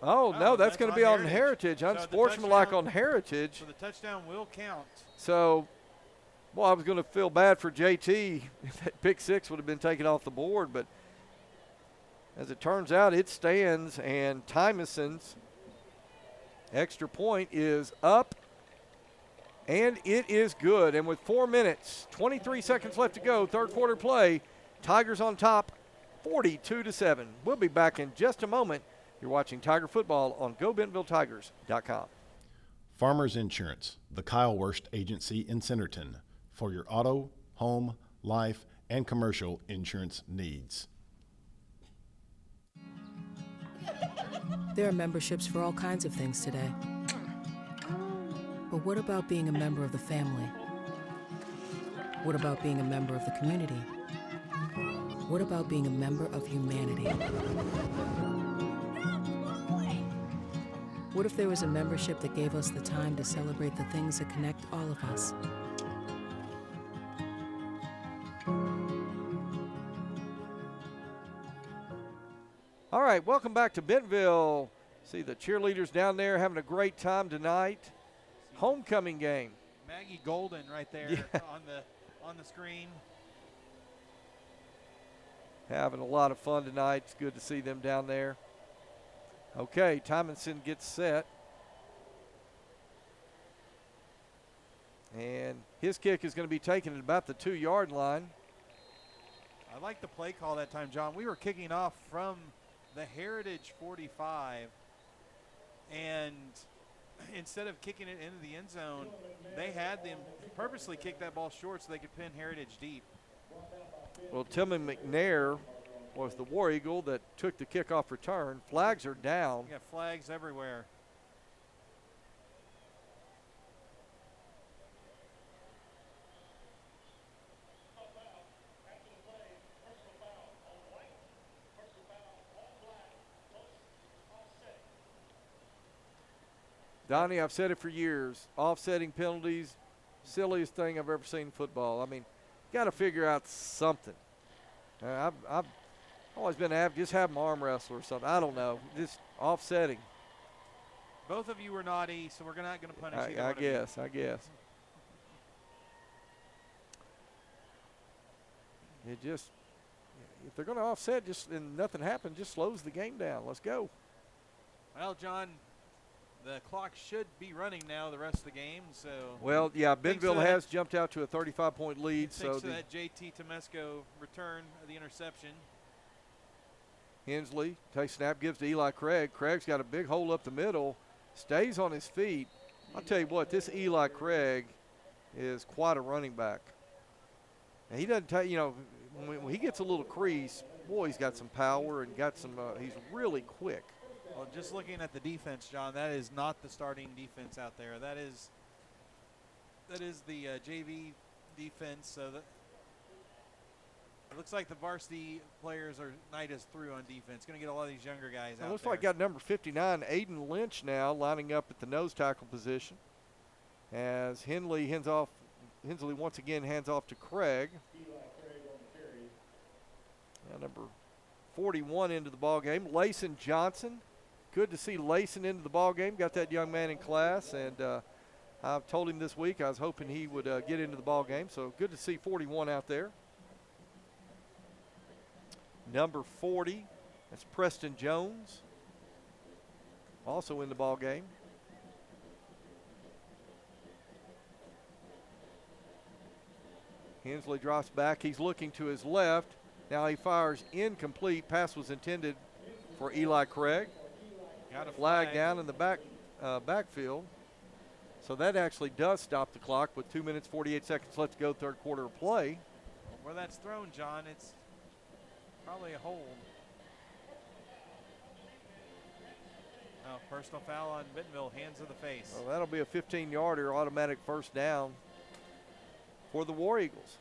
oh, no, that's going to be on Heritage. So Unsportsmanlike on Heritage. So the touchdown will count. So, well, I was going to feel bad for JT if that pick six would have been taken off the board, but as it turns out, it stands, and Tymoson's extra point is up, and it is good. And with 4 minutes, 23 seconds left to go, third quarter play, Tigers on top, 42-7. We'll be back in just a moment. You're watching Tiger Football on GoBentonvilleTigers.com. Farmers Insurance, the Kyle Wurst Agency in Centerton, for your auto, home, life, and commercial insurance needs. There are memberships for all kinds of things today. But what about being a member of the family? What about being a member of the community? What about being a member of humanity? What if there was a membership that gave us the time to celebrate the things that connect all of us? All right, welcome back to Bentonville. See the cheerleaders down there having a great time tonight. Homecoming game. Maggie Golden right there on the screen. Having a lot of fun tonight. It's good to see them down there. Okay, Tymonson gets set. And his kick is going to be taken at about the 2-yard line. I like the play call that time, John. We were kicking off from the Heritage 45, and instead of kicking it into the end zone, they had them purposely kick that ball short so they could pin Heritage deep. Well, Tillman McNair was the War Eagle that took the kickoff return. Flags are down. You got flags everywhere. Donnie, I've said it for years. Offsetting penalties, silliest thing I've ever seen in football. I mean, got to figure out something. I've always been just have them arm wrestle or something. I don't know. Just offsetting. Both of you were naughty, so we're not going to punish you. I guess. It just, if they're going to offset and nothing happens, just slows the game down. Let's go. Well, John, the clock should be running now the rest of the game. So well, yeah, Bentonville has jumped out to a 35-point lead. Thanks to that JT Temesco return of the interception. Hensley takes snap, gives to Eli Craig. Craig's got a big hole up the middle, stays on his feet. I'll tell you what, this Eli Craig is quite a running back. And he doesn't take, when he gets a little crease, boy, he's got some power and got some, he's really quick. Well, just looking at the defense, John, that is not the starting defense out there. That is the JV defense. So that it looks like the varsity players night is through on defense. Going to get a lot of these younger guys out. It looks there. like got number 59, Aiden Lynch, now lining up at the nose tackle position. As Hensley once again hands off to Craig. Now number 41 into the ball game, Layson Johnson. Good to see Layson into the ball game. Got that young man in class, and I've told him this week I was hoping he would get into the ball game. So good to see 41 out there. Number 40, that's Preston Jones, also in the ball game. Hensley drops back. He's looking to his left. Now he fires incomplete. Pass was intended for Eli Craig. Got a flag down in the backfield. So that actually does stop the clock with 2 minutes, 48 seconds left to go, third quarter of play. Where that's thrown, John, it's probably a hold. Oh, personal foul on Bentonville, hands of the face. Well, that'll be a 15-yarder, automatic first down for the War Eagles.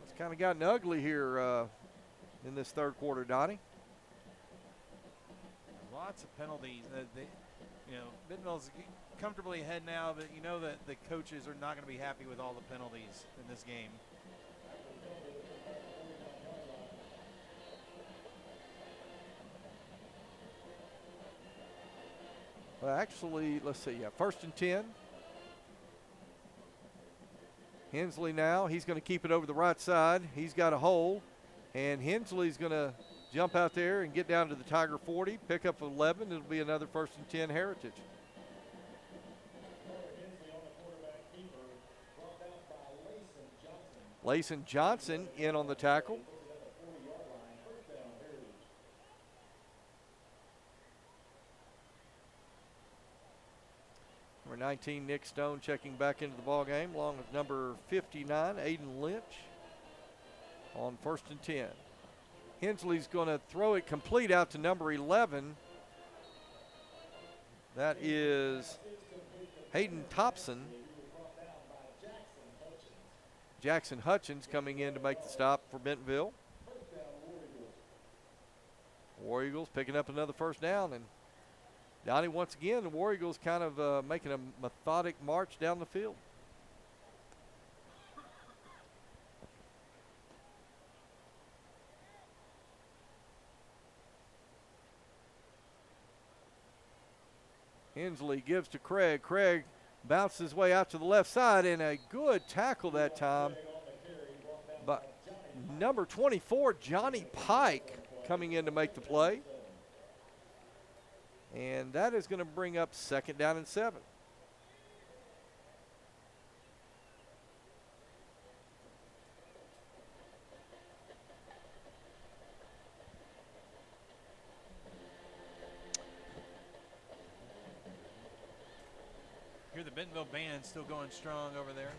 It's kind of gotten ugly here in this third quarter, Donnie. Lots of penalties. Bentonville's comfortably ahead now, but you know that the coaches are not going to be happy with all the penalties in this game. Well, actually, let's see. Yeah, 1st and 10. Hensley now, he's going to keep it over the right side. He's got a hole, and Hensley's going to jump out there and get down to the Tiger 40, pick up 11. It'll be another 1st and 10 Heritage. Layson Johnson in on the tackle. Number 19, Nick Stone, checking back into the ball game, along with number 59, Aiden Lynch, on 1st and 10. Hensley's going to throw it complete out to number 11. That is Hayden Thompson. Jackson Hutchins coming in to make the stop for Bentonville. War Eagles picking up another 1st down, and Donnie, once again, the War Eagles kind of making a methodic march down the field. Hensley gives to Craig. Craig bounces his way out to the left side, and a good tackle that time. But number 24, Johnny Pike, coming in to make the play. And that is going to bring up 2nd down and 7. Hear the Bentonville band still going strong over there.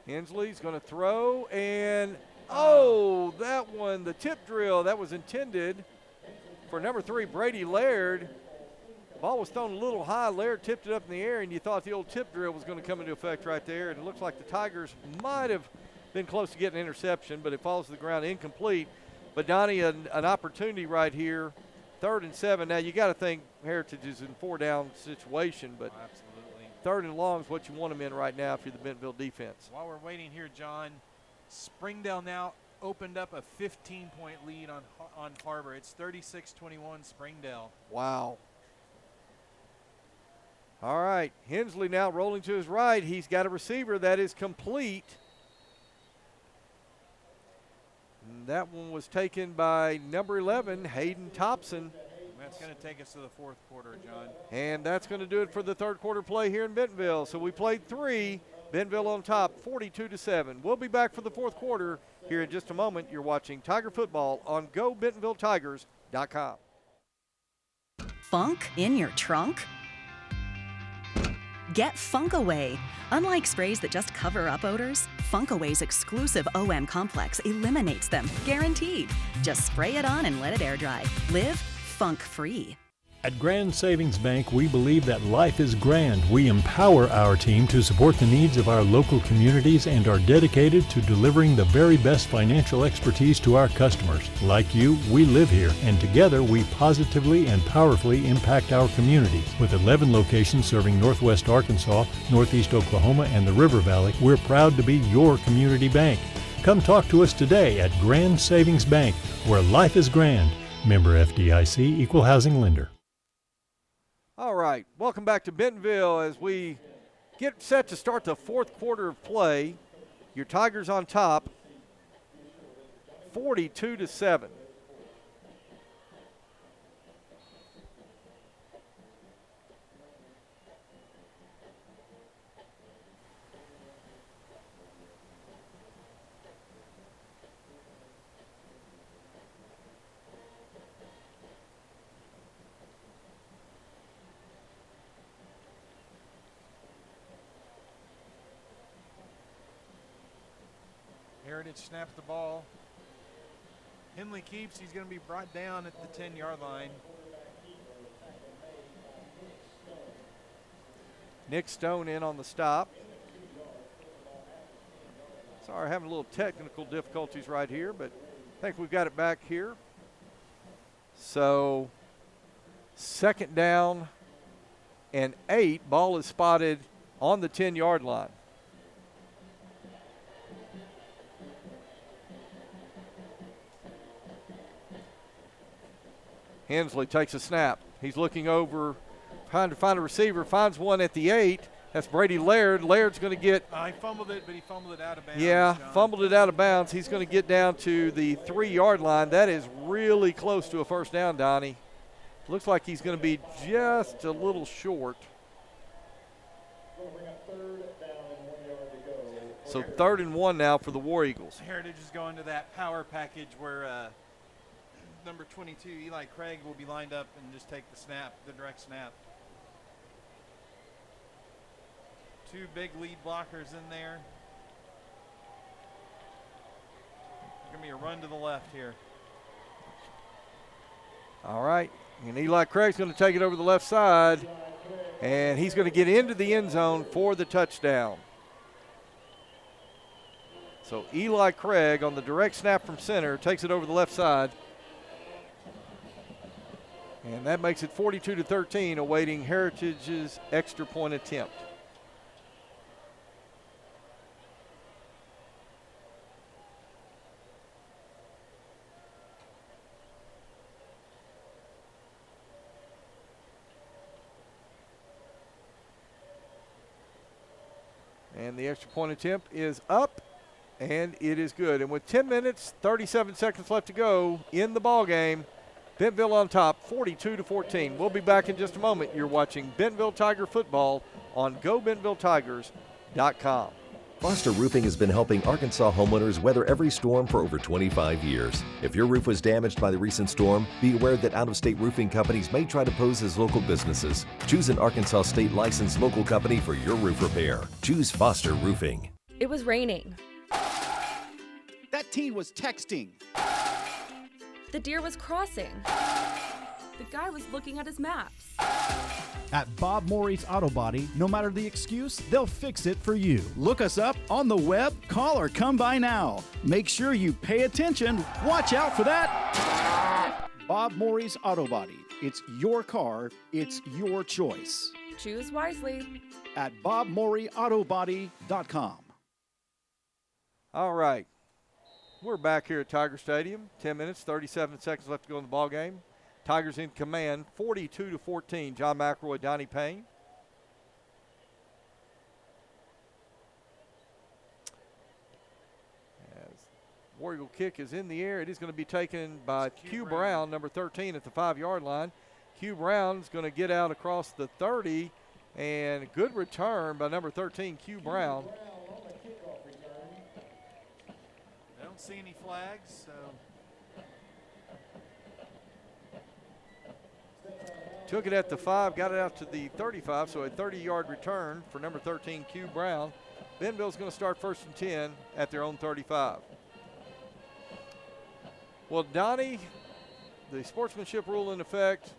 Hensley's going to throw, and oh, that one, the tip drill, that was intended for number 3, Brady Laird. The ball was thrown a little high. Laird tipped it up in the air, and you thought the old tip drill was going to come into effect right there. And it looks like the Tigers might have been close to getting an interception, but it falls to the ground incomplete. But Donnie, an opportunity right here, 3rd and 7. Now, you got to think Heritage is in 4-down situation, but absolutely. 3rd and long is what you want them in right now if you're the Bentonville defense. While we're waiting here, John, Springdale now opened up a 15-point lead on Harbor. It's 36-21 Springdale. Wow. All right, Hensley now rolling to his right. He's got a receiver that is complete. And that one was taken by number 11, Hayden Thompson. That's going to take us to the 4th quarter, John. And that's going to do it for the 3rd quarter play here in Bentonville. So we played 3. Bentonville on top, 42-7. We'll be back for the 4th quarter here in just a moment. You're watching Tiger Football on GoBentonvilleTigers.com. Funk in your trunk? Get Funk Away. Unlike sprays that just cover up odors, Funk Away's exclusive OM complex eliminates them, guaranteed. Just spray it on and let it air dry. Live funk-free. At Grand Savings Bank, we believe that life is grand. We empower our team to support the needs of our local communities and are dedicated to delivering the very best financial expertise to our customers. Like you, we live here, and together we positively and powerfully impact our communities. With 11 locations serving Northwest Arkansas, Northeast Oklahoma, and the River Valley, we're proud to be your community bank. Come talk to us today at Grand Savings Bank, where life is grand. Member FDIC, Equal Housing Lender. All right, welcome back to Bentonville as we get set to start the 4th quarter of play. Your Tigers on top, 42-7. Heritage snaps the ball. Henley keeps. He's going to be brought down at the 10-yard line. Nick Stone in on the stop. Sorry, having a little technical difficulties right here, but I think we've got it back here. So 2nd down and 8. Ball is spotted on the 10-yard line. Hensley takes a snap. He's looking over, trying to find a receiver, finds one at the 8. That's Brady Laird. Laird's going to get. He fumbled it, but he fumbled it out of bounds. Yeah, John. fumbled it out of bounds. He's going to get down to the 3-yard line. That is really close to a first down, Donnie. Looks like he's going to be just a little short. So 3rd and 1 now for the War Eagles. Heritage is going to that power package where number 22, Eli Craig, will be lined up and just take the snap, the direct snap. 2 big lead blockers in there. Going to be a run to the left here. All right. And Eli Craig's going to take it over the left side. And he's going to get into the end zone for the touchdown. So Eli Craig on the direct snap from center takes it over the left side. And that makes it 42-13, awaiting Heritage's extra point attempt. And the extra point attempt is up, and it is good. And with 10 minutes, 37 seconds left to go in the ball game, Bentonville on top, 42-14. We'll be back in just a moment. You're watching Bentonville Tiger football on GoBentonvilleTigers.com. Foster Roofing has been helping Arkansas homeowners weather every storm for over 25 years. If your roof was damaged by the recent storm, be aware that out-of-state roofing companies may try to pose as local businesses. Choose an Arkansas state licensed local company for your roof repair. Choose Foster Roofing. It was raining. That teen was texting. The deer was crossing. The guy was looking at his maps. At Bob Morey's Auto Body, no matter the excuse, they'll fix it for you. Look us up on the web, call, or come by now. Make sure you pay attention. Watch out for that. Bob Morey's Auto Body. It's your car. It's your choice. Choose wisely. At BobMoreyAutoBody.com. All right. We're back here at Tiger Stadium. 10 minutes, 37 seconds left to go in the ball game. Tigers in command, 42-14. John McElroy, Donnie Payne. As War Eagle kick is in the air, it is going to be taken by Q Brown, number 13 at the 5-yard line. Q Brown's going to get out across the 30, and good return by number 13, Q Brown. I don't see any flags, so. Took it at the 5, got it out to the 35, so a 30-yard return for number 13, Q Brown. Bentonville's going to start 1st and 10 at their own 35. Well, Donnie, the sportsmanship rule in effect,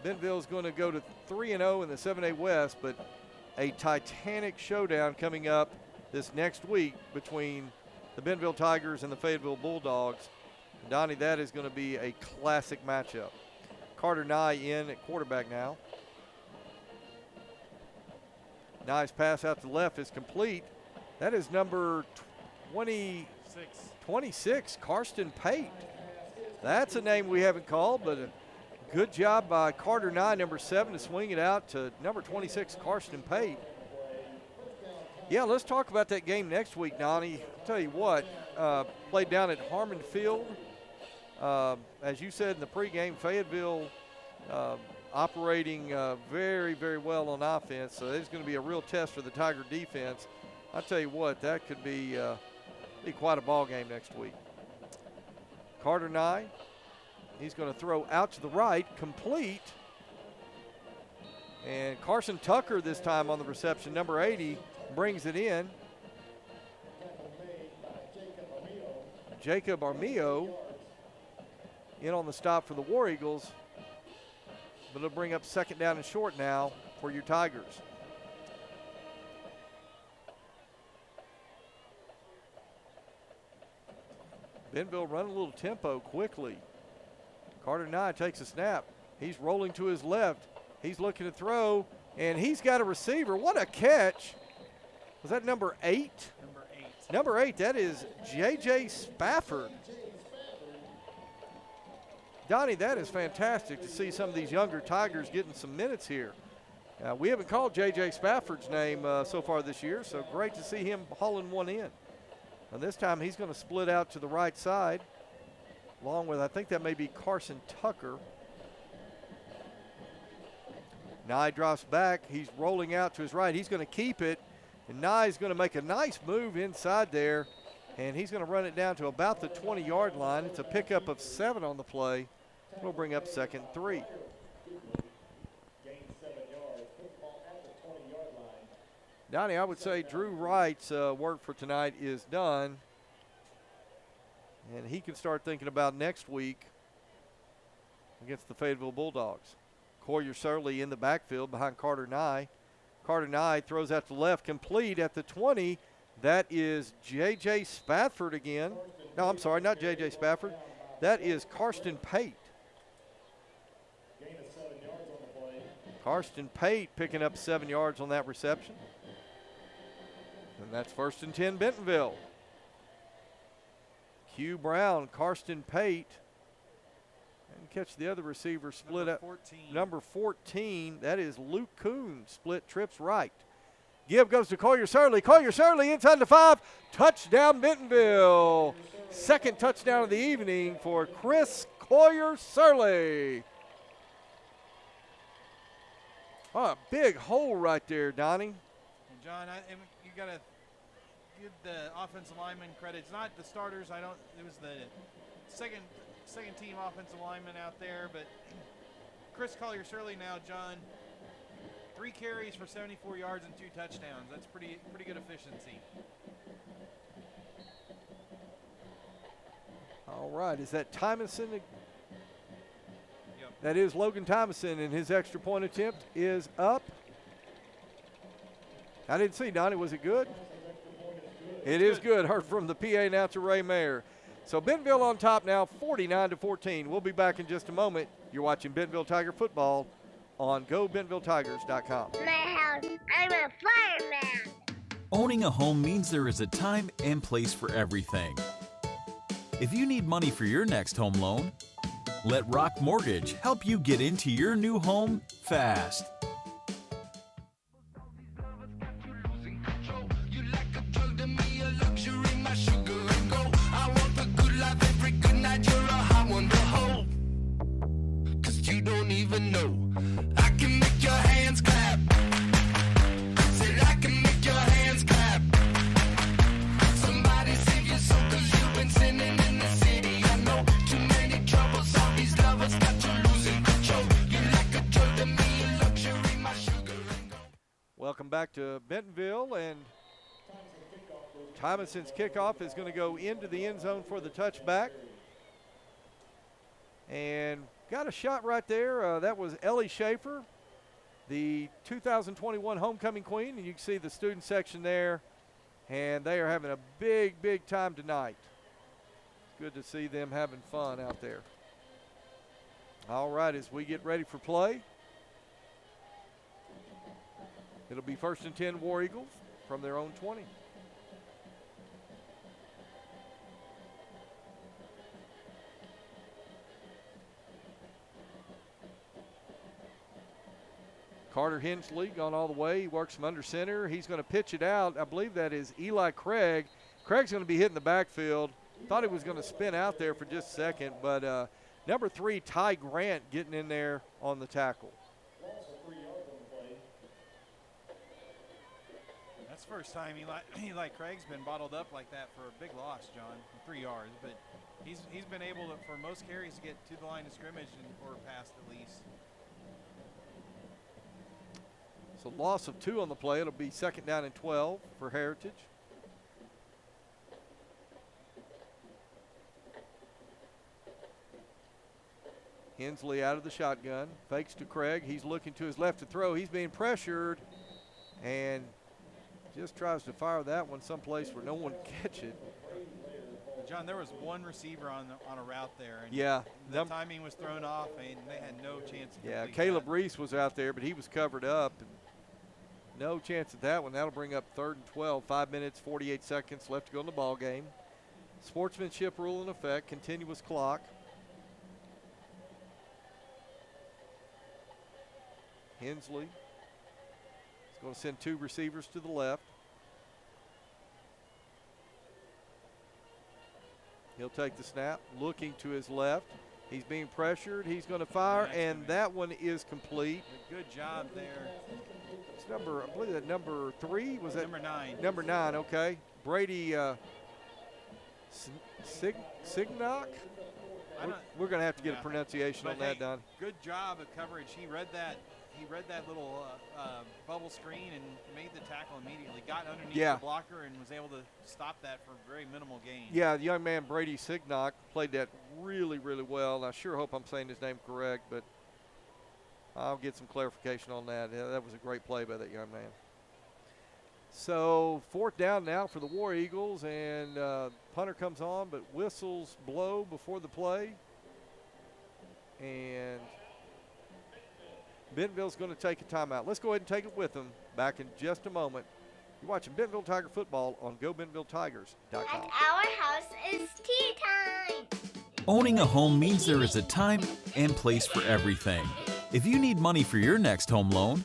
Bentonville's going to go to 3-0 in the 7A West, but a titanic showdown coming up this next week between the Bentonville Tigers and the Fayetteville Bulldogs. And Donnie, that is going to be a classic matchup. Carter Nye in at quarterback now. Nye's pass out to the left is complete. That is number 26, Karsten Pate. That's a name we haven't called, but a good job by Carter Nye, number 7, to swing it out to number 26, Karsten Pate. Yeah, let's talk about that game next week, Donnie. I'll tell you what, played down at Harmon Field. As you said in the pregame, Fayetteville operating very, very well on offense, so it's going to be a real test for the Tiger defense. I'll tell you what, that could be quite a ball game next week. Carter Nye, he's going to throw out to the right, complete. And Carson Tucker this time on the reception, number 80, brings it in. Jacob Armillo in on the stop for the War Eagles, but it'll bring up 2nd down and short now for your Tigers. Bentonville run a little tempo quickly. Carter Nye takes a snap. He's rolling to his left. He's looking to throw, and he's got a receiver. What a catch. Was that number 8? Number 8. Number 8, that is J.J. Spafford. Donnie, that is fantastic to see some of these younger Tigers getting some minutes here. We haven't called J.J. Spafford's name so far this year, so great to see him hauling one in. And this time he's going to split out to the right side, along with, I think that may be Carson Tucker. Nye drops back. He's rolling out to his right. He's going to keep it, and Nye's going to make a nice move inside there, and he's going to run it down to about the 20-yard line. It's a pickup of 7 on the play. We'll bring up 2nd and 3. Donnie, I would say Drew Wright's work for tonight is done, and he can start thinking about next week against the Fayetteville Bulldogs. Collier Surley in the backfield behind Carter Nye. Carter Nye throws out to the left, complete at the 20. That is J.J. Spafford again. No, I'm sorry, not J.J. Spafford. That is Karsten Pate. Karsten Pate picking up 7 yards on that reception. And that's 1st and 10 Bentonville. Hugh Brown, Karsten Pate. And catch the other receiver split up. Number 14, that is Luke Kuhn, split trips right. Give goes to Collier Surley. Collier Surley inside the 5. Touchdown Bentonville. 2nd touchdown of the evening for Chris Collier Surley. Oh, a big hole right there, Donnie. And John, you got to give the offensive lineman credit. It's not the starters. It was the second team offensive lineman out there, but Chris Collier Surley now, John, 3 carries for 74 yards and 2 touchdowns. That's pretty good efficiency. All right, is that Tymason? Yep. That is Logan Tymason, and his extra point attempt is up. I didn't see, Donnie, was it good? It is good. Heard from the PA announcer, Ray Mayer. So Bentonville on top now, 49-14. We'll be back in just a moment. You're watching Bentonville Tiger football on GoBentonvilleTigers.com. My house, I'm a fireman. Owning a home means there is a time and place for everything. If you need money for your next home loan, let Rock Mortgage help you get into your new home fast. Welcome back to Bentonville, and Tymason's kickoff is going to go into the end zone for the touchback. And got a shot right there. That was Ellie Schaefer, the 2021 homecoming queen. And you can see the student section there, and they are having a big, big time tonight. It's good to see them having fun out there. All right, as we get ready for play, it'll be 1st and 10 War Eagles from their own 20. Carter Hensley gone all the way. He works from under center. He's going to pitch it out. I believe that is Eli Craig. Craig's going to be hitting the backfield. Thought he was going to spin out there for just a second, but number 3, Ty Grant, getting in there on the tackle. That's the first time Eli Craig's been bottled up like that for a big loss, John, 3 yards. But he's been able to, for most carries, to get to the line of scrimmage or past at least. So loss of 2 on the play. It'll be 2nd down and 12 for Heritage. Hensley out of the shotgun. Fakes to Craig. He's looking to his left to throw. He's being pressured and just tries to fire that one someplace where no one can catch it. John, there was one receiver on a route there. And yeah. The timing was thrown off, and they had no chance. Yeah, Caleb Reese was out there, but he was covered up. And no chance at that one. That'll bring up 3rd and 12. 5 minutes, 48 seconds left to go in the ball game. Sportsmanship rule in effect. Continuous clock. Hensley is going to send 2 receivers to the left. He'll take the snap, looking to his left. He's being pressured. He's going to fire, and that one is complete. Good job there. It's I believe that number 3 was that number 9. Number 9. Okay, Brady Signock. We're going to have to get a pronunciation on that, Don. Good job of coverage. He read that little bubble screen and made the tackle immediately. Got underneath the blocker and was able to stop that for very minimal gain. Yeah, the young man Brady Signock played that really, really well. I sure hope I'm saying his name correct, but I'll get some clarification on that. Yeah, that was a great play by that young man. So 4th down now for the War Eagles, and punter comes on, but whistles blow before the play. And Bentonville's going to take a timeout. Let's go ahead and take it with them. Back in just a moment. You're watching Bentonville Tiger football on GoBentonvilleTigers.com. At our house is tea time. Owning a home means there is a time and place for everything. If you need money for your next home loan,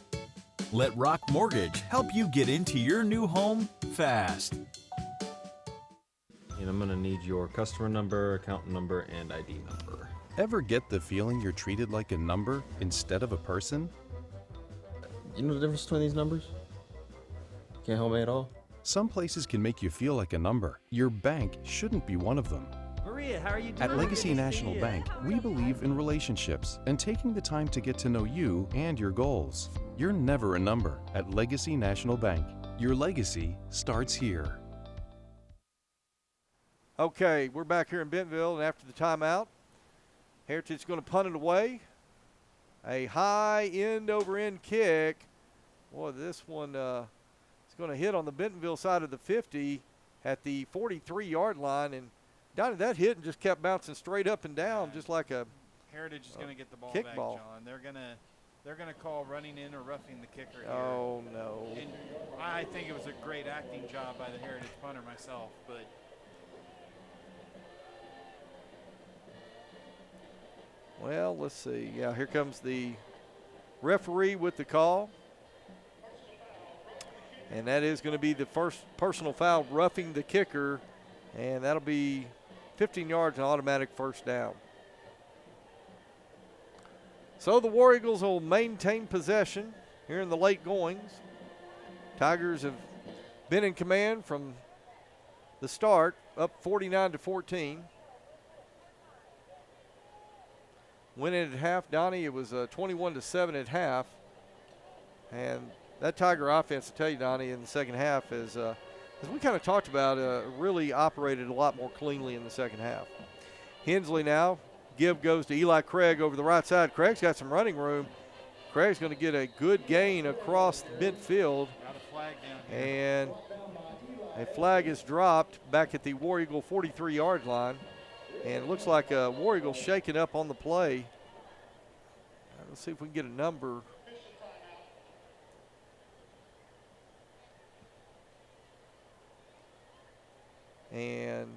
let Rock Mortgage help you get into your new home fast. And I'm going to need your customer number, account number, and ID number. Ever get the feeling you're treated like a number instead of a person? You know the difference between these numbers? Can't help me at all? Some places can make you feel like a number. Your bank shouldn't be one of them. Maria, how are you doing? At Legacy National Bank, we believe in relationships and taking the time to get to know you and your goals. You're never a number at Legacy National Bank. Your legacy starts here. Okay, we're back here in Bentonville, and after the timeout, Heritage is going to punt it away. A high end-over-end kick. Boy, this one is going to hit on the Bentonville side of the 50 at the 43-yard line. And Donnie, that hit and just kept bouncing straight up and down, just like a Heritage is going to get the ball kick back, ball. John. They're gonna call running in or roughing the kicker here. Oh, no. And I think it was a great acting job by the Heritage punter myself, but well, let's see. Yeah, here comes the referee with the call. And that is going to be the first personal foul, roughing the kicker, and that'll be 15 yards and automatic first down. So the War Eagles will maintain possession here in the late goings. Tigers have been in command from the start, up 49-14. Winning at half, Donnie, it was 21-7 at half. And that Tiger offense, to tell you, Donnie, in the second half is, as we kind of talked about, really operated a lot more cleanly in the second half. Hensley now. Give goes to Eli Craig over the right side. Craig's got some running room. Craig's going to get a good gain across midfield. got a flag down here. And a flag is dropped back at the War Eagle 43-yard line. And it looks like War Eagle shaking up on the play. Let's see if we can get a number. And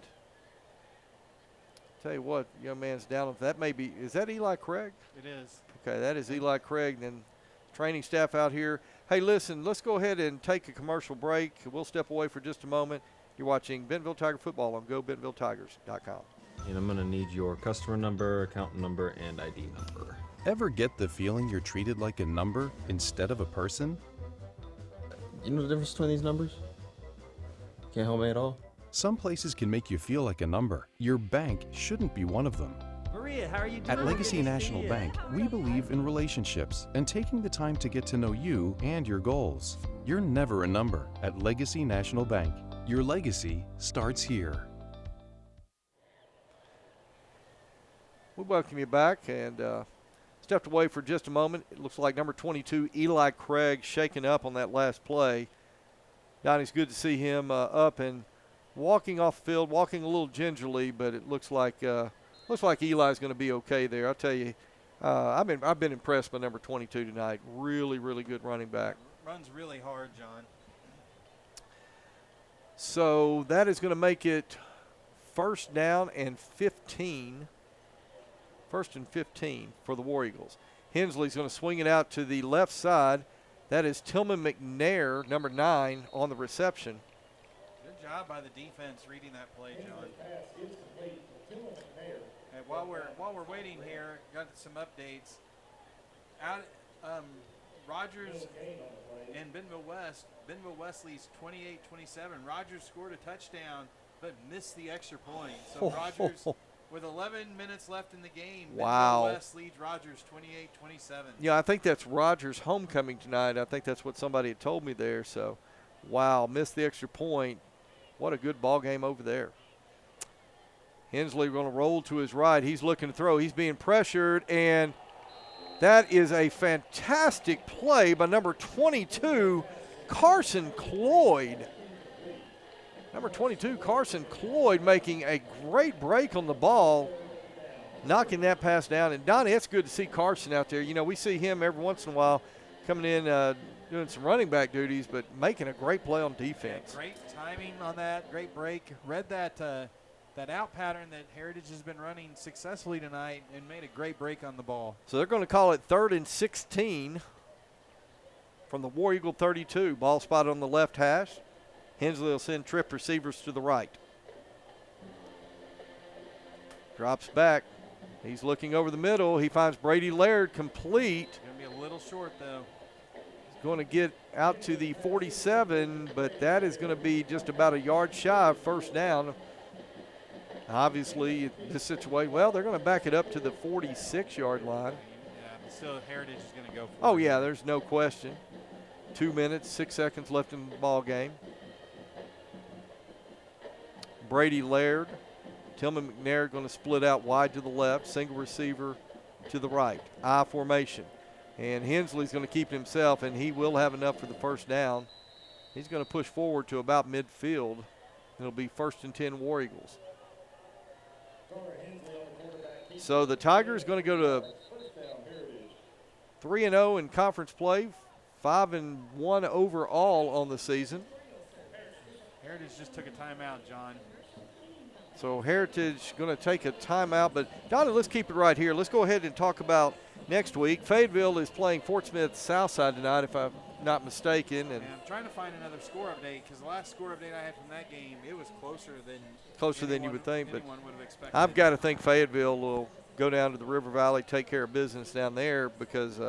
tell you what, young man's down. That may be, is that Eli Craig? It is. Okay, that is Eli Craig. And then training staff out here. Hey, listen, let's go ahead and take a commercial break. We'll step away for just a moment. You're watching Bentonville Tiger football on GoBentonvilleTigers.com. And I'm going to need your customer number, account number, and ID number. Ever get the feeling you're treated like a number instead of a person? You know the difference between these numbers? Can't help me at all? Some places can make you feel like a number. Your bank shouldn't be one of them. Maria, how are you doing? At Legacy Good to National see ya. Bank, we believe in relationships and taking the time to get to know you and your goals. You're never a number at Legacy National Bank. Your legacy starts here. We welcome you back and stepped away for just a moment. It looks like number 22, Eli Craig, shaken up on that last play. Donnie's good to see him up and walking off the field, walking a little gingerly, but it looks like Eli's going to be okay there. I'll tell you, I've been impressed by number 22 tonight. Really, really good running back. Runs really hard, John. So that is going to make it first down and 15. First and 15 for the War Eagles. Hensley's going to swing it out to the left side. That is Tillman McNair, number 9, on the reception. Good job by the defense reading that play, John. And while we're waiting here, got some updates. Rogers and Bentonville West leads 28-27. Rogers scored a touchdown but missed the extra point. So Rogers, with 11 minutes left in the game, wow. Bentonville West leads Rogers 28-27. Yeah, I think that's Rogers' homecoming tonight. I think that's what somebody had told me there. So, wow, missed the extra point. What a good ball game over there. Hensley going to roll to his right. He's looking to throw. He's being pressured, and that is a fantastic play by number 22, Carson Cloyd. Number 22, Carson Cloyd, making a great break on the ball, knocking that pass down. And, Donnie, it's good to see Carson out there. You know, we see him every once in a while coming in doing some running back duties, but making a great play on defense. Yeah, great timing on that, great break. Read that out pattern that Heritage has been running successfully tonight and made a great break on the ball. So they're going to call it 3rd and 16 from the War Eagle 32. Ball spotted on the left hash. Hensley will send trip receivers to the right. Drops back. He's looking over the middle. He finds Brady Laird complete. Going to be a little short, though. He's going to get out to the 47, but that is going to be just about a yard shy of first down. Obviously, this situation, well, they're going to back it up to the 46-yard line. Yeah, but still Heritage is going to go for it. Oh, yeah, there's no question. 2 minutes, 6 seconds left in the ball game. Brady Laird, Tillman McNair going to split out wide to the left, single receiver to the right. I formation. And Hensley's going to keep it himself, and he will have enough for the first down. He's going to push forward to about midfield. It'll be 1st and 10 War Eagles. So the Tigers going to go to 3-0 in conference play, 5-1 overall on the season. Heritage just took a timeout, John. So Heritage going to take a timeout. But, Donna, let's keep it right here. Let's go ahead and talk about next week. Fayetteville is playing Fort Smith Southside tonight, if I'm not mistaken. And I'm trying to find another score update because the last score update I had from that game, it was closer than you would think. But would have expected. I've got to think Fayetteville will go down to the River Valley, take care of business down there, because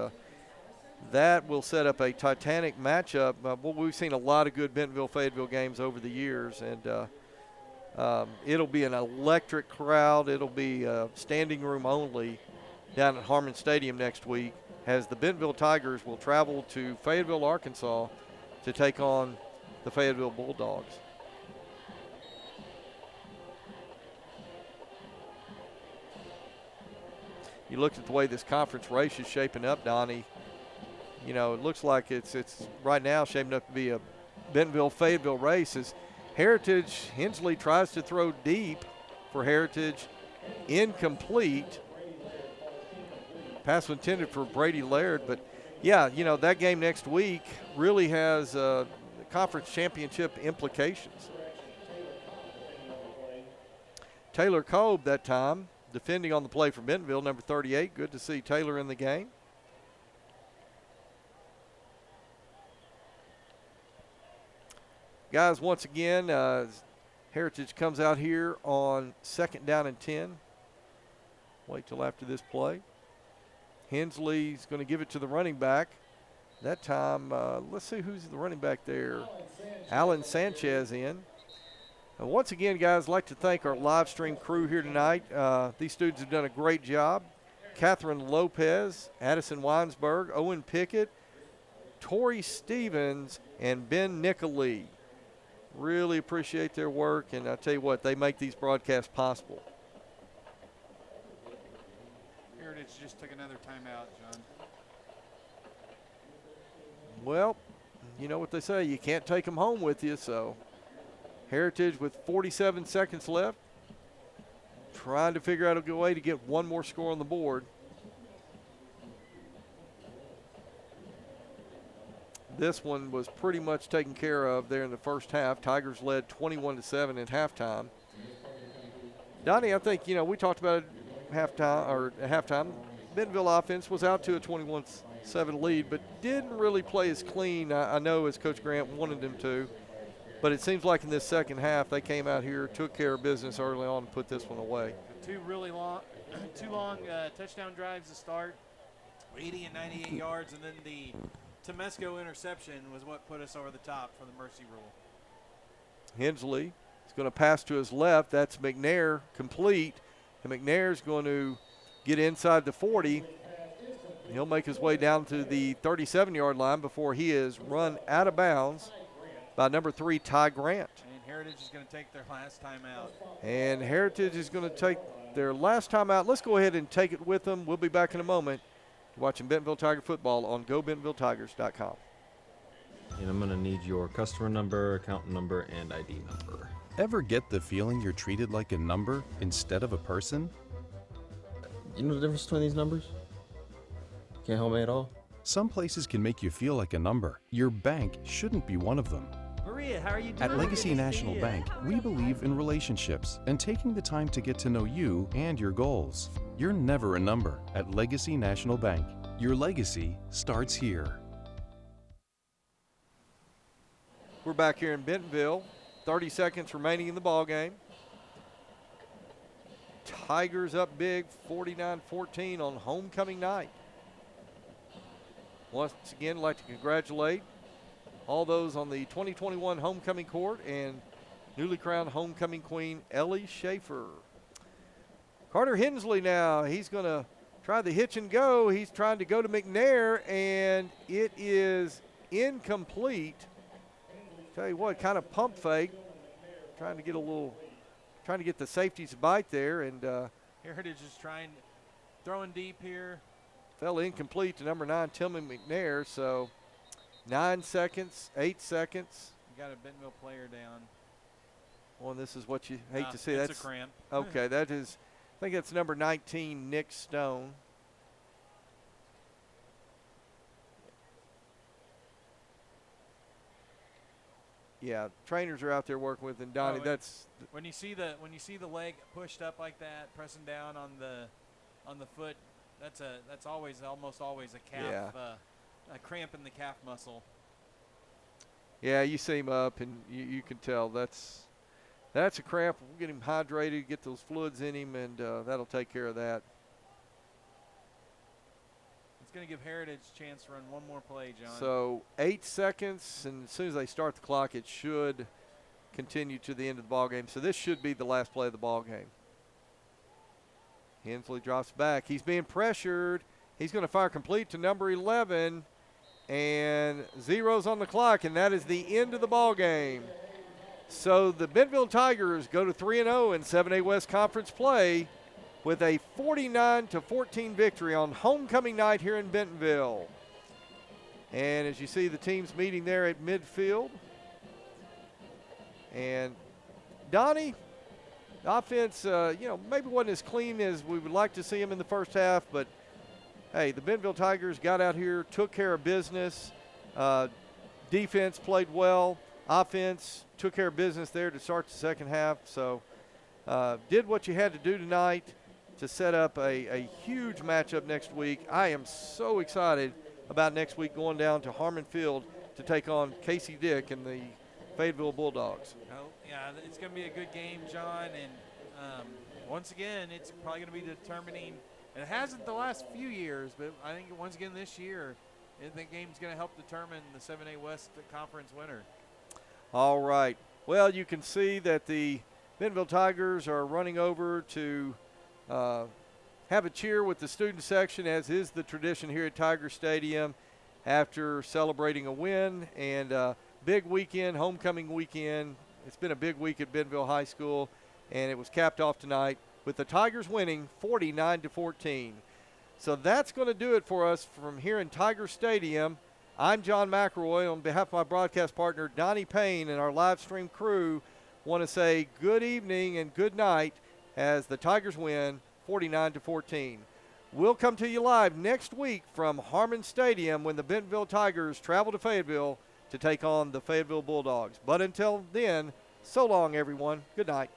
that will set up a titanic matchup. We've seen a lot of good Bentonville-Fayetteville games over the years, and it'll be an electric crowd. It'll be standing room only down at Harmon Stadium next week, as the Bentonville Tigers will travel to Fayetteville, Arkansas to take on the Fayetteville Bulldogs. You look at the way this conference race is shaping up, Donnie. You know, it looks like it's right now shaping up to be a Bentonville-Fayetteville race. As Heritage, Hensley tries to throw deep for Heritage, incomplete. Pass intended for Brady Laird, but yeah, you know, that game next week really has conference championship implications. Taylor Cobb that time, defending on the play for Bentonville, number 38. Good to see Taylor in the game. Guys, once again, Heritage comes out here on 2nd down and 10. Wait till after this play. Hensley's going to give it to the running back. That time, let's see who's the running back there. Alan Sanchez in. Once again, guys, I'd like to thank our live stream crew here tonight. These students have done a great job. Catherine Lopez, Addison Weinsberg, Owen Pickett, Tori Stevens, and Ben Nicoli. Really appreciate their work, and I tell you what, they make these broadcasts possible. Heritage just took another timeout, John. Well, you know what they say, you can't take them home with you, so Heritage with 47 seconds left, trying to figure out a good way to get one more score on the board. This one was pretty much taken care of there in the first half. Tigers led 21-7 at halftime. Donnie, I think, you know, we talked about it at halftime. Bentonville offense was out to a 21-7 lead, but didn't really play as clean, I know, as Coach Grant wanted them to. But it seems like in this second half, they came out here, took care of business early on, and put this one away. Two long touchdown drives to start, 80 and 98 yards, and then the Temesco interception was what put us over the top for the mercy rule. Hensley is going to pass to his left. That's McNair complete. And McNair's going to get inside the 40. He'll make his way down to the 37-yard line before he is run out of bounds by number 3, Ty Grant. And Heritage is going to take their last time out. And Heritage is going to take their last time out. Let's go ahead and take it with them. We'll be back in a moment. You're watching Bentonville Tiger football on GoBentonvilleTigers.com. And I'm going to need your customer number, account number, and ID number. Ever get the feeling you're treated like a number instead of a person? You know the difference between these numbers? Can't help me at all? Some places can make you feel like a number. Your bank shouldn't be one of them. Maria, how are you doing? At Legacy National Bank, we believe in relationships and taking the time to get to know you and your goals. You're never a number at Legacy National Bank. Your legacy starts here. We're back here in Bentonville. 30 seconds remaining in the ball game. Tigers up big, 49-14 on homecoming night. Once again, I'd like to congratulate all those on the 2021 homecoming court and newly crowned homecoming queen, Ellie Schaefer. Carter Hensley now, he's going to try the hitch and go. He's trying to go to McNair, and it is incomplete. Tell you what, kind of pump fake, trying to get the safeties to bite there, and Heritage is throwing deep here. Fell incomplete to number 9, Tillman McNair. So 9 seconds, 8 seconds. You got a Bentonville player down. Well, and this is what you hate to see. That's a cramp. Okay, that is, I think that's number 19, Nick Stone. Yeah, trainers are out there working with, and Donnie, that's when you see the leg pushed up like that, pressing down on the foot. That's almost always a calf, a cramp in the calf muscle. Yeah, you see him up, and you can tell that's a cramp. We'll get him hydrated, get those fluids in him, and that'll take care of that. It's going to give Heritage a chance to run one more play, John. So 8 seconds, and as soon as they start the clock, it should continue to the end of the ball game. So this should be the last play of the ball game. Hensley drops back. He's being pressured. He's going to fire complete to number 11, and zeros on the clock, and that is the end of the ball game. So the Bentonville Tigers go to 3-0 in 7A West Conference play with a 49-14 victory on homecoming night here in Bentonville. And as you see, the teams meeting there at midfield. And Donnie, the offense, maybe wasn't as clean as we would like to see them in the first half, but hey, the Bentonville Tigers got out here, took care of business. Defense played well. Offense took care of business there to start the second half. So did what you had to do tonight to set up a huge matchup next week. I am so excited about next week going down to Harmon Field to take on Casey Dick and the Fayetteville Bulldogs. Oh, yeah, it's going to be a good game, John. And once again, it's probably going to be determining. It hasn't the last few years, but I think once again this year, the game's going to help determine the 7A West Conference winner. All right. Well, you can see that the Bentonville Tigers are running over to have a cheer with the student section, as is the tradition here at Tiger Stadium after celebrating a win. And big weekend, homecoming weekend. It's been a big week at Bentonville High School, and it was capped off tonight with the Tigers winning 49-14. So that's going to do it for us from here in Tiger Stadium. I'm John McElroy. On behalf of my broadcast partner, Donnie Payne, and our live stream crew, want to say good evening and good night as the Tigers win 49-14. We'll come to you live next week from Harmon Stadium when the Bentonville Tigers travel to Fayetteville to take on the Fayetteville Bulldogs. But until then, so long, everyone. Good night.